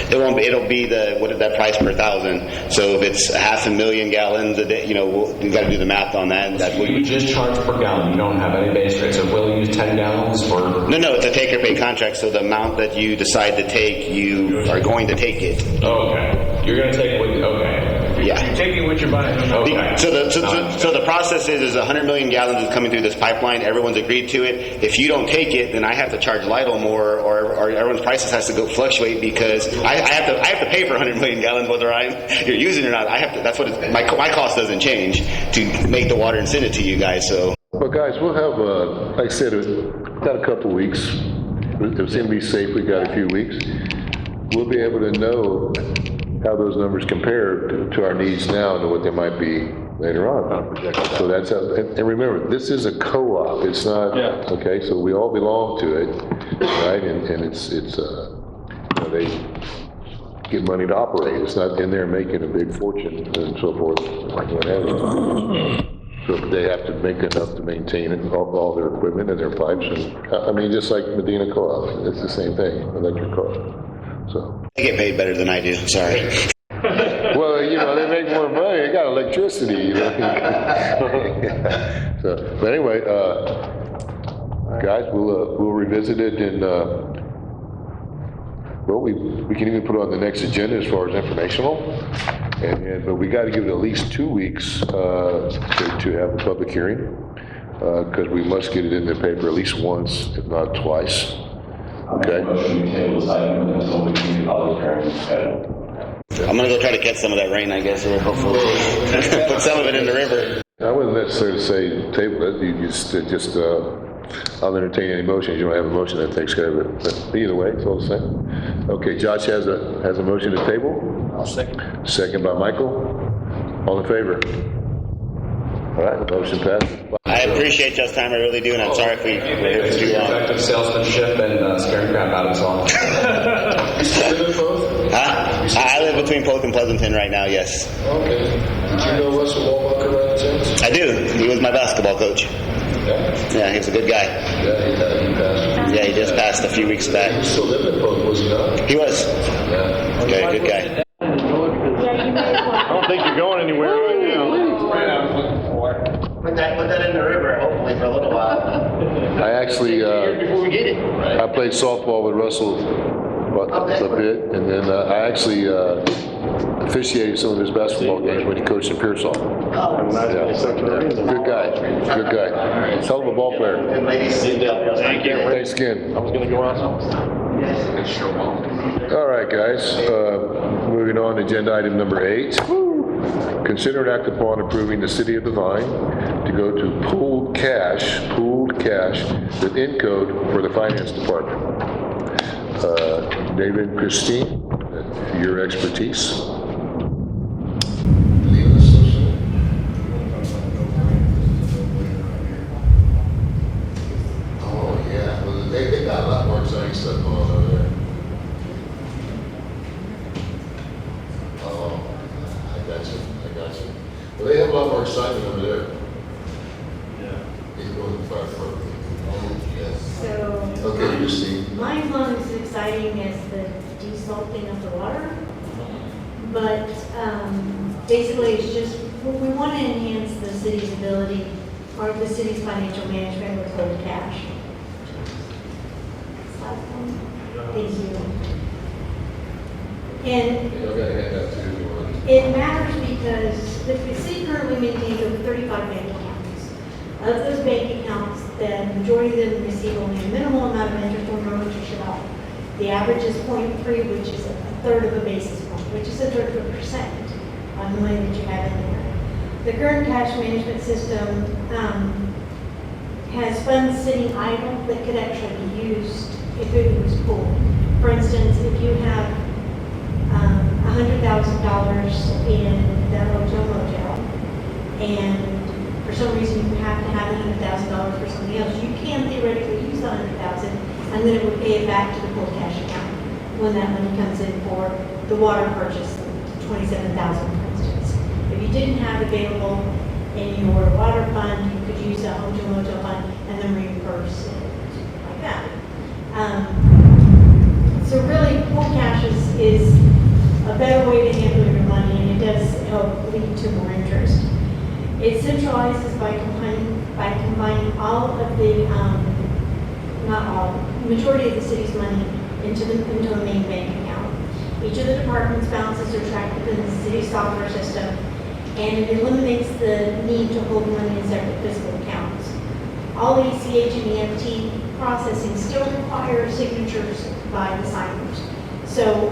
It'll be that price per 1,000. So if it's 500,000 gallons a day, we've got to do the math on that. You just charge per gallon. You don't have any base rate. So we'll use 10 gallons or. No, it's a take or pay contract. So the amount that you decide to take, you are going to take it. Okay. You're going to take what? Okay. Yeah. You're taking what you're buying. Okay. So the process is 100 million gallons is coming through this pipeline. Everyone's agreed to it. If you don't take it, then I have to charge Lidl more, or everyone's prices has to go fluctuate because I have to pay for 100 million gallons whether you're using it or not. That's what my cost doesn't change to make the water and send it to you guys. So. Well, guys, we'll have like I said, got a couple weeks. It seems to be safe. We got a few weeks. We'll be able to know how those numbers compare to our needs now and what they might be later on. So that's how, and remember, this is a co-op. It's not okay. So we all belong to it, right? And it's they get money to operate. It's not in there making a big fortune and so forth, like what have you. So they have to make enough to maintain all their equipment and their pipes. And just like Medina Co-op, it's the same thing, electric co-op. So They get paid better than I do. Sorry. Well, they make more money. They got electricity. So, but anyway, guys, we'll revisit it, and we can even put it on the next agenda as far as informational. But we got to give it at least 2 weeks to have a public hearing because we must get it in the paper at least once, if not twice. Okay. I'm going to go try to catch some of that rain, I guess, or hopefully put some of it in the river. I wouldn't necessarily say table it. You just I'll entertain any motions. You don't have a motion that takes care of it. But either way, it's all the same. Okay, Josh has a motion to table. I'll second. Second by Michael. All in favor? All right, the motion passes. I appreciate y'all's time, I really do, and I'm sorry if we were here for too long. Effective salesmanship and scaring crap out of us all. I live between Polk and Pleasanton right now, yes. Okay. Did you know Russell Walker by any chance? I do. He was my basketball coach. Yeah, he was a good guy. He passed. Yeah, he just passed a few weeks back. He still living in Polk, was he not? He was. Yeah. Okay, good guy. I don't think you're going anywhere right now. Put that in the river, hopefully, for a little while. I actually, Before we get it. I played softball with Russell a bit, and then I actually officiated some of his basketball games when he coached in Pearsall. Good guy. Hell of a ball player. Thank you. Thanks again. I was going to go out. All right, guys. Moving on, agenda item number 8. Consider and act upon approving the City of Devine to go to pooled cash with Encode for the Finance Department. David and Christine, your expertise. Oh, yeah. Well, they got a lot more exciting stuff going on over there. Oh, I got you. Well, they have a lot more excitement over there. Yeah. They go to the fire department. Oh, yes. So, okay, Christine. mine's not as exciting as the desalting of the water, but basically it's just, we want to enhance the city's ability, or the city's financial management with cold cash. Thank you. And it matters because the city currently maintains over 35 bank accounts. Of those bank accounts, the majority of them receive only a minimal amount of interest or no interest at all. The average is 0.3, which is a third of a basis point, which is a third of a percent on the money that you have in there. The current cash management system has funds sitting idle that could actually be used if it was pooled. For instance, if you have $100,000 in that hotel motel, and for some reason you have to have $100,000 for something else, you can theoretically use the $100,000, and then it would pay it back to the pool cash account when that money comes in for the water purchase, $27,000 for instance. If you didn't have available in your water fund, you could use the hotel motel fund and then reimburse it like that. So really, pool cash is a better way to handle your money, and it does help lead to more interest. It centralizes by combining all of the, not all, majority of the city's money into a main bank account. Each of the department's balances are tracked within the city software system, and it eliminates the need to hold money in separate fiscal accounts. All ACH and EFT processing still requires signatures by the signers. So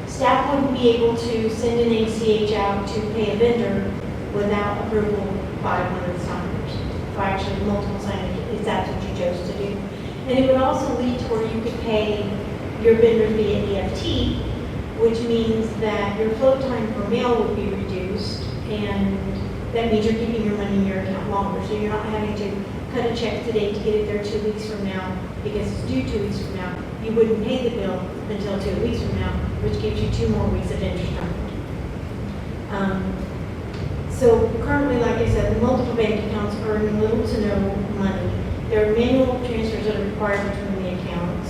staff wouldn't be able to send an ACH out to pay a vendor without approval by one of the signers, or actually multiple signers, if that's what you chose to do. And it would also lead to where you could pay your vendor via EFT, which means that your float time for mail would be reduced, and that means you're keeping your money in your account longer, so you're not having to cut a check today to get it there 2 weeks from now, because it's due 2 weeks from now. You wouldn't pay the bill until 2 weeks from now, which gives you 2 more weeks of interest earned. So currently, like I said, the multiple bank accounts earn little to no money. There are manual transfers that are required between the accounts.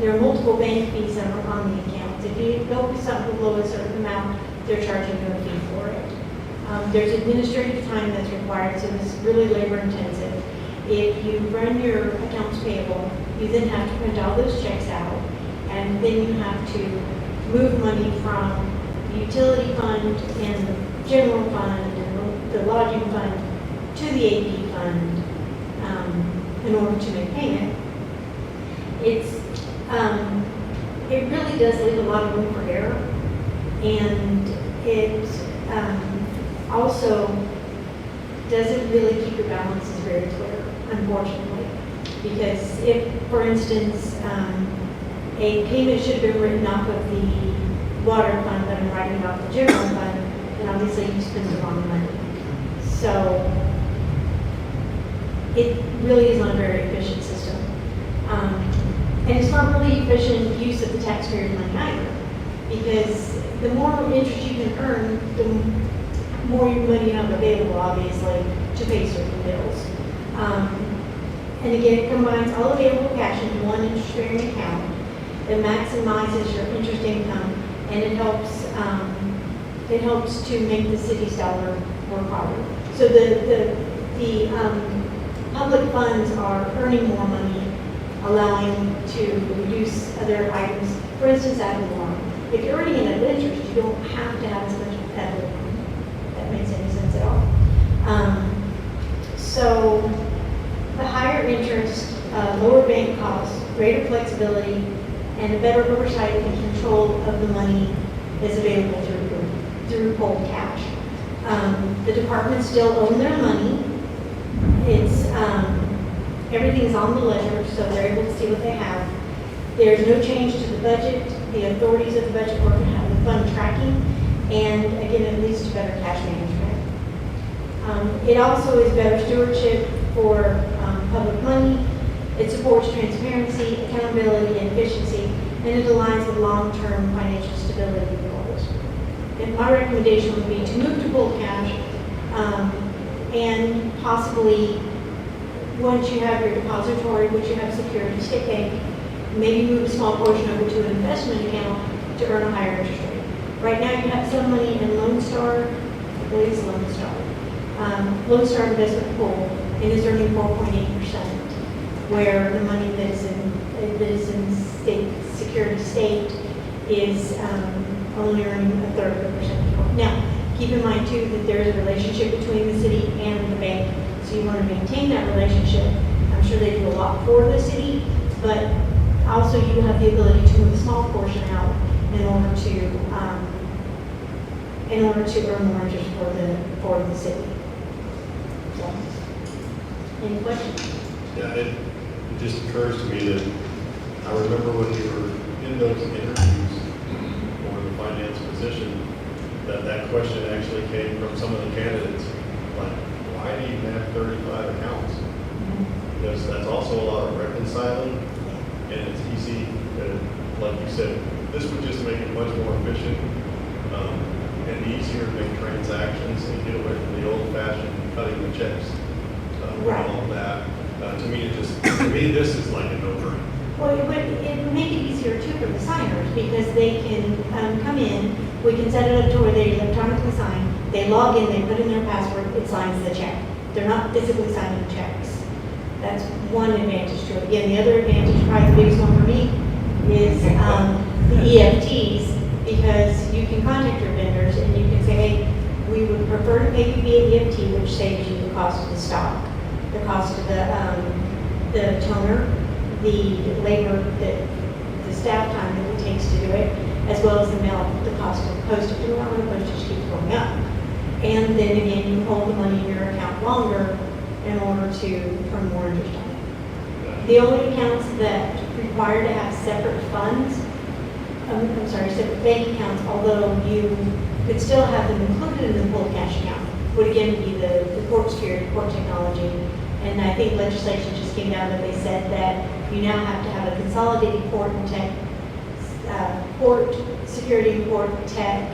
There are multiple bank fees that are on the accounts. If you go something below a certain amount, they're charging you a fee for it. There's administrative time that's required, so this is really labor intensive. If you run your accounts payable, you then have to print all those checks out, and then you have to move money from the utility fund and the general fund and the lodging fund to the AP fund in order to make payment. It really does leave a lot of room for error, and it also doesn't really keep your balances very clear, unfortunately. Because if, for instance, a payment should have been written off of the water fund, but I'm writing it off the general fund, then obviously you spend the wrong money. So it really is not a very efficient system. And it's not really efficient use of the taxpayers' money either, because the more interest you can earn, the more money you have available, obviously, to pay certain bills. And again, it combines all available cash into one interest-bearing account. It maximizes your interest income, and it helps to make the city's dollar work harder. So the public funds are earning more money allowing to reduce other items, for instance, ad valorem. If you're earning an interest, you don't have to have as much ad valorem. If that makes any sense at all. So the higher interest, lower bank costs, greater flexibility, and a better oversight and control of the money is available through cold cash. The departments still own their money. It's everything's on the ledger, so they're able to see what they have. There's no change to the budget. The authorities of the budget work have the fund tracking, and again, it leads to better cash management. It also is better stewardship for public money. It supports transparency, accountability, and efficiency, and it aligns with long-term financial stability goals. And my recommendation would be to move to cold cash, and possibly, once you have your depository, which you have secured in state bank, maybe move a small portion over to an investment account to earn a higher interest rate. Right now, you have some money in Lone Star, I believe it's Lone Star, Lone Star Investment Pool, and is earning 4.8%, where the money that is in state security state is only earning a third of a percentage point. Now, keep in mind too that there is a relationship between the city and the bank, so you want to maintain that relationship. I'm sure they do a lot for the city, but also you have the ability to move a small portion out in order to earn more interest for the city. So, any questions? Yeah, it just occurs to me that I remember when we were in those interviews for the finance position, that question actually came from some of the candidates. Like, why do you have 35 accounts? Because that's also a lot of reconciling, and it's easy, like you said, this would just make it much more efficient and easier to make transactions and get away from the old-fashioned cutting the checks and all of that. To me, this is like a no-brainer. Well, it would make it easier too for the signers, because they can come in, we can set it up to where they electronically sign, they log in, they put in their password, it signs the check. They're not physically signing checks. That's one advantage to it. Again, the other advantage, probably the biggest one for me, is the EFTs, because you can contact your vendors and you can say, hey, we would prefer to pay you via EFT, which saves you the cost of the stock, the cost of the toner, the labor, the staff time that it takes to do it, as well as the mail, the cost of postage. And our postage keeps going up. And then again, you hold the money in your account longer in order to earn more interest on it. The only accounts that require to have separate funds, separate bank accounts, although you could still have them included in the pool cash account, would again be the court security, court technology. And I think legislation just came down that they said that you now have to have a consolidated court and tech, court security and court tech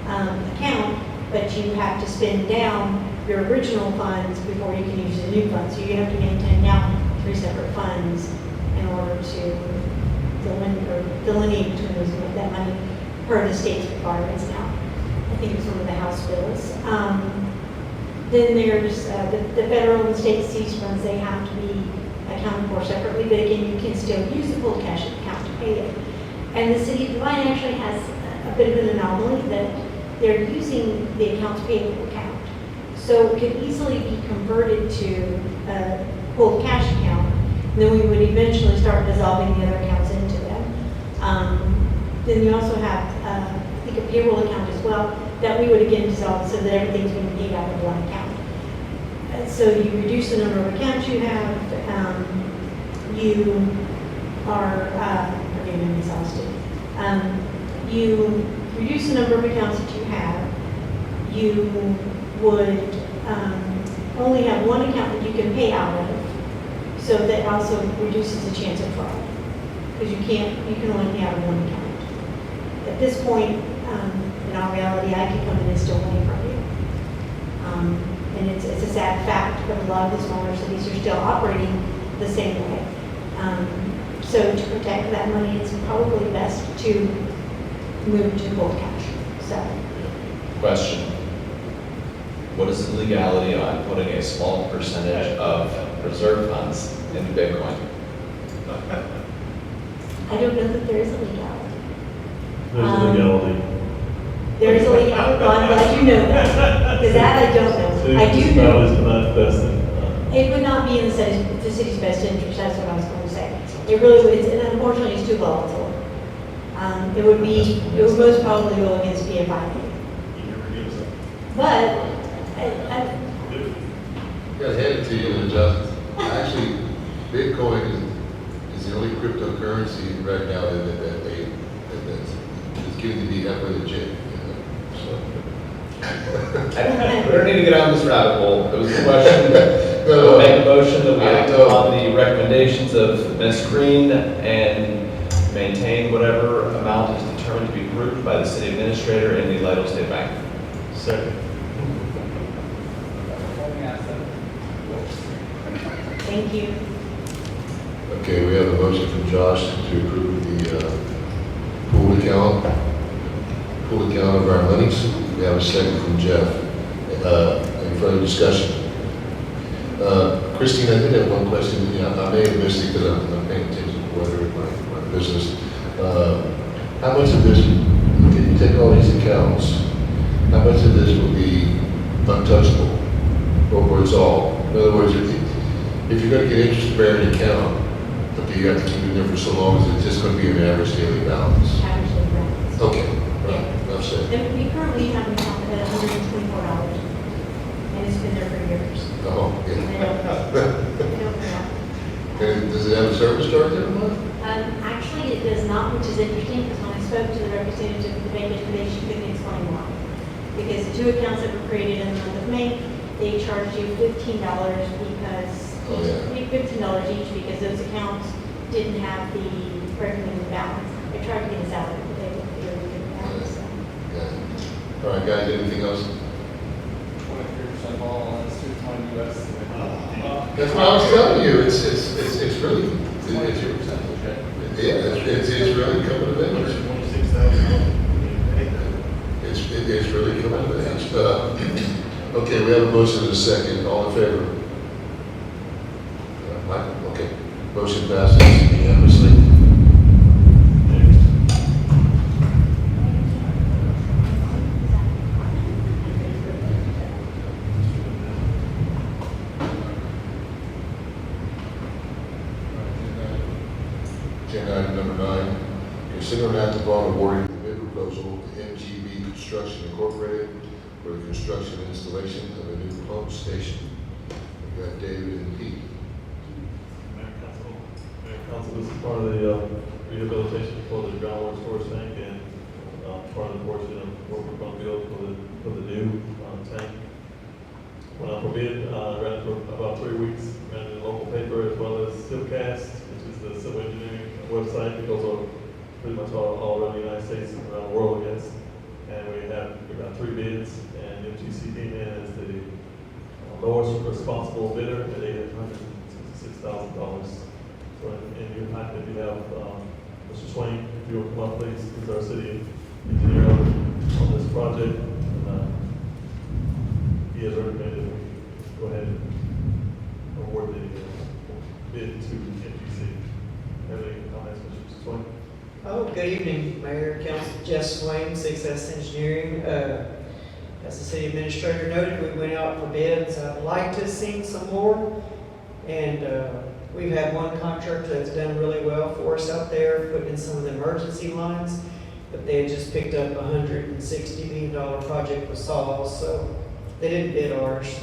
account, but you have to spend down your original funds before you can use the new funds. So you have to maintain now 3 separate funds in order to delineate between those and make that money per the state's requirements now. I think it's one of the House bills. Then there's the federal and state seized funds. They have to be accounted for separately, but again, you can still use the full cash account to pay it. And the city of Devine actually has a bit of an anomaly that they're using the accounts payable account. So it could easily be converted to a full cash account. And then we would eventually start dissolving the other accounts into them. Then you also have, I think, a payroll account as well that we would again dissolve so that everything's being paid out of one account. So you reduce the number of accounts you have. You are, forgive me, I'm exhausted. You reduce the number of accounts that you have. You would only have one account that you can pay out of, so that also reduces the chance of fraud, because you can only pay out of one account. At this point, in all reality, I could come in and steal money from you. And it's a sad fact, but a lot of the smaller cities are still operating the same way. So to protect that money, it's probably best to move to cold cash. So. Question. What is the legality on putting a small percentage of reserve funds into Bitcoin? I don't know that there is a legality. There's a legality. There is a legality, well, I'm glad you know that, because that I don't know. I do know. Municipalities cannot invest in, It would not be in the city's best interest, that's what I was going to say. It really would, and unfortunately, it's too volatile. It would most probably go against PFI. But, You guys hand it to you in adjustments. Actually, Bitcoin is the only cryptocurrency right now that's getting to be heavily legit. We don't need to get down this rabbit hole. It was a question. We'll make a motion that we act on the recommendations of Ms. Green and maintain whatever amount is determined to be approved by the city administrator and the Lytle State Bank. Second. thank you. Okay, we have a motion from Josh to approve the pool account of our monies. We have a second from Jeff. Any further discussion? Christine, I did have one question. I may have missed it because I'm paying attention to weather in my business. How much of this, can you take all these accounts, how much of this will be untouchable? Or it's all? In other words, if you're going to get interest bearing account, but you have to keep it there for so long, is it just going to be an average daily balance? Average daily balance. Okay, right, enough said. And we currently have an account at $124, and it's been there for years. Oh, They don't know. And does it have a service charge every month? Actually, it does not, which is interesting, because when I spoke to the representative of the bank yesterday, she couldn't explain why. Because the two accounts that were created in the month of May, they charged you $15 because, $15 each because those accounts didn't have the recommended balance. They tried to get us out of it, but they didn't have it, so. Yeah. All right, guys, anything else? 23% of all on this 220 US. That's what I was telling you, it's really, it's really coming of age. It's really coming of age. Okay, we have a motion and a second, all in favor? Michael, okay. Motion passes unanimously. Agenda item number 9, consider an act upon awarding the bid proposal to MGB Construction Incorporated for the construction and installation of a new pump station. We've got David and Pete. Mayor Council, this is part of the rehabilitation for the groundwater storage tank and part of the portion of what we're going to build for the new tank. Went out for bid, ran for about 3 weeks, ran in the local paper as well as Civcast, which is the civil engineering website that goes over pretty much all around the United States and around the world, I guess. And we got 3 bids, and MTC came in as the lowest responsible bidder at $866,000. So in your packet, you have Mr. Swain, if you will come up, please, he's our city engineer on this project. And, he has recommended we go ahead and award the bid to MTC. Have any comments, Mr. Swain? Oh, good evening, Mayor, Council. Jeff Swain, 6S Engineering. As the city administrator noted, we went out for bids. I'd like to have seen some more. And we've had one contractor that's done really well for us out there, putting in some of the emergency lines. But they had just picked up a $160 million project with Saws, so they didn't bid ours.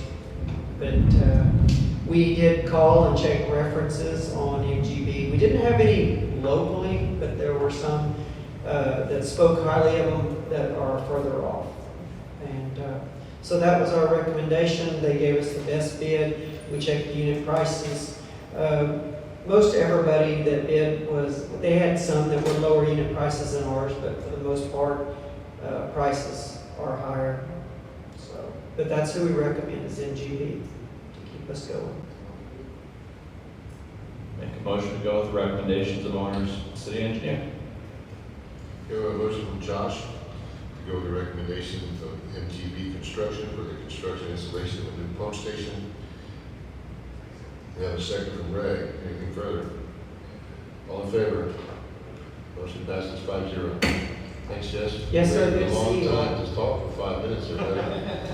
But we did call and check references on MGB. We didn't have any locally, but there were some that spoke highly of them that are further off. And so that was our recommendation. They gave us the best bid. We checked the unit prices. Most everybody that bid they had some that were lower unit prices than ours, but for the most part, prices are higher. So, but that's who we recommend is MGB to keep us going. Make a motion to go with the recommendations of owner's city engineer. We have a motion from Josh to go with the recommendation of MGB Construction for the construction installation of a new pump station. We have a second from Ray. Anything further? All in favor? Motion passes 5-0. Thanks, Jess. Yes, sir. Waited Good a to long see you. time to talk for 5 minutes or better.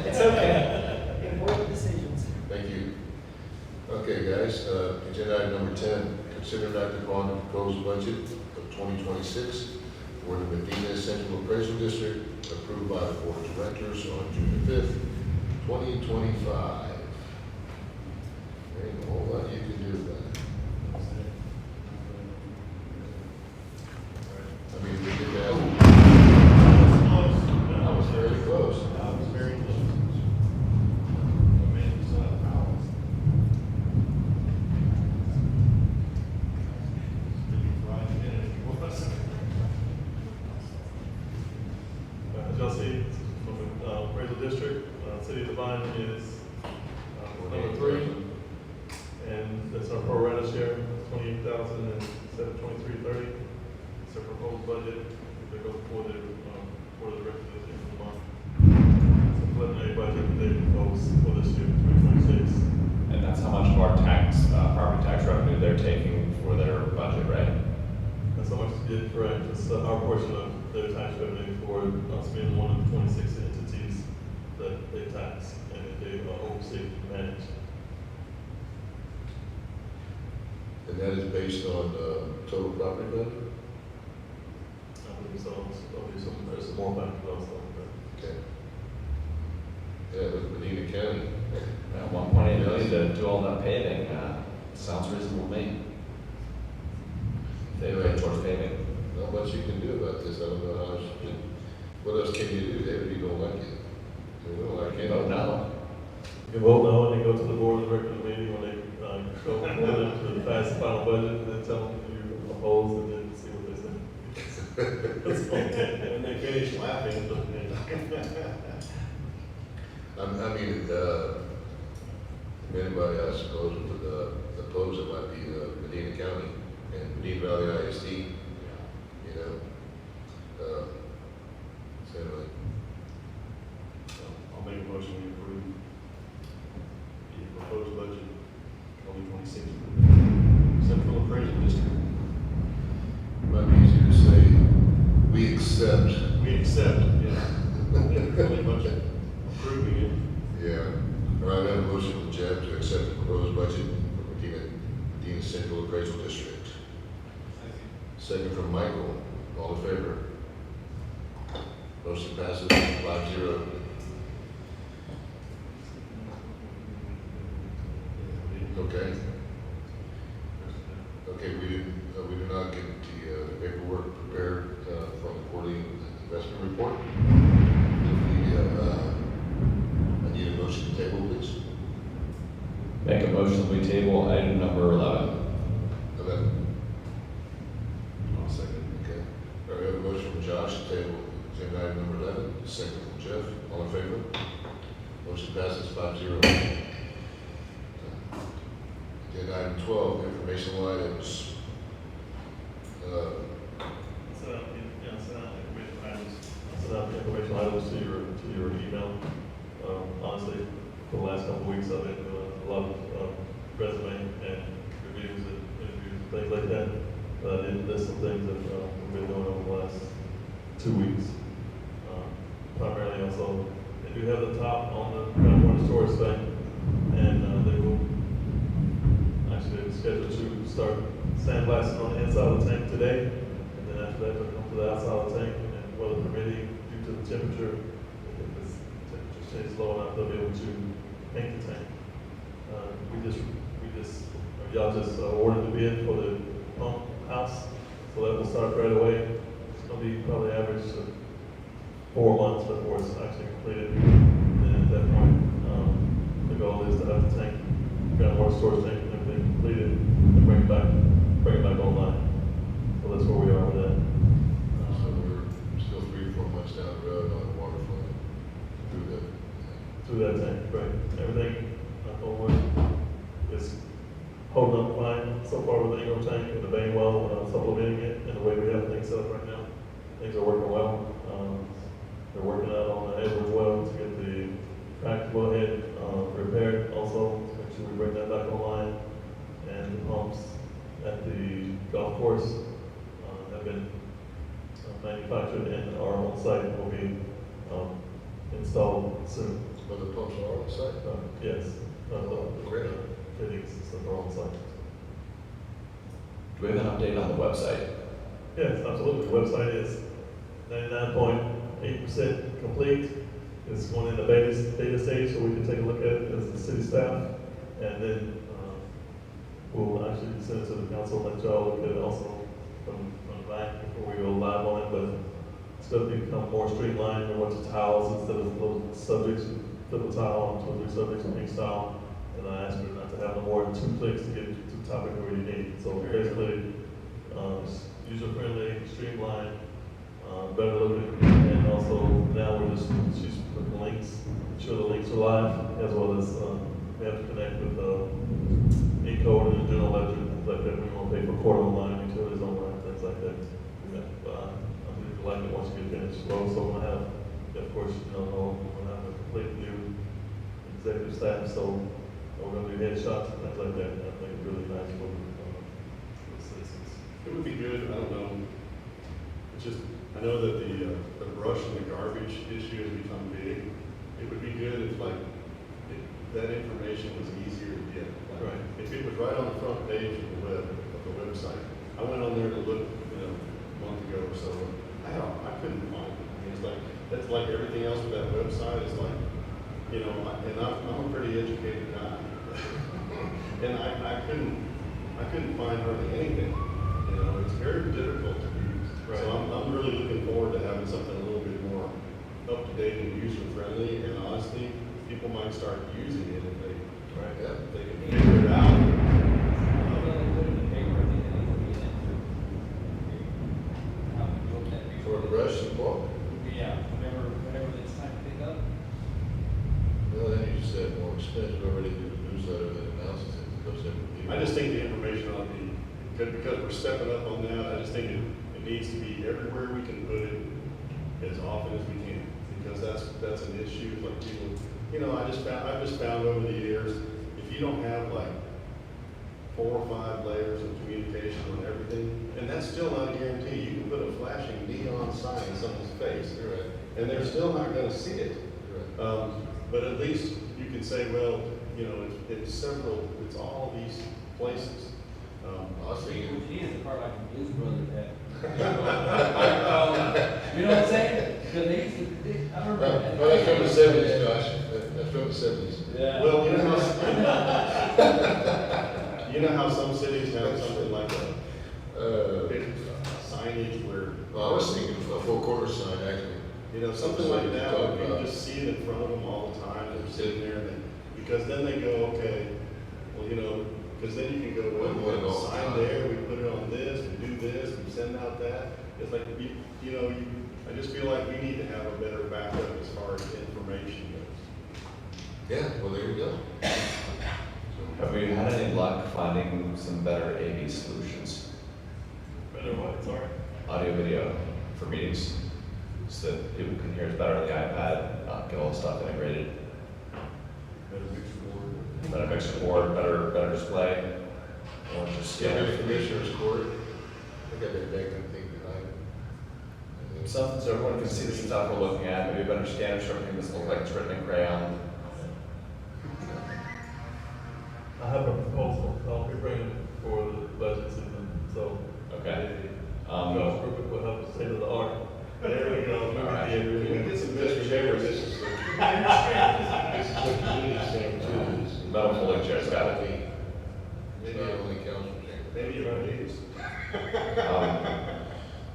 It's okay. Important decisions. Thank you. Okay, guys, agenda item number 10, consider and act upon the proposed budget of 2026 for the Medina Central Appraisal District approved by the Board of Directors on June 5th, 2025. There ain't a whole lot you can do about it. I mean, we did that. That was fairly close. That was very close. As y'all see, from the appraisal district, City of Devine is number 3. And that's our pro rata share, 28,000 instead of 2330. It's a proposed budget that goes for the rest of the month. It's a preliminary budget that they propose for this year, 2026. And that's how much of our tax, property tax revenue they're taking for their budget, right? That's how much to get correct. It's our portion of their tax revenue for us being one of the 26 entities that they tax and that they oversee and manage. And that is based on total property value? I believe so. There's some more factors also. Okay. Yeah, with Medina County. 1.8 million to do all that paving, sounds reasonable to me. They pay towards paving. Not much you can do about this. I don't know how else you can, what else can you do, David? You don't like it. You don't like it. Vote no. You vote no, and they go to the board of directors meeting when they go to pass the final budget, and then tell them you oppose, and then see what they say. That's okay. And they finish laughing. I mean, if anybody I suppose would oppose it might be Medina County and Medina Valley ISD, you know. So anyway. I'll make a motion to approve the proposed budget 2026 Central Appraisal District. Might be easier to say, we accept. We accept, yeah. Really much approving it. Yeah. All right, I have a motion from Jeff to accept the proposed budget for Medina Central Appraisal District. Second from Michael. All in favor? Motion passes 5-0. Okay. Okay, we did not get the paperwork prepared from the quarterly investment report. I need a motion to table, please. Make a motion we table item number 11. 11. I'll second. Okay. All right, we have a motion from Josh to table agenda item number 11. Second from Jeff. All in favor? Motion passes 5-0. Agenda item 12, informational items. Send out informational items to your email. Honestly, for the last couple of weeks, I've been doing a lot of resume and reviews and interviews and things like that. I did list some things that we've been doing over the last 2 weeks. Primarily also, they do have the top on the groundwater storage tank, and they will actually they're scheduled to start sandblasting on the inside of the tank today, and then after that, they'll come to the outside of the tank, and weather permitting, due to the temperature, if the temperature stays low enough, they'll be able to paint the tank. Y'all just ordered the bid for the pump house, so that will start right away. It's going to be probably average of 4 months before it's actually completed. And at that point, the goal is to have the tank, groundwater storage tank, and everything completed, and bring it back online. So that's where we are with that. So we're still 3 or 4 months down the road on the water flow through that tank, right? Everything up on wood is holding up fine so far with the Ingram tank and the vein well, supplementing it, and the way we have things set up right now. Things are working well. They're working out on the Edwards well to get the cracked wellhead repaired also, to make sure we bring that back online. And the pumps at the golf course manufactured and are on site will be installed soon. But the pumps are on site? Yes. Great. Fittings and stuff are on site. Do we have an update on the website? Yes, absolutely. The website is 99.8% complete. It's going in the beta stage, so we can take a look at it as the city staff. And then we'll actually send it to the council, let y'all look at it also from the back before we go live on it. But it's going to become more streamlined and what's tiles instead of little subjects. You flip a tile on 2 or 3 subjects on each tile. And I asked her not to have no more than 2 clicks to get to the topic where you need. So basically, user-friendly, streamlined, better looking, and also now she's putting links, ensure the links are live, as well as we have to connect with E-code and general ledger, things like that. We want to pay for court online, utilities online, things like that. Yeah, but I'm really like it once you get finished. We're also going to have, of course, we're going to have a complete new executive staff, so we're going to do headshots and things like that. And I think it's really nice for the citizens. It would be good, I don't know, it's just, I know that the brush and the garbage issue has become big. It would be good if that information was easier to get. Like, if it was right on the front page of the website. I went on there to look, a month ago or so. I couldn't find it. I mean, it's like, that's like everything else with that website is like, and I'm a pretty educated guy. And I couldn't find hardly anything. It's very difficult to use. Right. So I'm really looking forward to having something a little bit more up to date and user friendly. And honestly, people might start using it if they can figure it out. For brush support? Yeah, whenever it's time to pick up. Well, then you just said more expensive. We already do the newsletter that announces it. I just think the information ought to be, because we're stepping up on that, I just think it needs to be everywhere we can put it as often as we can, because that's an issue. Like people, I've just found over the years, if you don't have like 4 or 5 layers of communication on everything, and that's still not a guarantee. You can put a flashing neon sign in someone's face, and they're still not going to see it. But at least you can say, well, it's all these places. He is the part like the Blues Brothers had. You know what I'm saying? Because they used to, I remember. Well, that's from the 70s, Josh. That's from the 70s. Yeah. Well, you know how some cities have something like a signage where. Well, I was thinking a 4-quarter sign, actually. Something like that, where people just see it in front of them all the time, they're sitting there, because then they go, okay, well, because then you can go, well, we put a sign there, we put it on this, we do this, we send out that. It's like, I just feel like we need to have a better backup as far as information goes. Yeah, well, there you go. Have we had any luck finding some better AV solutions? Better what, sorry? Audio video for meetings, so that people can hear us better on the iPad, get all the stuff integrated. Better mixer board, better display. Or just The commissioner's court. I think I've been begging thing behind it. Something so everyone can see the stuff we're looking at. Maybe a better scanner so everything doesn't look like it's written in crayon. I have a proposal. I'll be bringing for the budget season. So okay. Josh Rupert will help us state of the art. There we go. All right. We can get some Mr. Chambers. This is what you need to say too. Metal folding chairs, got it. Maybe only council chamber. Maybe it is.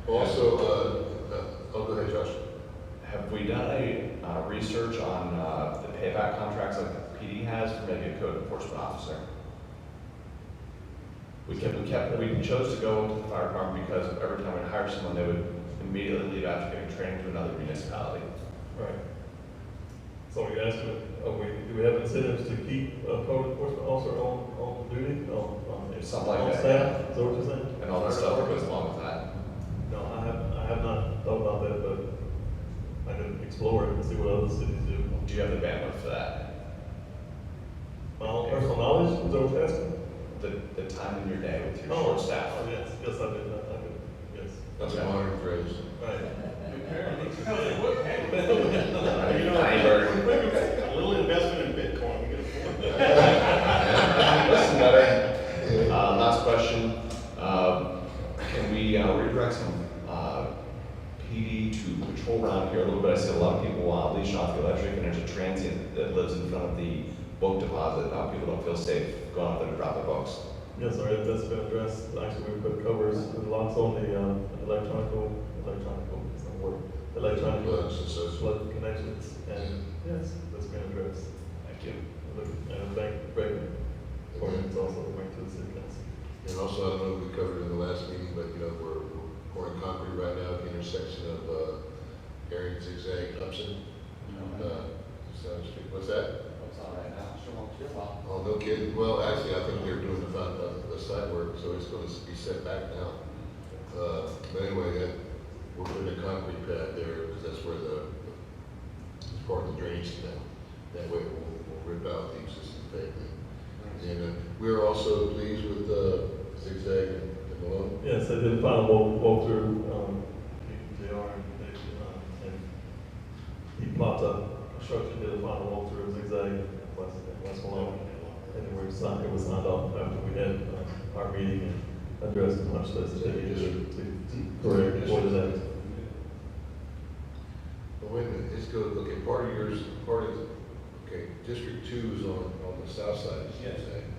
Also, go ahead, Josh. Have we done a research on the payback contracts like the PD has for maybe a code enforcement officer? We chose to go to the fire department because every time we hire someone, they would immediately leave after getting training to another municipality. Right. So we asked, do we have incentives to keep a code enforcement officer on duty? Something like on that. staff? Is that what you're saying? And all that stuff that goes along with that. No, I have not thought about that, but I can explore it and see what other cities do. Do you have the bandwidth for that? My own personal knowledge, is that what you're asking? The time in your day with your short staff. Oh, yes, I did, yes. That's a modern phrase. Right. around here a little bit, I see a lot of people leash off the electric, and there's a transient that lives in front of the book deposit. Now people don't feel safe going up there to drop their books. Yes, sir, that's been addressed. Actually, we put covers, with locks on the electronic flood connections, and yes, that's been addressed. Thank you. And bank breaking ordinance also went to the city council. And also, I don't know if we covered in the last meeting, but, you know, we're pouring concrete right now at the intersection of Herring, Zigzag, Upson. What's that? It's all right now. Sure won't feel well. Oh, no kidding. Well, actually, I think they're doing the site work, so it's going to be set back now. But anyway, we're putting a concrete pad there because that's where it's part of the drainage canal. That way we'll rip out the existing pavement. And we're also pleased with Zigzag and Malone. Yes, I did a final walkthrough, JR, and he plopped up construction, did a final walkthrough of Zigzag and West Malone. And it was signed off after we had our meeting and addressed the punch list that we did to correct what is that. But wait a minute, let's go, okay, District 2 is on the south side. Yes. Okay.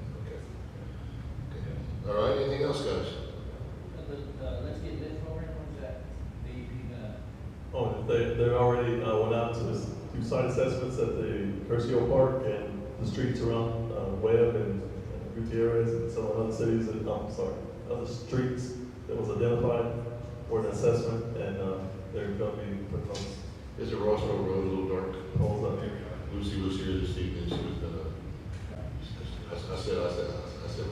All right, anything else, guys? Let's get this program, when's that? Oh, they already went out to do site assessments at the Curcio Park and the streets around Webb and Gutierrez and some other cities, other streets that was identified for an assessment, and they're going to be putting those. Is it Rossville Road a little dark? Holes up here. Lucy was here this evening, she was gonna, I said,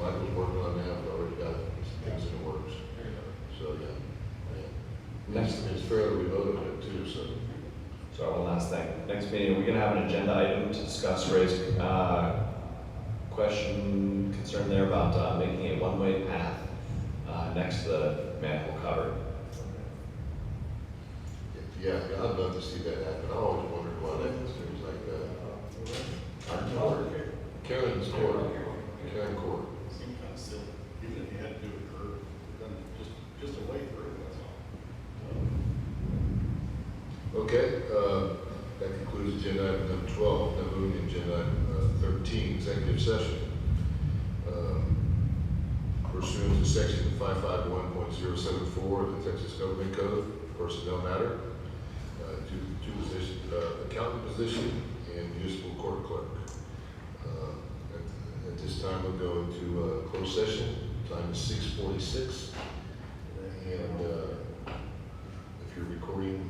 Michael's working on that, we already got things in the works. So, yeah. It's fairly remote of it too, so. So one last thing. Next meeting, we're going to have an agenda item to discuss, raise concern there about making a one-way path next to the manhole cover. Yeah, I'd love to see that happen. I always wondered why that was things like that. Karen's Court. Karen Court. Seemed kind of silly, even if you had to do a curve, then just a way through, that's all. Okay, that concludes agenda item number 12. Now moving to agenda item 13, executive session. Pursuant to section 551.074 of the Texas Government Code, personnel matter, two positions, accountant position and municipal court clerk. At this time, we'll go into closed session. Time is 6:46. And if you're recording